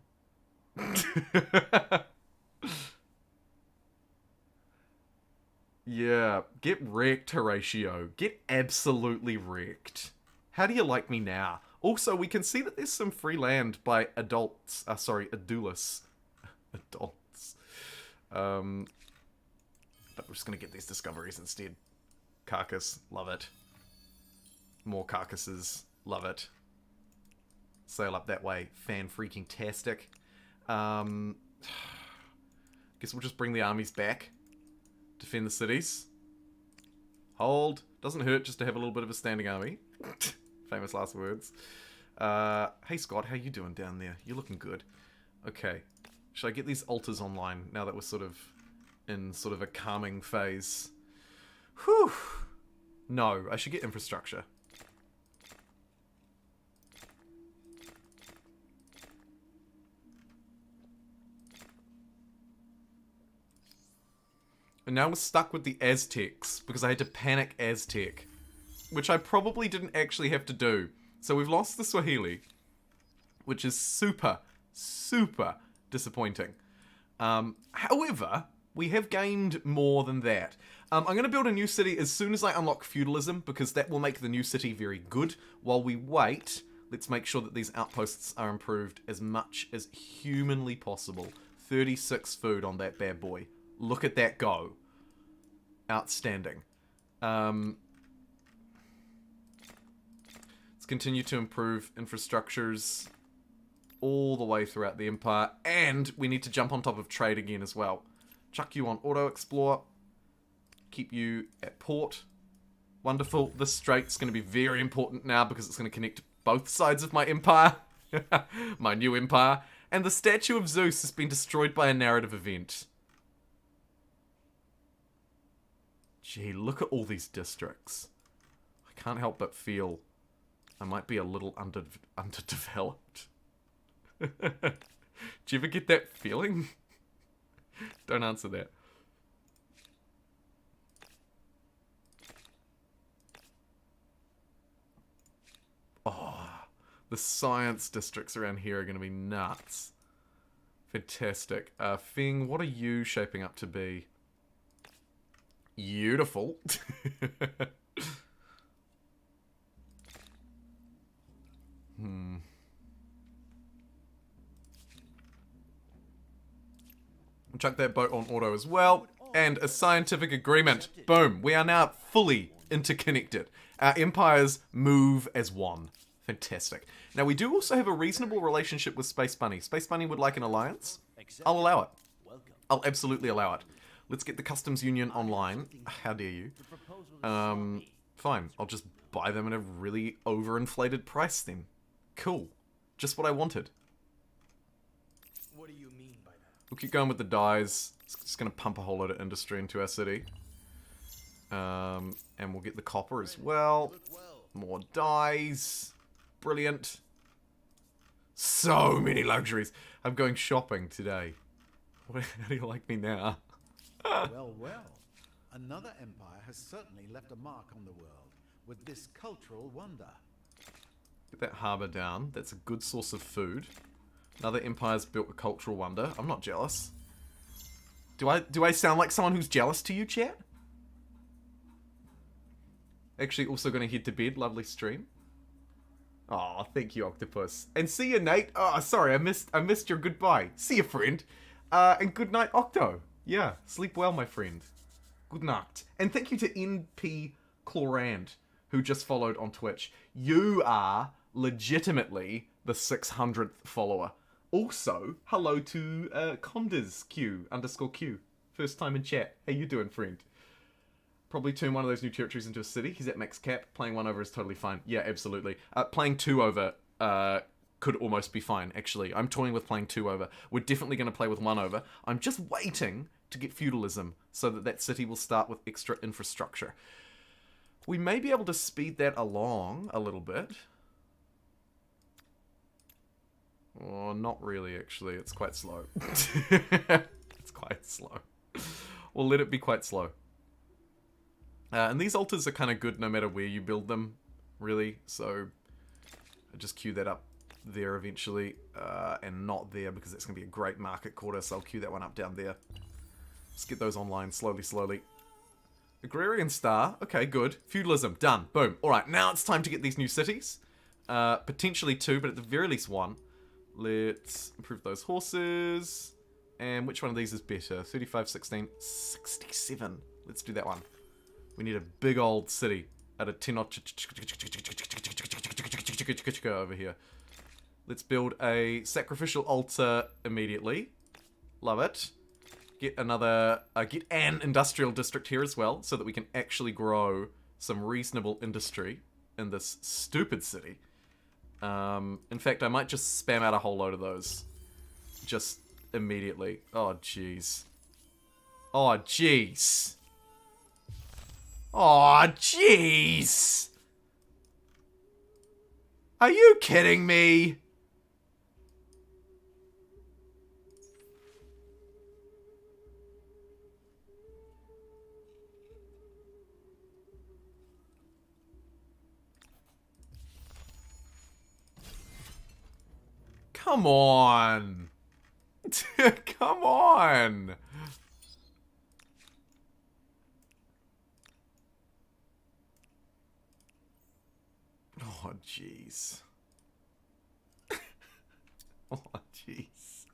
Yeah, get wrecked, Horatio. Get absolutely wrecked. How do you like me now? Also, we can see that there's some free land by adults. Adulis. Adults. But we're just gonna get these discoveries instead. Carcass, love it. More carcasses, love it. Sail up that way, fan-freaking-tastic. Guess we'll just bring the armies back. Defend the cities. Hold. Doesn't hurt just to have a little bit of a standing army. Famous last words. Hey Scott, how you doing down there? You're looking good. Okay. Should I get these altars online now that we're sort of in sort of a calming phase? Whew. No, I should get infrastructure. And now we're stuck with the Aztecs, because I had to panic Aztec. Which I probably didn't actually have to do. So we've lost the Swahili. Which is super, super disappointing. However, we have gained more than that. I'm going to build a new city as soon as I unlock feudalism, because that will make the new city very good. While we wait, let's make sure that these outposts are improved as much as humanly possible. 36 food on that bad boy. Look at that go. Outstanding. Let's continue to improve infrastructures all the way throughout the Empire. And we need to jump on top of trade again as well. Chuck you on Auto Explore. Keep you at port. Wonderful. This strait's going to be very important now because it's going to connect both sides of my empire. My new empire. And the statue of Zeus has been destroyed by a narrative event. Gee, look at all these districts. I can't help but feel I might be a little underdeveloped. Do you ever get that feeling? Don't answer that. Oh, the science districts around here are going to be nuts. Fantastic. Fing, what are you shaping up to be? Beautiful. Chuck that boat on auto as well. And a scientific agreement. Boom. We are now fully interconnected. Our empires move as one. Fantastic. Now, we do also have a reasonable relationship with Space Bunny. Space Bunny would like an alliance. I'll allow it. I'll absolutely allow it. Let's get the customs union online. How dare you? The proposal is soggy. Fine. I'll just buy them at a really overinflated price then. Cool. Just what I wanted. What do you mean by that? We'll keep going with the dyes. It's just going to pump a whole lot of industry into our city. And we'll get the copper as well. Look well. More dyes. Brilliant. So many luxuries. I'm going shopping today. How do you like me now? Well, well. Another empire has certainly left a mark on the world with this cultural wonder. Get that harbour down. That's a good source of food. Another empire's built a cultural wonder. I'm not jealous. Do I sound like someone who's jealous to you, chat? Actually, also going to head to bed. Lovely stream. Oh, thank you, Octopus. And see you, Nate. Oh, sorry, I missed your goodbye. See you, friend. And good night, Octo. Yeah, sleep well, my friend. Good night. And thank you to NP Chlorand, who just followed on Twitch. You are legitimately the 600th follower. Also, hello to Condas Q _Q. First time in chat. How you doing, friend? Probably turn one of those new territories into a city. He's at max cap. Playing 1 over is totally fine. Yeah, absolutely. Playing 2 over could almost be fine, actually. I'm toying with playing 2 over. We're definitely going to play with 1 over. I'm just waiting to get feudalism so that that city will start with extra infrastructure. We may be able to speed that along a little bit. Oh, not really, actually. It's quite slow. It's quite slow. We'll let it be quite slow. And these altars are kind of good no matter where you build them, really. So I just queue that up there eventually, and not there because that's going to be a great market quarter. So I'll queue that one up down there. Let's get those online slowly, slowly. Agrarian Star. Okay, good. Feudalism. Done. Boom. All right, now it's time to get these new cities. Potentially 2, but at the very least 1. Let's improve those horses. And which one of these is better? 35, 16, 67. Let's do that one. We need a big old city at a 10 over here. Let's build a sacrificial altar immediately. Love it. Get another, get an industrial district here as well, so that we can actually grow some reasonable industry in this stupid city. In fact, I might just spam out a whole load of those. Just immediately. Oh, jeez. Oh, jeez. Oh, jeez. Are you kidding me? Come on. Come on. Oh, jeez. Oh, jeez.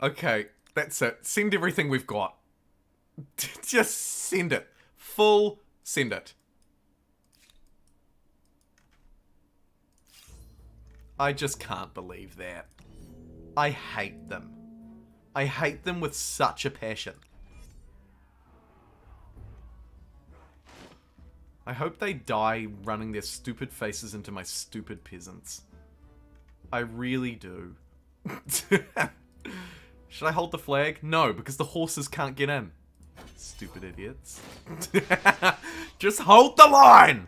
Okay, that's it. Send everything we've got. Just send it. Full send it. I just can't believe that. I hate them. I hate them with such a passion. I hope they die running their stupid faces into my stupid peasants. I really do. Should I hold the flag? No, because the horses can't get in. Stupid idiots. Just hold the line!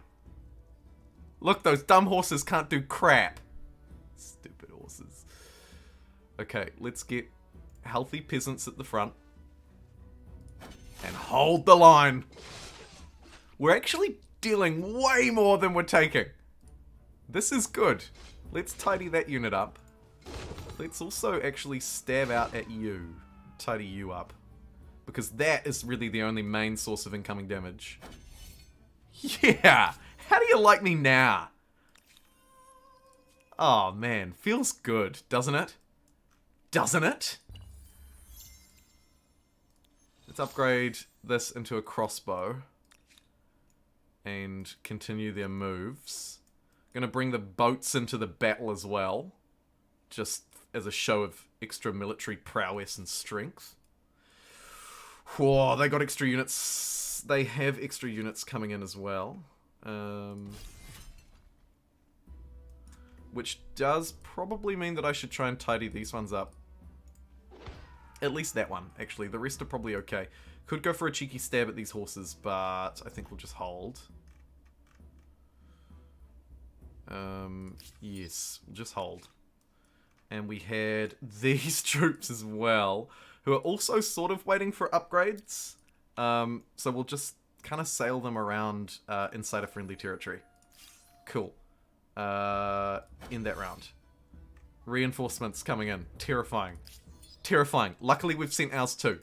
Look, those dumb horses can't do crap. Stupid horses. Okay, let's get healthy peasants at the front. And hold the line. We're actually dealing way more than we're taking. This is good. Let's tidy that unit up. Let's also actually stab out at you. Tidy you up. Because that is really the only main source of incoming damage. Yeah! How do you like me now? Oh man, feels good, doesn't it? Doesn't it? Let's upgrade this into a crossbow. And continue their moves. Gonna bring the boats into the battle as well. Just as a show of extra military prowess and strength. Whoa, they got extra units. They have extra units coming in as well. Which does probably mean that I should try and tidy these ones up. At least that one, actually. The rest are probably okay. Could go for a cheeky stab at these horses, but I think we'll just hold. Yes, we'll just hold. And we had these troops as well, who are also sort of waiting for upgrades. So we'll just kind of sail them around inside a friendly territory. Cool. In that round. Reinforcements coming in. Terrifying. Terrifying. Luckily we've sent ours too.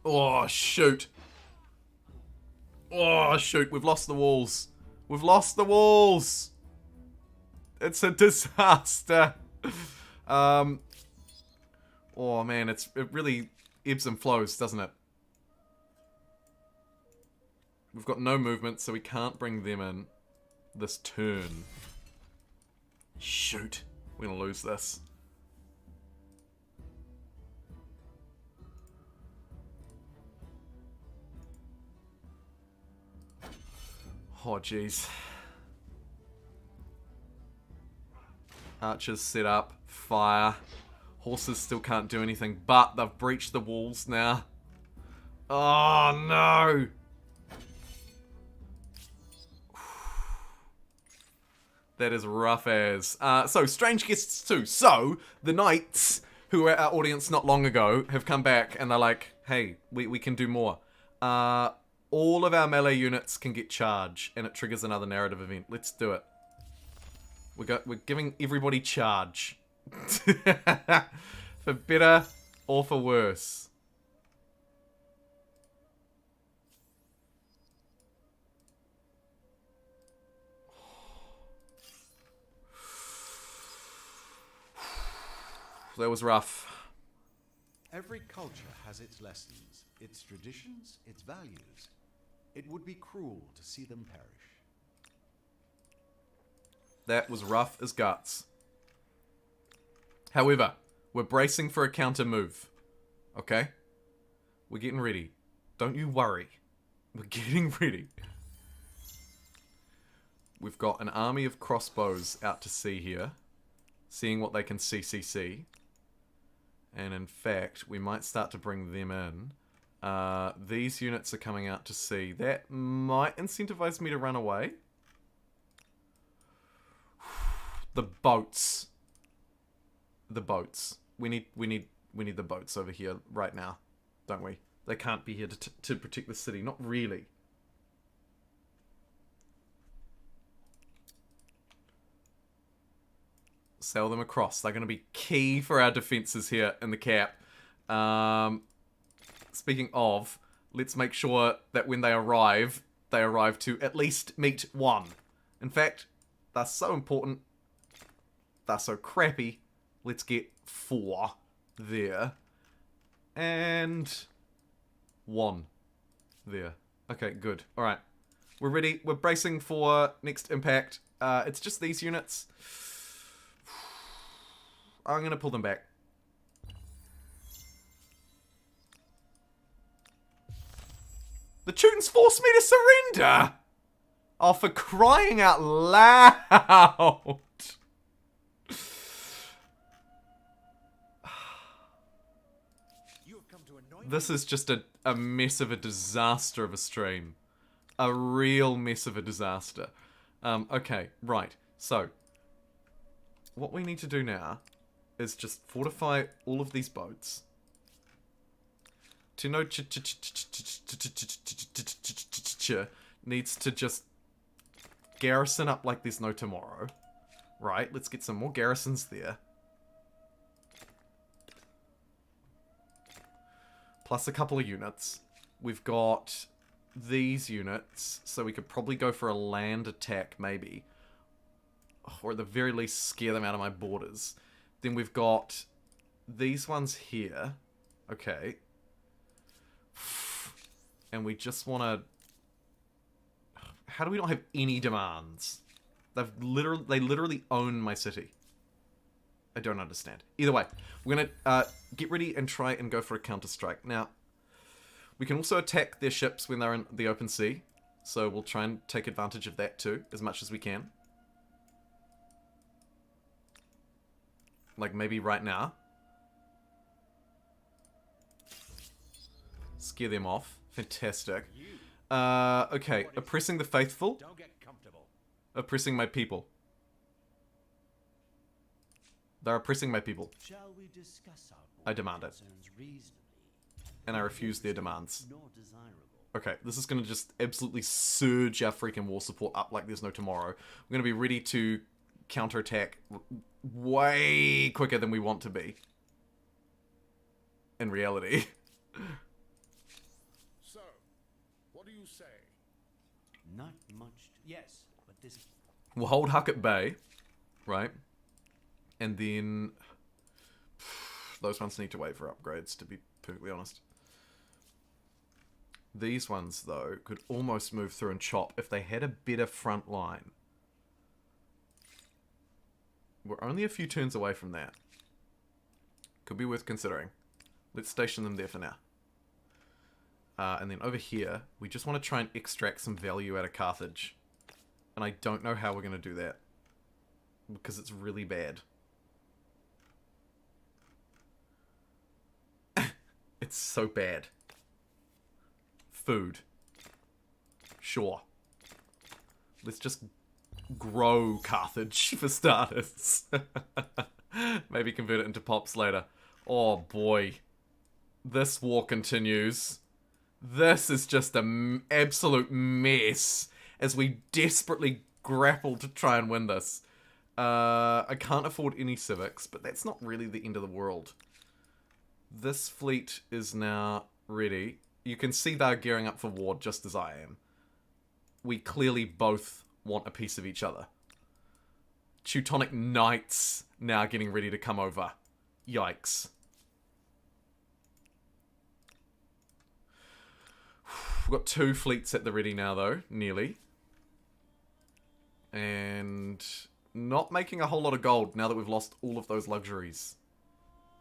Oh, shoot. Oh, shoot. We've lost the walls. We've lost the walls. It's a disaster. Oh, man. It really ebbs and flows, doesn't it? We've got no movement, so we can't bring them in this turn. Shoot. We're going to lose this. Oh, jeez. Archers set up. Fire. Horses still can't do anything, but they've breached the walls now. Oh, no! That is rough as. So, strange guests too. So, the knights, who were our audience not long ago, have come back and they're like, hey, we can do more. All of our melee units can get charge, and it triggers another narrative event. Let's do it. We're giving everybody charge. For better or for worse. That was rough. Every culture has its lessons, its traditions, its values. It would be cruel to see them perish. That was rough as guts. However, we're bracing for a counter move. Okay? We're getting ready. Don't you worry. We're getting ready. We've got an army of crossbows out to sea here. Seeing what they can see. And in fact, we might start to bring them in. These units are coming out to sea. That might incentivize me to run away. The boats. The boats. We need the boats over here right now, don't we? They can't be here to protect the city. Not really. Sail them across. They're going to be key for our defenses here in the cap. Speaking of, let's make sure that when they arrive to at least meet one. In fact, they're so important. They're so crappy. Let's get 4 there. And 1 there. Okay, good. Alright. We're ready. We're bracing for next impact. It's just these units. I'm going to pull them back. The tunes forced me to surrender! Oh, for crying out loud! This is just a mess of a disaster of a stream. A real mess of a disaster. Okay, right. So, what we need to do now is just fortify all of these boats. To know needs to just garrison up like there's no tomorrow. Right, let's get some more garrisons there. Plus a couple of units. We've got these units, so we could probably go for a land attack, maybe. Or at the very least, scare them out of my borders. Then we've got these ones here. Okay. And we just want to... How do we not have any demands? They literally own my city. I don't understand. Either way, we're gonna get ready and try and go for a counter-strike. Now, we can also attack their ships when they're in the open sea. So we'll try and take advantage of that too, as much as we can. Like maybe right now. Scare them off. Fantastic. Okay, oppressing the faithful. Don't get comfortable. Oppressing my people. They're oppressing my people. Shall we discuss our I demand it. concerns reasonably? And I refuse their demands. Nor desirable. Okay, this is going to just absolutely surge our freaking war support up like there's no tomorrow. We're going to be ready to counterattack way quicker than we want to be. In reality. So, what do you say? Not much. Yes, but this. We'll hold Huck at bay. Right? And then... those ones need to wait for upgrades, to be perfectly honest. These ones, though, could almost move through and chop if they had a better front line. We're only a few turns away from that. Could be worth considering. Let's station them there for now. And then over here, we just want to try and extract some value out of Carthage. And I don't know how we're going to do that. Because it's really bad. It's so bad. Food. Sure. Let's just grow Carthage for starters. Maybe convert it into pops later. Oh boy. This war continues. This is just an absolute mess as we desperately grapple to try and win this. I can't afford any civics, but that's not really the end of the world. This fleet is now ready. You can see they're gearing up for war just as I am. We clearly both want a piece of each other. Teutonic Knights now getting ready to come over. Yikes. We've got 2 fleets at the ready now, though. Nearly. And not making a whole lot of gold now that we've lost all of those luxuries.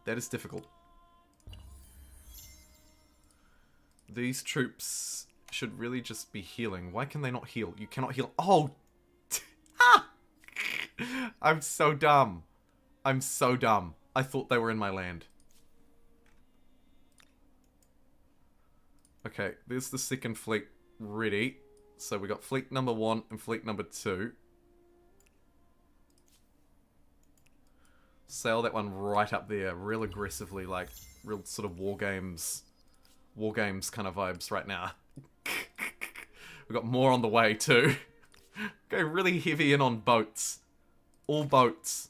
That is difficult. These troops should really just be healing. Why can they not heal? You cannot heal. Oh! I'm so dumb. I'm so dumb. I thought they were in my land. Okay, there's the second fleet ready. So we got fleet number 1 and fleet number 2. Sail that one right up there, real aggressively, like real sort of war games kind of vibes right now. We've got more on the way too. Go really heavy in on boats. All boats.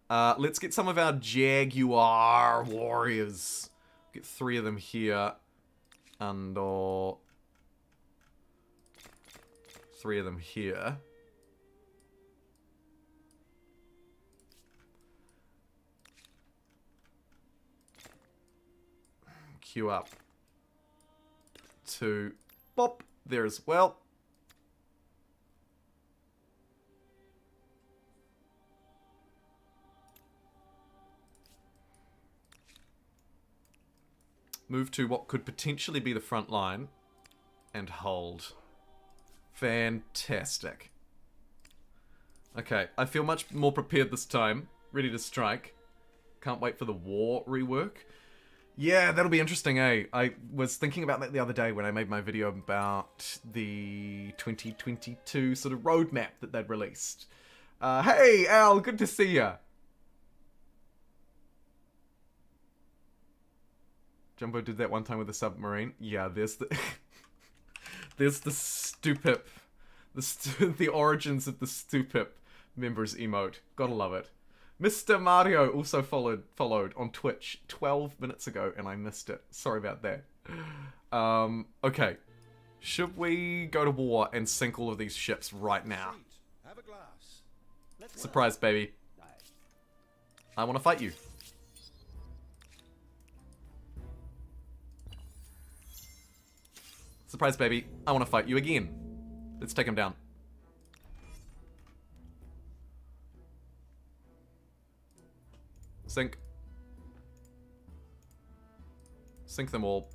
Let's get some of our Jaguar warriors. Get 3 of them here. And 3 of them here. Queue up. 2. Bop. There as well. Move to what could potentially be the front line. And hold. Fantastic. Okay, I feel much more prepared this time. Ready to strike. Can't wait for the war rework. Yeah, that'll be interesting, eh? I was thinking about that the other day when I made my video about the 2022 sort of roadmap that they'd released. Hey, Al, good to see ya. Jumbo did that one time with a submarine. Yeah, there's the... there's the Stupip. The origins of the Stupip members emote. Gotta love it. Mr. Mario also followed on Twitch 12 minutes ago, and I missed it. Sorry about that. Okay. Should we go to war and sink all of these ships right now? Have a glass. Surprise, baby. I want to fight you. Surprise, baby. I want to fight you again. Let's take him down. Sink. Sink them all.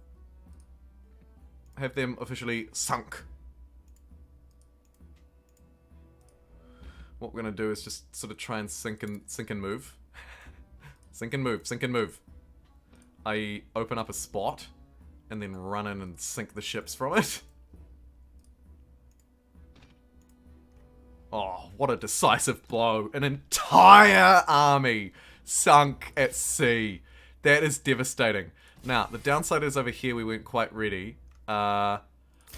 Have them officially sunk. What we're gonna do is just sort of try and sink and move. Sink and move, sink and move. I open up a spot and then run in and sink the ships from it. Oh, what a decisive blow. An entire army sunk at sea. That is devastating. Now, the downside is over here we weren't quite ready. I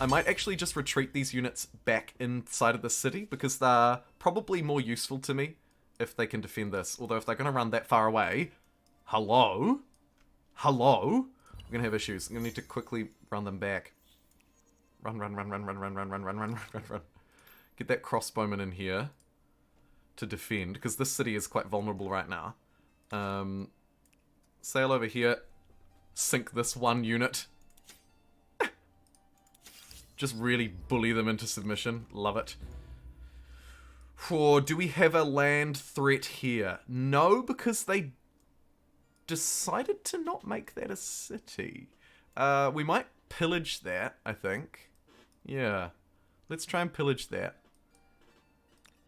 might actually just retreat these units back inside of the city because they're probably more useful to me if they can defend this. Although if they're going to run that far away... Hello? Hello? We're going to have issues. I'm going to need to quickly run them back. Run, run, run, run, run, run, run, run, run, run, run, run. Get that crossbowman in here to defend, because this city is quite vulnerable right now. Sail over here. Sink this one unit. Just really bully them into submission. Love it. Or do we have a land threat here? No, because they decided to not make that a city. We might pillage that, I think. Yeah. Let's try and pillage that.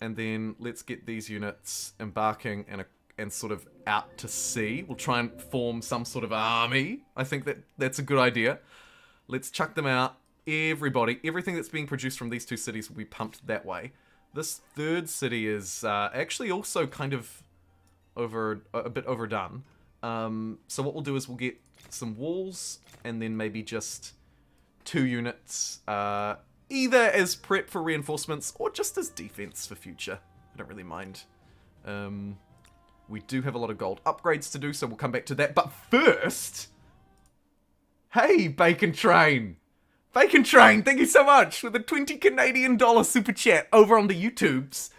And then let's get these units embarking and sort of out to sea. We'll try and form some sort of army. I think that's a good idea. Let's chuck them out. Everybody, everything that's being produced from these two cities will be pumped that way. This third city is actually also kind of a bit overdone. So what we'll do is we'll get some walls and then maybe just 2 units, either as prep for reinforcements or just as defense for future. I don't really mind. We do have a lot of gold upgrades to do, so we'll come back to that. But first, hey, Bacon Train! Bacon Train, thank you so much for the 20 Canadian dollar super chat over on the YouTubes.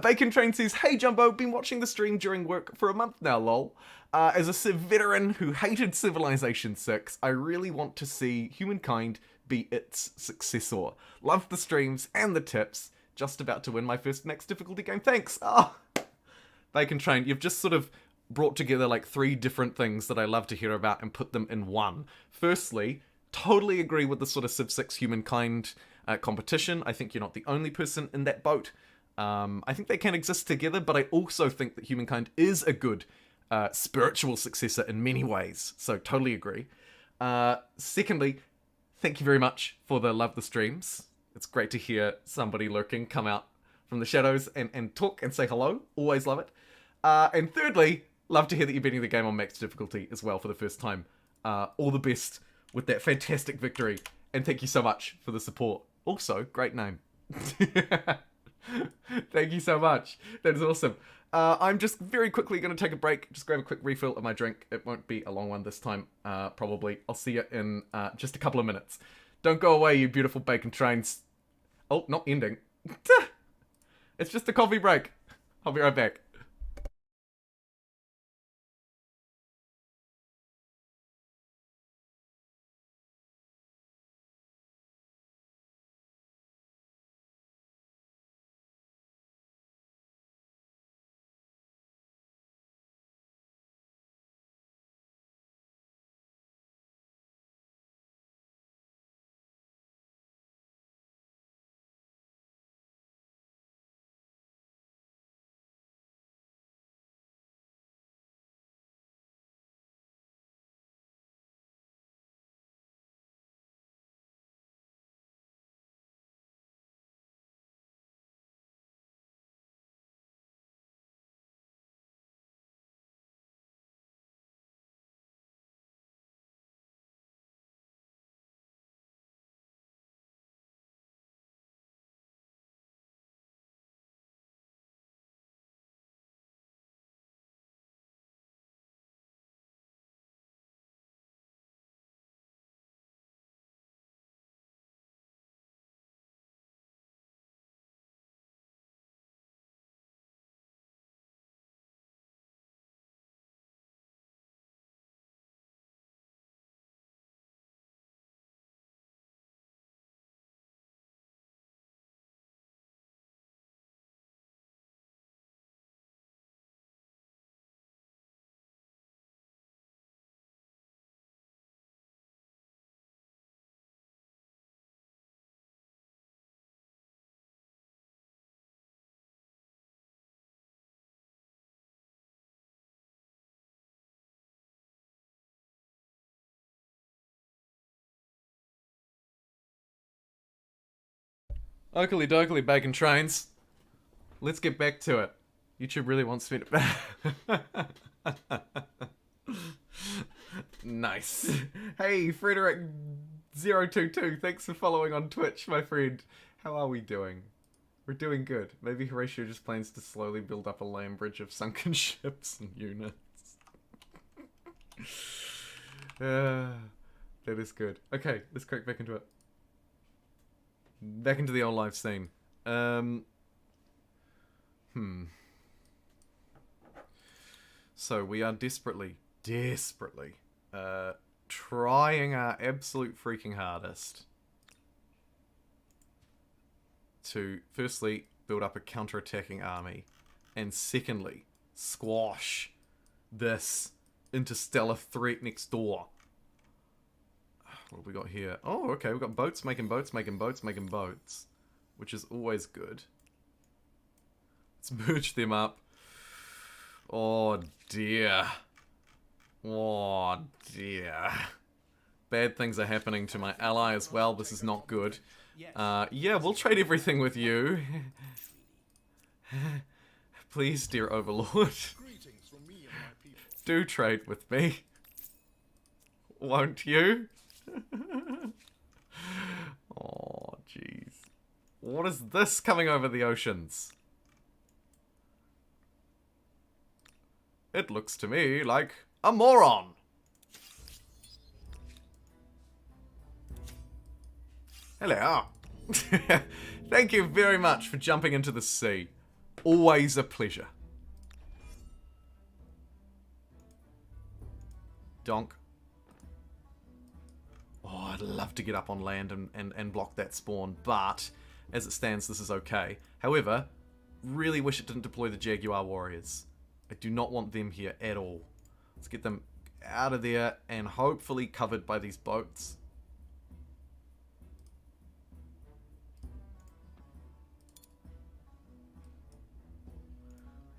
Bacon Train says, hey Jumbo, been watching the stream during work for a month now, lol. As a Civ veteran who hated Civilization 6, I really want to see Humankind be its successor. Love the streams and the tips. Just about to win my first next difficulty game. Thanks! Oh, Bacon Train, you've just sort of brought together like 3 different things that I love to hear about and put them in one. Firstly, totally agree with the sort of Civ 6 Humankind competition. I think you're not the only person in that boat. I think they can exist together, but I also think that Humankind is a good spiritual successor in many ways. So totally agree. Secondly, thank you very much for the love the streams. It's great to hear somebody lurking come out from the shadows and talk and say hello. Always love it. And thirdly, love to hear that you're beating the game on max difficulty as well for the first time. All the best with that fantastic victory. And thank you so much for the support. Also, great name. Thank you so much. That is awesome. I'm just very quickly going to take a break. Just grab a quick refill of my drink. It won't be a long one this time, probably. I'll see you in just a couple of minutes. Don't go away, you beautiful Bacon Trains. Oh, not ending. It's just a coffee break. I'll be right back. Oakley dokley, bacon trains. Let's get back to it. YouTube really wants me to... Nice. Hey, Frederick022, thanks for following on Twitch, my friend. How are we doing? We're doing good. Maybe Horatio just plans to slowly build up a land bridge of sunken ships and units. That is good. Okay, let's crack back into it. Back into the old life scene. So we are desperately trying our absolute freaking hardest to firstly build up a counter-attacking army, and secondly squash this interstellar threat next door. What have we got here? Oh, okay, we've got boats making boats, which is always good. Let's merge them up. Oh dear. Oh dear. Bad things are happening to my ally as well. This is not good. Yeah, we'll trade everything with you. Please, dear Overlord. Greetings from me and my people. Do trade with me. Won't you? Oh, jeez. What is this coming over the oceans? It looks to me like a moron. Hello. Thank you very much for jumping into the sea. Always a pleasure. Donk. Oh, I'd love to get up on land and block that spawn, but as it stands, this is okay. However, really wish it didn't deploy the Jaguar warriors. I do not want them here at all. Let's get them out of there and hopefully covered by these boats.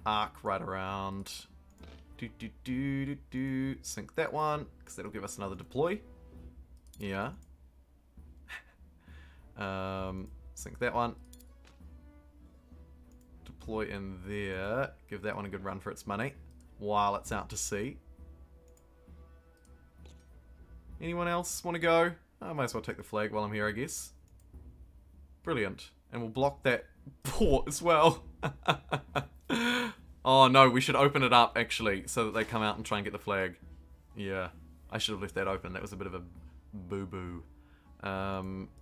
Arc right around. Sink that one, because that'll give us another deploy. Yeah. Sink that one. Deploy in there. Give that one a good run for its money while it's out to sea. Anyone else want to go? I might as well take the flag while I'm here, I guess. Brilliant. And we'll block that port as well. Oh no, we should open it up actually so that they come out and try and get the flag. Yeah, I should have left that open. That was a bit of a boo-boo.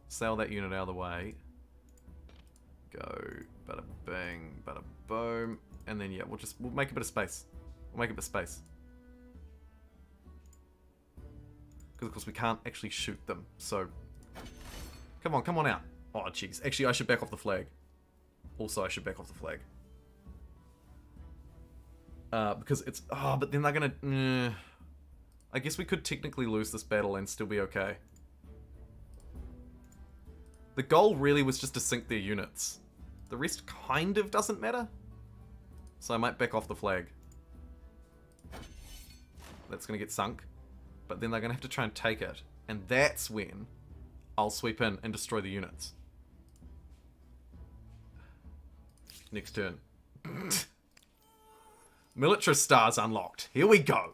Sail that unit out of the way. Go, bada bang, bada boom. And then yeah, we'll make a bit of space. We'll make a bit of space. Because of course we can't actually shoot them, so... Come on out. Oh jeez, actually I should back off the flag. Also I should back off the flag. Because it's... Oh, but then they're gonna... I guess we could technically lose this battle and still be okay. The goal really was just to sink their units. The rest kind of doesn't matter. So I might back off the flag. That's gonna get sunk. But then they're gonna have to try and take it. And that's when I'll sweep in and destroy the units. Next turn. Military stars unlocked. Here we go.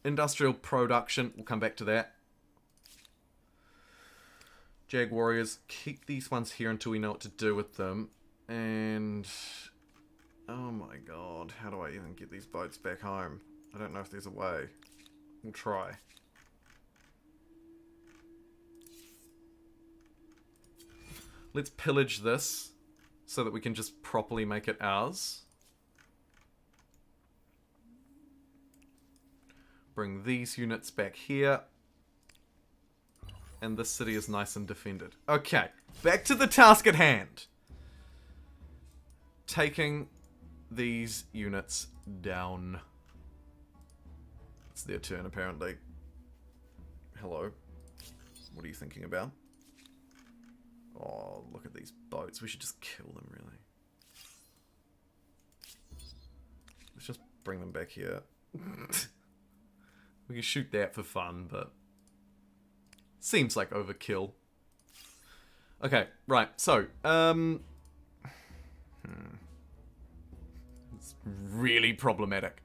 Industrial production. We'll come back to that. Jag warriors. Keep these ones here until we know what to do with them. And... oh my god. How do I even get these boats back home? I don't know if there's a way. We'll try. Let's pillage this so that we can just properly make it ours. Bring these units back here. And this city is nice and defended. Okay, back to the task at hand. Taking these units down. It's their turn, apparently. Hello. What are you thinking about? Oh, look at these boats. We should just kill them, really. Let's just bring them back here. We can shoot that for fun, but... seems like overkill. Okay, right, so, it's really problematic.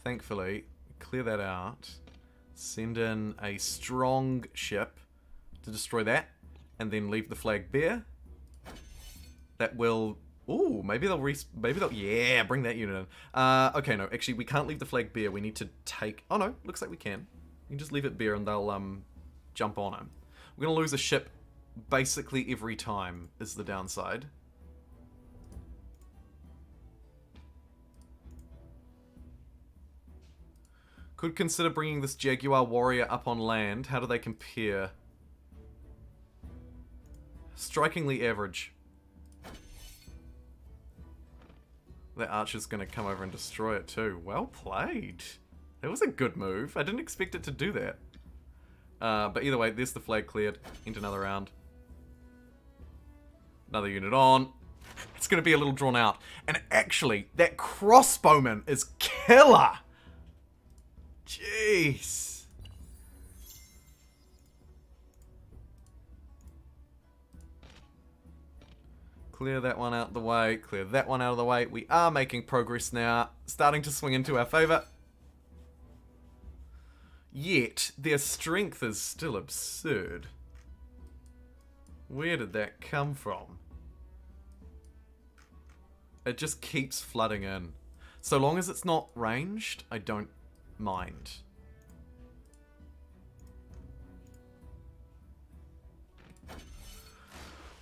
Thankfully, clear that out. Send in a strong ship to destroy that, and then leave the flag bare. That will... Ooh, maybe they'll... Yeah, bring that unit in. Okay, no, actually, we can't leave the flag bare. We need to take... Oh, no, looks like we can. We can just leave it bare and they'll, jump on him. We're gonna lose a ship basically every time, is the downside. Could consider bringing this Jaguar warrior up on land. How do they compare? Strikingly average. That archer's gonna come over and destroy it too. Well played. That was a good move. I didn't expect it to do that. But either way, there's the flag cleared. Into another round. Another unit on. It's gonna be a little drawn out. And actually, that crossbowman is killer! Jeez. Clear that one out of the way. Clear that one out of the way. We are making progress now. Starting to swing into our favor. Yet, their strength is still absurd. Where did that come from? It just keeps flooding in. So long as it's not ranged, I don't mind.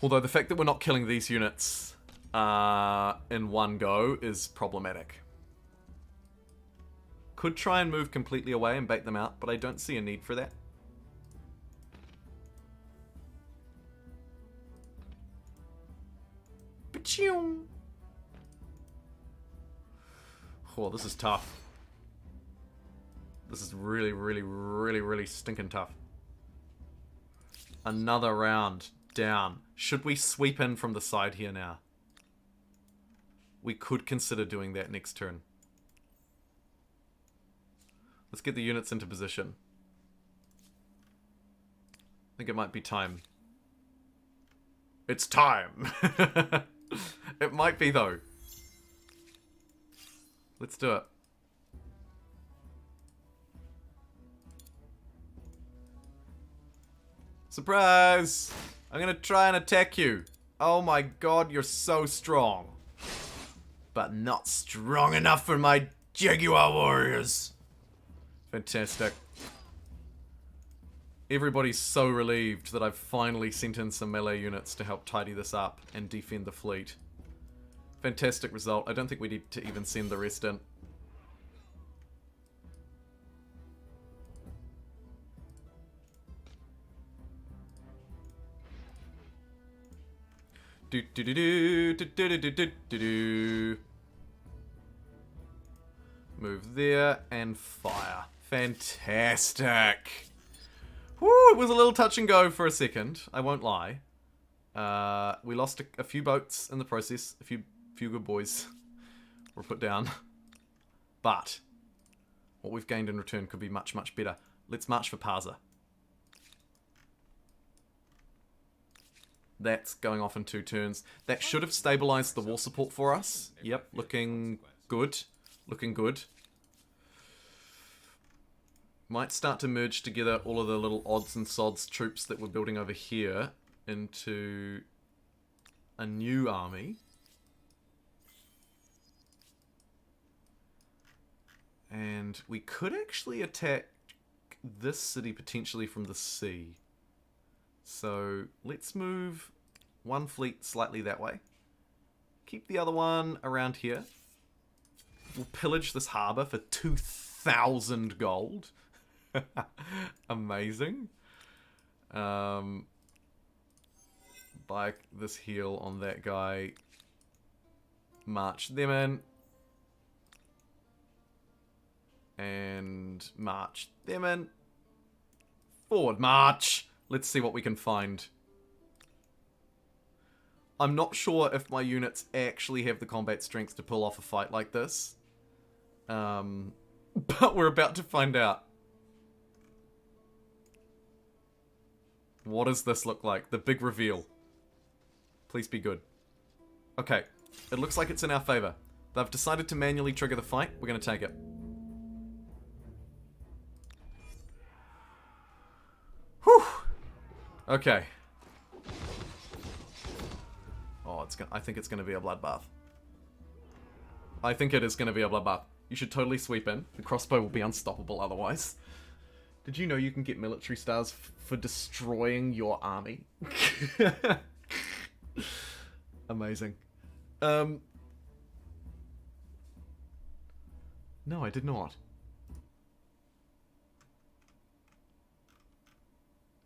Although the fact that we're not killing these units in one go is problematic. Could try and move completely away and bait them out, but I don't see a need for that. Ba-choom. Oh, this is tough. This is really, really, really, really stinking tough. Another round down. Should we sweep in from the side here now? We could consider doing that next turn. Let's get the units into position. I think it might be time. It's time! It might be, though. Let's do it. Surprise! I'm gonna try and attack you. Oh my god, you're so strong. But not strong enough for my Jaguar warriors. Fantastic. Everybody's so relieved that I've finally sent in some melee units to help tidy this up and defend the fleet. Fantastic result. I don't think we need to even send the rest in. Do do do do do do do do do do. Move there and fire. Fantastic. Woo, it was a little touch and go for a second. I won't lie. We lost a few boats in the process. A few good boys were put down. But what we've gained in return could be much, much better. Let's march for Parza. That's going off in 2 turns. That should have stabilized the wall support for us. Yep, looking good. Looking good. Might start to merge together all of the little odds and sods troops that we're building over here into a new army. And we could actually attack this city potentially from the sea. So let's move one fleet slightly that way. Keep the other one around here. We'll pillage this harbour for 2,000 gold. Amazing. Buy this heal on that guy. March them in. And march them in. Forward march. Let's see what we can find. I'm not sure if my units actually have the combat strength to pull off a fight like this. But we're about to find out. What does this look like? The big reveal. Please be good. Okay. It looks like it's in our favor. They've decided to manually trigger the fight. We're going to take it. Whew. Okay. Oh, I think it's going to be a bloodbath. I think it is going to be a bloodbath. You should totally sweep in. The crossbow will be unstoppable otherwise. Did you know you can get military stars for destroying your army? Amazing. No, I did not.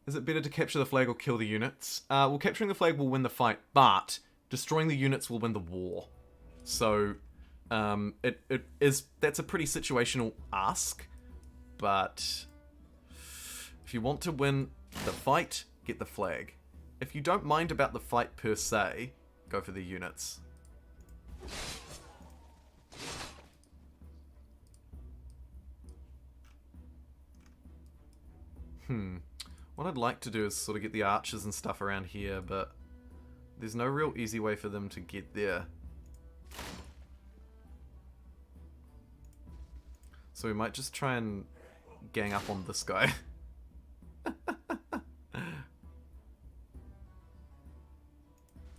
Is it better to capture the flag or kill the units? Well, capturing the flag will win the fight, but destroying the units will win the war. So, that's a pretty situational ask, but if you want to win the fight, get the flag. If you don't mind about the fight per se, go for the units. What I'd like to do is sort of get the archers and stuff around here, but there's no real easy way for them to get there. So we might just try and gang up on this guy.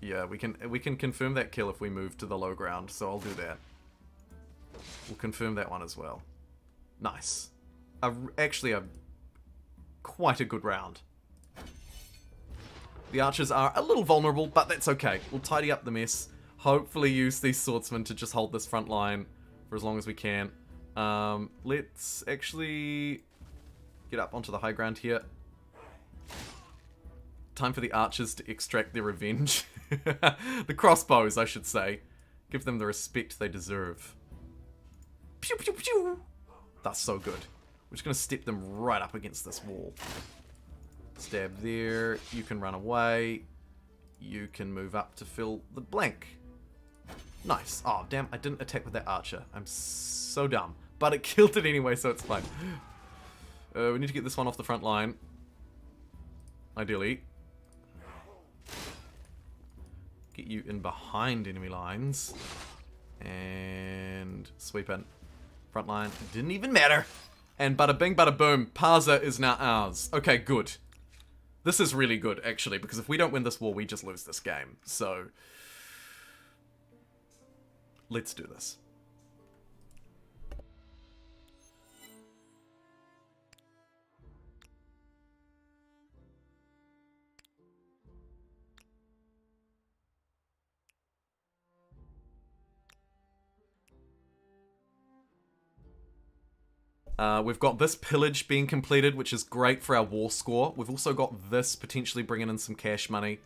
Yeah, we can confirm that kill if we move to the low ground, so I'll do that. We'll confirm that one as well. Nice. Actually, quite a good round. The archers are a little vulnerable, but that's okay. We'll tidy up the mess. Hopefully use these swordsmen to just hold this front line for as long as we can. Let's actually get up onto the high ground here. Time for the archers to extract their revenge. The crossbows, I should say. Give them the respect they deserve. Pew pew pew! That's so good. We're just going to step them right up against this wall. Stab there. You can run away. You can move up to fill the blank. Nice. Oh, damn. I didn't attack with that archer. I'm so dumb. But it killed it anyway, so it's fine. We need to get this one off the front line. Ideally. Get you in behind enemy lines. And sweep in. Front line. Didn't even matter. And bada bing, bada boom. Parza is now ours. Okay, good. This is really good, actually, because if we don't win this war, we just lose this game. So, let's do this. We've got this pillage being completed, which is great for our war score. We've also got this potentially bringing in some cash money,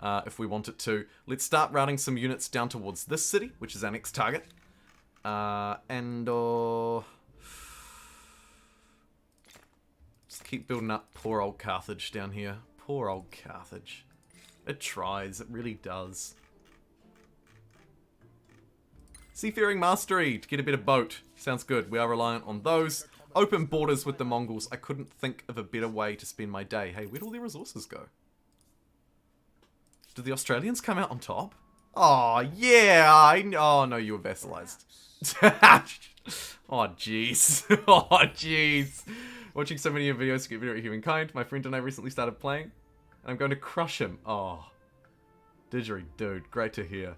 if we want it to. Let's start routing some units down towards this city, which is our next target. Just keep building up poor old Carthage down here. Poor old Carthage. It tries, it really does. Seafaring mastery to get a better boat. Sounds good. We are reliant on those. Open borders with the Mongols. I couldn't think of a better way to spend my day. Hey, where'd all their resources go? Did the Australians come out on top? Oh, yeah. Oh, no, you were vassalized. Oh, jeez. Oh, jeez. Watching so many of your videos to get better at Humankind. My friend and I recently started playing. And I'm going to crush him. Oh. Didgeridoo, dude. Great to hear.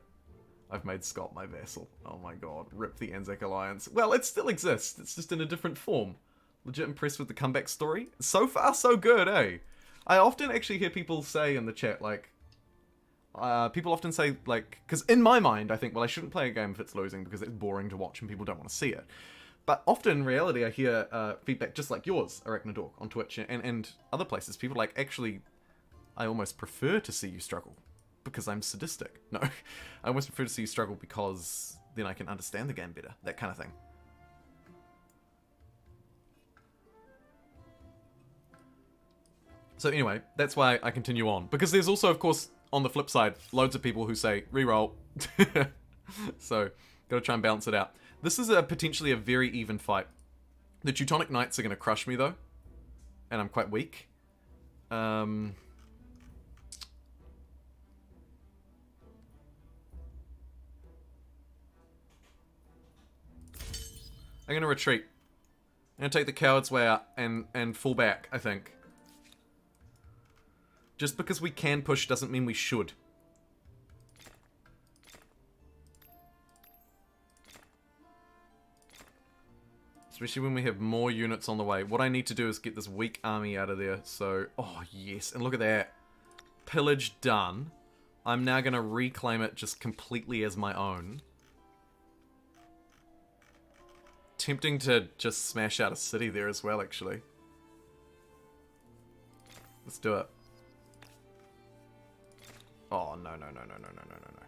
I've made Scott my vassal. Oh my god. Rip the Anzac Alliance. Well, it still exists. It's just in a different form. Legit impressed with the comeback story. So far, so good, eh? I often actually hear people say in the chat, like... people often say, like... Because in my mind, I think, well, I shouldn't play a game if it's losing because it's boring to watch and people don't want to see it. But often, in reality, I hear feedback just like yours, Arachnidork, on Twitch and other places. People like, actually, I almost prefer to see you struggle. Because I'm sadistic. No, I almost prefer to see you struggle because then I can understand the game better. That kind of thing. So anyway, that's why I continue on. Because there's also, of course, on the flip side, loads of people who say, reroll. So, gotta try and balance it out. This is potentially a very even fight. The Teutonic Knights are gonna crush me, though. And I'm quite weak. I'm gonna retreat. I'm gonna take the coward's way out and fall back, I think. Just because we can push doesn't mean we should. Especially when we have more units on the way. What I need to do is get this weak army out of there. So, oh yes, and look at that. Pillage done. I'm now going to reclaim it just completely as my own. Tempting to just smash out a city there as well, actually. Let's do it. Oh, no, no, no, no, no, no, no, no, no.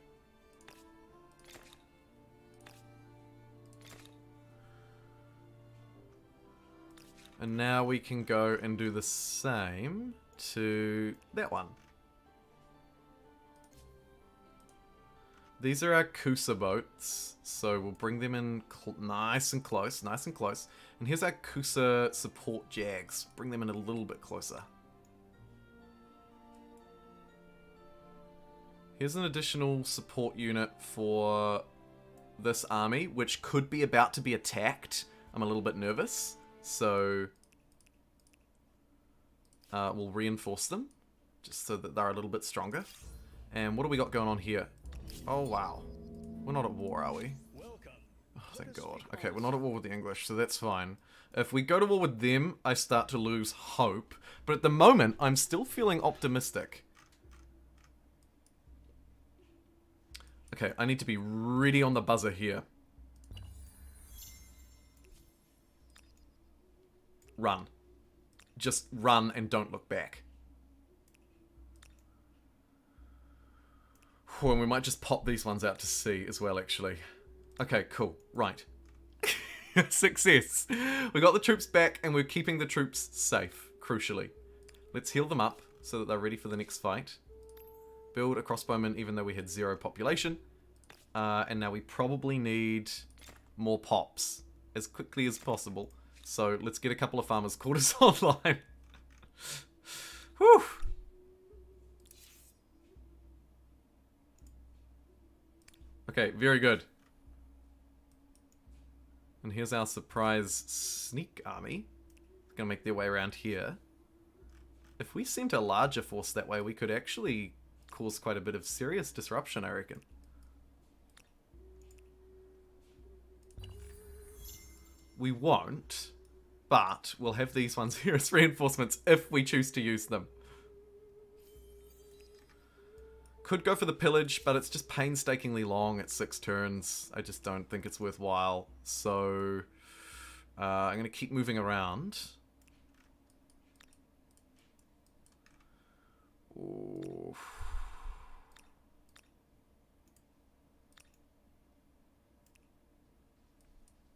And now we can go and do the same to that one. These are our Kusa boats, so we'll bring them in nice and close, nice and close. And here's our Kusa support Jags. Bring them in a little bit closer. Here's an additional support unit for this army, which could be about to be attacked. I'm a little bit nervous. So, we'll reinforce them, just so that they're a little bit stronger. And what do we got going on here? Oh, wow. We're not at war, are we? Oh, thank God. Okay, we're not at war with the English, so that's fine. If we go to war with them, I start to lose hope. But at the moment, I'm still feeling optimistic. Okay, I need to be ready on the buzzer here. Run. Just run and don't look back. Whew, and we might just pop these ones out to sea as well, actually. Okay, cool. Right. Success. We got the troops back and we're keeping the troops safe, crucially. Let's heal them up so that they're ready for the next fight. Build a crossbowman even though we had 0 population. And now we probably need more pops as quickly as possible. So let's get a couple of farmers' quarters online. Whew. Okay, very good. And here's our surprise sneak army. They're gonna make their way around here. If we sent a larger force that way, we could actually cause quite a bit of serious disruption, I reckon. We won't, but we'll have these ones here as reinforcements if we choose to use them. Could go for the pillage, but it's just painstakingly long at 6 turns. I just don't think it's worthwhile. So I'm going to keep moving around. Ooh.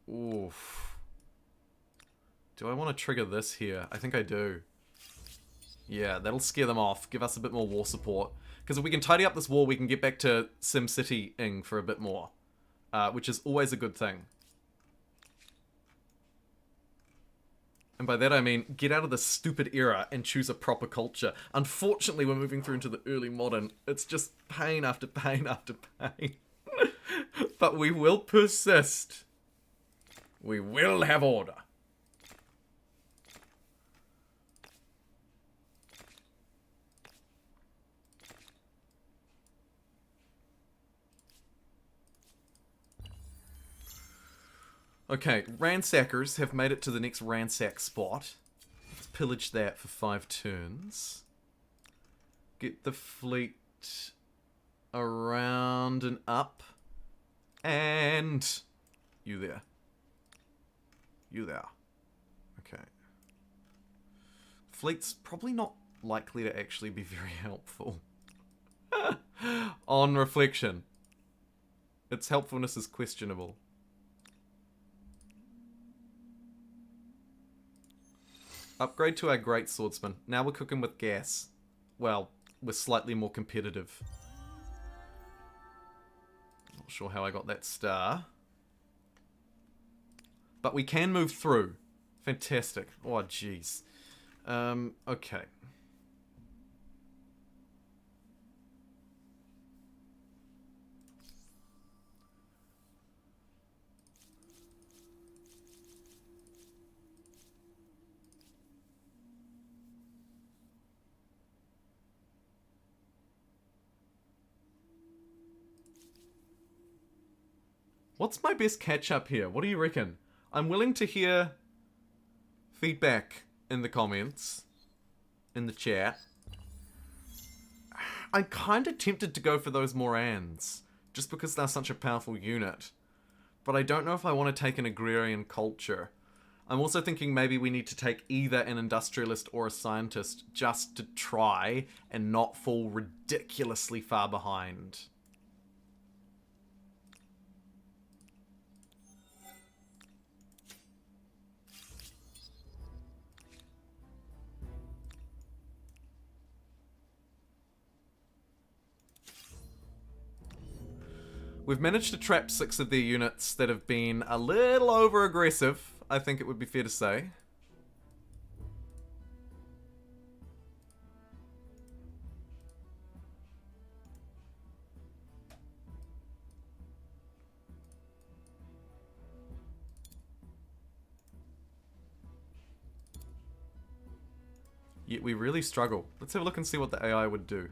Oof. Do I want to trigger this here? I think I do. Yeah, that'll scare them off. Give us a bit more war support. Because if we can tidy up this war, we can get back to SimCity-ing for a bit more. Which is always a good thing. And by that I mean, get out of the stupid era and choose a proper culture. Unfortunately, we're moving through into the early modern. It's just pain after pain after pain. But we will persist. We will have order. Okay, ransackers have made it to the next ransack spot. Let's pillage that for 5 turns. Get the fleet around and up. And you there. You there. Okay. Fleet's probably not likely to actually be very helpful. On reflection. Its helpfulness is questionable. Upgrade to our great swordsman. Now we're cooking with gas. Well, we're slightly more competitive. Not sure how I got that star. But we can move through. Fantastic. Oh, jeez. Okay. What's my best catch-up here? What do you reckon? I'm willing to hear feedback in the comments, in the chat. I'm kind of tempted to go for those Morans, just because they're such a powerful unit. But I don't know if I want to take an agrarian culture. I'm also thinking maybe we need to take either an industrialist or a scientist just to try and not fall ridiculously far behind. We've managed to trap 6 of their units that have been a little over-aggressive, I think it would be fair to say. Yet we really struggle. Let's have a look and see what the AI would do.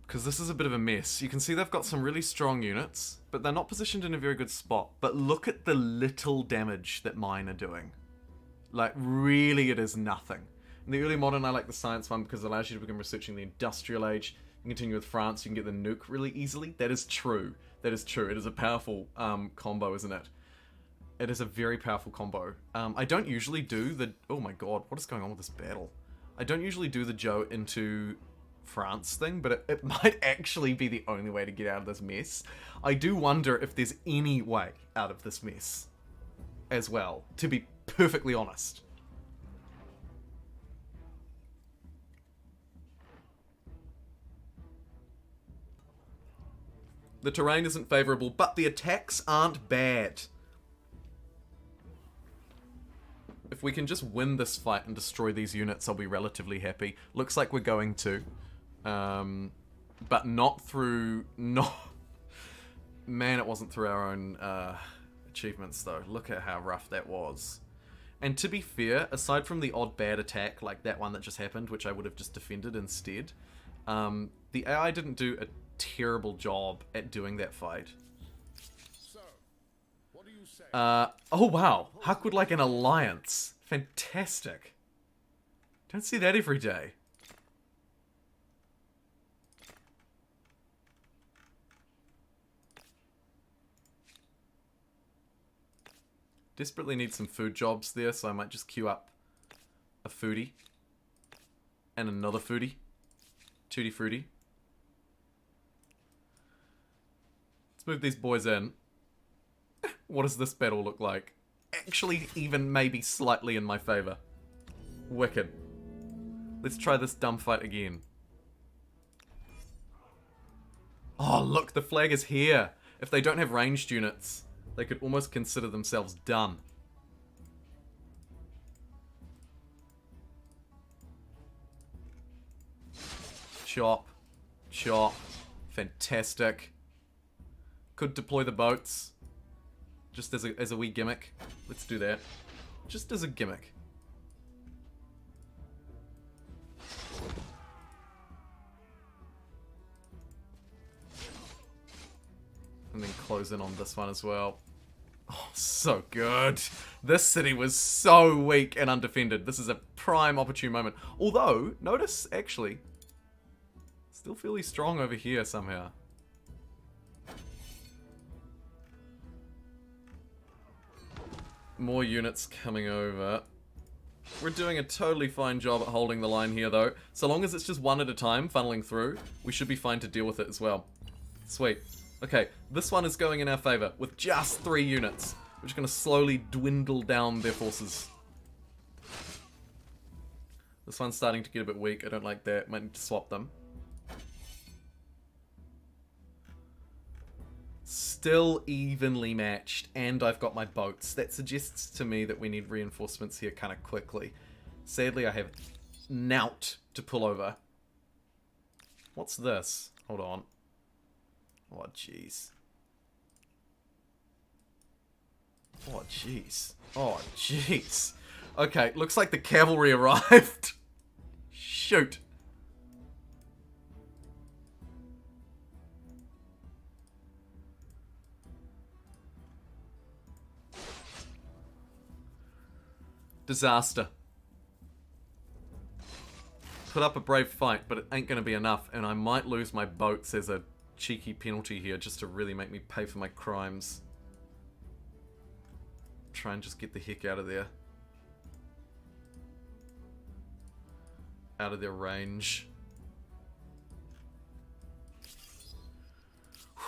Because this is a bit of a mess. You can see they've got some really strong units, but they're not positioned in a very good spot. But look at the little damage that mine are doing. Like, really, it is nothing. In the early modern, I like the science one because it allows you to begin researching the industrial age. You can continue with France, you can get the nuke really easily. That is true. That is true. It is a powerful combo, isn't it? It is a very powerful combo. I don't usually do the... Oh my god, what is going on with this battle? I don't usually do the Joe into France thing, but it might actually be the only way to get out of this mess. I do wonder if there's any way out of this mess as well, to be perfectly honest. The terrain isn't favourable, but the attacks aren't bad. If we can just win this fight and destroy these units, I'll be relatively happy. Looks like we're going to. But not through... Man, it wasn't through our own achievements, though. Look at how rough that was. And to be fair, aside from the odd bad attack, like that one that just happened, which I would have just defended instead, the AI didn't do a terrible job at doing that fight. So, what do you say? Oh wow, Huck would like an alliance. Fantastic. Don't see that every day. Desperately need some food jobs there, so I might just queue up a foodie. And another foodie. Tutti frutti. Let's move these boys in. What does this battle look like? Actually, even maybe slightly in my favor. Wicked. Let's try this dumb fight again. Oh, look, the flag is here. If they don't have ranged units, they could almost consider themselves done. Chop. Chop. Fantastic. Could deploy the boats. Just as a wee gimmick. Let's do that. Just as a gimmick. And then close in on this one as well. Oh, so good. This city was so weak and undefended. This is a prime opportune moment. Although, notice, actually, still fairly strong over here somehow. More units coming over. We're doing a totally fine job at holding the line here, though. So long as it's just one at a time funneling through, we should be fine to deal with it as well. Sweet. Okay, this one is going in our favor with just 3 units. We're just going to slowly dwindle down their forces. This one's starting to get a bit weak. I don't like that. Might need to swap them. Still evenly matched, and I've got my boats. That suggests to me that we need reinforcements here kind of quickly. Sadly, I have nout to pull over. What's this? Hold on. Oh, jeez. Oh, jeez. Oh, jeez. Okay, looks like the cavalry arrived. Shoot. Disaster. Put up a brave fight, but it ain't gonna be enough, and I might lose my boats as a cheeky penalty here just to really make me pay for my crimes. Try and just get the heck out of there. Out of their range.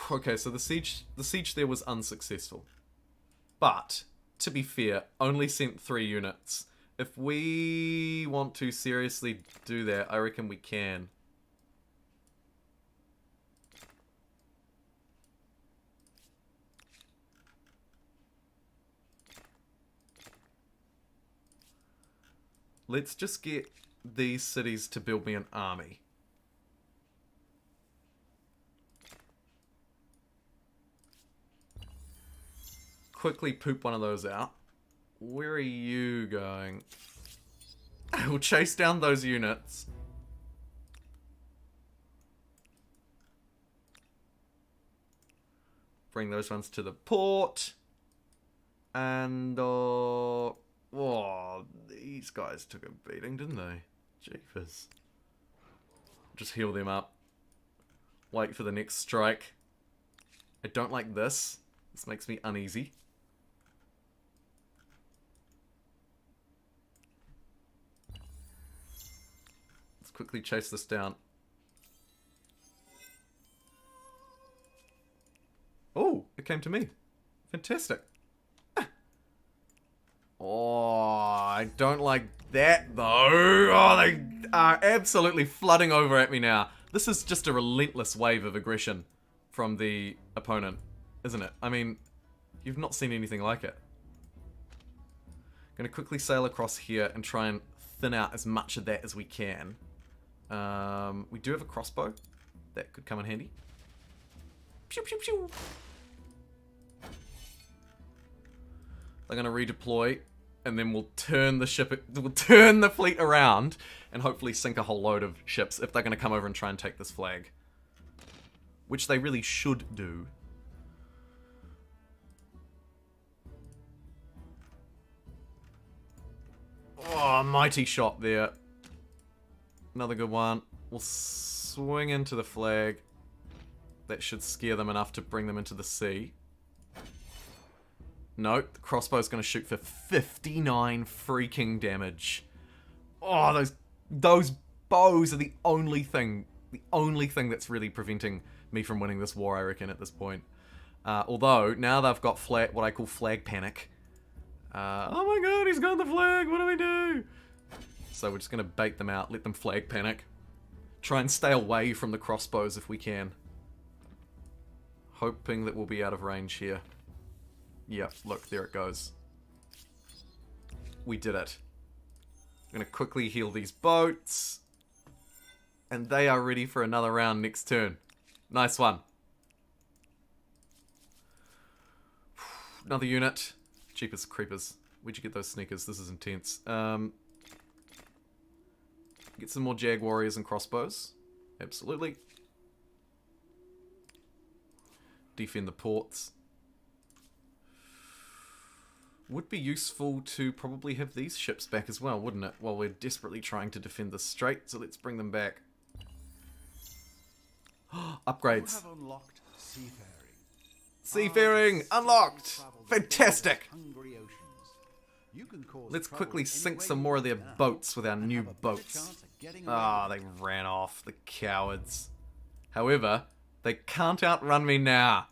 Okay, so the siege there was unsuccessful. But, to be fair, only sent 3 units. If we want to seriously do that, I reckon we can. Let's just get these cities to build me an army. Quickly poop one of those out. Where are you going? I will chase down those units. Bring those ones to the port. And, oh, these guys took a beating, didn't they? Jeepers. Just heal them up. Wait for the next strike. I don't like this. This makes me uneasy. Let's quickly chase this down. Oh, it came to me. Fantastic. Oh, I don't like that though. Oh, they are absolutely flooding over at me now. This is just a relentless wave of aggression from the opponent, isn't it? I mean, you've not seen anything like it. Gonna quickly sail across here and try and thin out as much of that as we can. We do have a crossbow. That could come in handy. Pew pew pew. They're gonna redeploy, and then we'll turn the fleet around, and hopefully sink a whole load of ships if they're gonna come over and try and take this flag, which they really should do. Oh, mighty shot there. Another good one. We'll swing into the flag. That should scare them enough to bring them into the sea. No, the crossbow's going to shoot for 59 freaking damage. Oh, those bows are the only thing that's really preventing me from winning this war, I reckon, at this point. Although, now they've got what I call flag panic. Oh my god, he's got the flag, what do we do? So we're just going to bait them out, let them flag panic. Try and stay away from the crossbows if we can. Hoping that we'll be out of range here. Yep, look, there it goes. We did it. I'm going to quickly heal these boats. And they are ready for another round next turn. Nice one. Another unit. Jeepers creepers. Where'd you get those sneakers? This is intense. Get some more Jag warriors and crossbows. Absolutely. Defend the ports. Would be useful to probably have these ships back as well, wouldn't it? While we're desperately trying to defend the strait, so let's bring them back. Upgrades. You have unlocked seafaring. Seafaring! Unlocked! Fantastic! Hungry oceans. You can cause Let's trouble quickly any sink way some you more of want their now, boats with our and new have a better boats. chance of getting away Ah, with they it. ran off, the cowards. However, they can't outrun me now.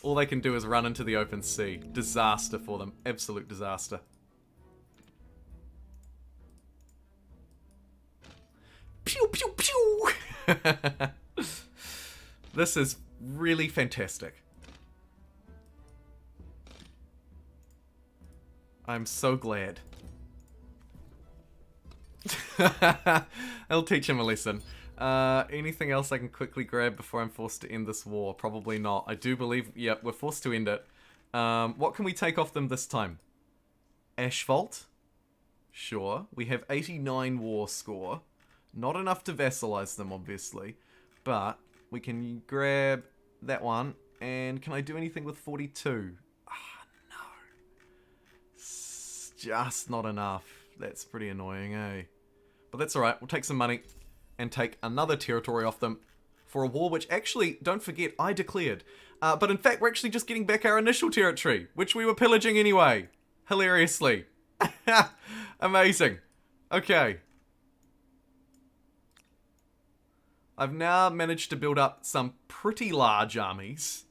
All they can do is run into the open sea. Disaster for them. Absolute disaster. Pew, pew, pew! This is really fantastic. I'm so glad. I'll teach him a lesson. Anything else I can quickly grab before I'm forced to end this war? Probably not. I do believe, yep, we're forced to end it. What can we take off them this time? Asphalt? Sure. We have 89 war score. Not enough to vassalize them, obviously. But we can grab that one. And can I do anything with 42? Ah, no. It's just not enough. That's pretty annoying, eh? But that's alright, we'll take some money and take another territory off them for a war which actually, don't forget, I declared. But in fact, we're actually just getting back our initial territory, which we were pillaging anyway. Hilariously. Amazing. Okay. I've now managed to build up some pretty large armies.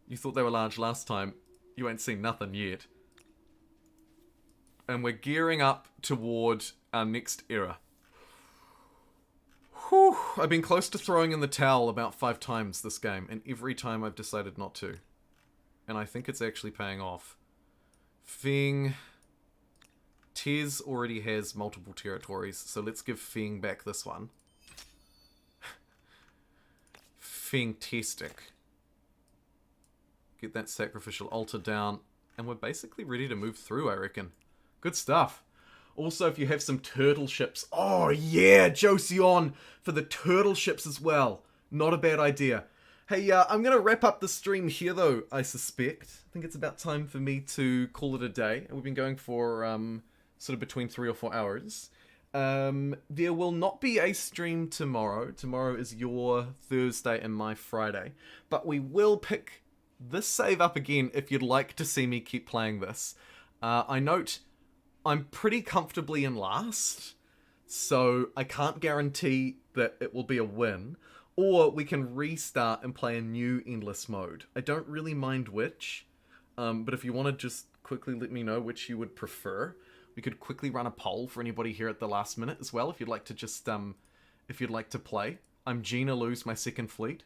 You thought they were large last time. You ain't seen nothing yet. And we're gearing up toward our next era. Whew, I've been close to throwing in the towel about 5 times this game, and every time I've decided not to. And I think it's actually paying off. Feng... Tez already has multiple territories, so let's give Feng back this one. Fantastic. Get that sacrificial altar down, and we're basically ready to move through, I reckon. Good stuff. Also, if you have some turtle ships... Oh, yeah! Joseon for the turtle ships as well. Not a bad idea. Hey, I'm going to wrap up the stream here, though, I suspect. I think it's about time for me to call it a day. We've been going for sort of between 3 or 4 hours. There will not be a stream tomorrow. Tomorrow is your Thursday and my Friday. But we will pick this save up again if you'd like to see me keep playing this. I note I'm pretty comfortably in last, so I can't guarantee that it will be a win. Or we can restart and play a new endless mode. I don't really mind which, but if you want to just quickly let me know which you would prefer. We could quickly run a poll for anybody here at the last minute as well, if you'd like to just, if you'd like to play. I'm Gina lose my second fleet.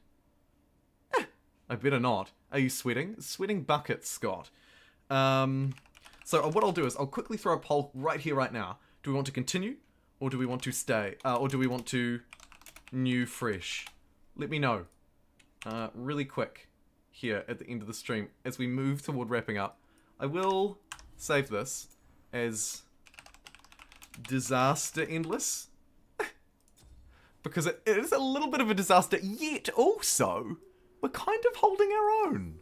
I better not. Are you sweating? Sweating buckets, Scott. So what I'll do is I'll quickly throw a poll right here, right now. Do we want to continue? Or do we want to stay? Or do we want to new fresh? Let me know. Really quick here at the end of the stream as we move toward wrapping up. I will save this as disaster endless. Because it is a little bit of a disaster, yet also we're kind of holding our own.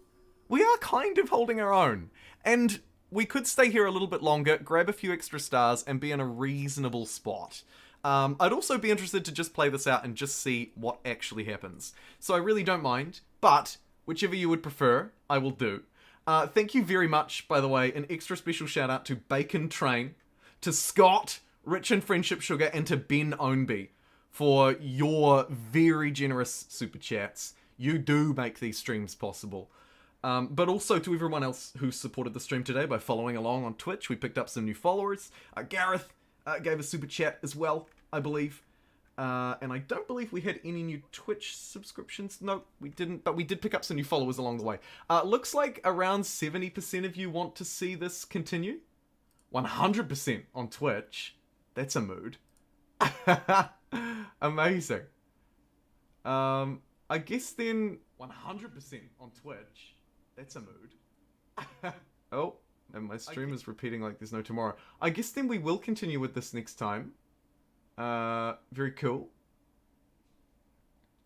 We are kind of holding our own. And we could stay here a little bit longer, grab a few extra stars, and be in a reasonable spot. I'd also be interested to just play this out and just see what actually happens. So I really don't mind, but whichever you would prefer, I will do. Thank you very much, by the way. An extra special shout out to Bacon Train, to Scott, Rich and Friendship Sugar, and to Ben Ownby for your very generous super chats. You do make these streams possible. But also to everyone else who supported the stream today by following along on Twitch. We picked up some new followers. Gareth gave a super chat as well, I believe. And I don't believe we had any new Twitch subscriptions. No, we didn't, but we did pick up some new followers along the way. Looks like around 70% of you want to see this continue. 100% on Twitch. That's a mood. Amazing. I guess then 100% on Twitch. That's a mood. Oh, and my stream is repeating like there's no tomorrow. I guess then we will continue with this next time. Very cool.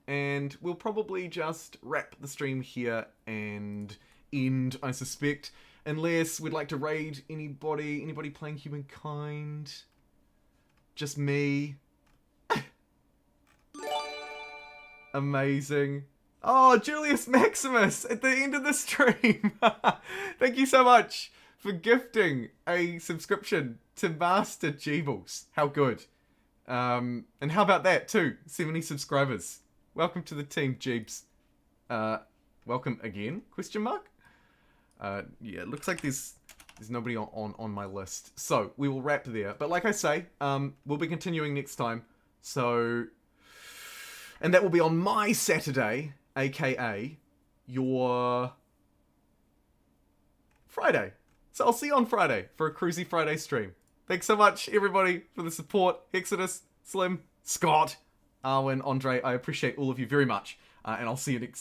And we'll probably just wrap the stream here and end, I suspect. Unless we'd like to raid anybody playing Humankind. Just me. Amazing. Oh, Julius Maximus at the end of the stream. Thank you so much for gifting a subscription to Master Jeebles. How good. And how about that too? 70 subscribers. Welcome to the team, Jeebs. Welcome again? Question mark? Yeah, it looks like there's nobody on my list. So, we will wrap there. But like I say, we'll be continuing next time. So, and that will be on my Saturday, aka your Friday. So I'll see you on Friday for a Cruisy Friday stream. Thanks so much, everybody, for the support. Exodus, Slim, Scott, Arwen, Andre, I appreciate all of you very much. And I'll see you next time.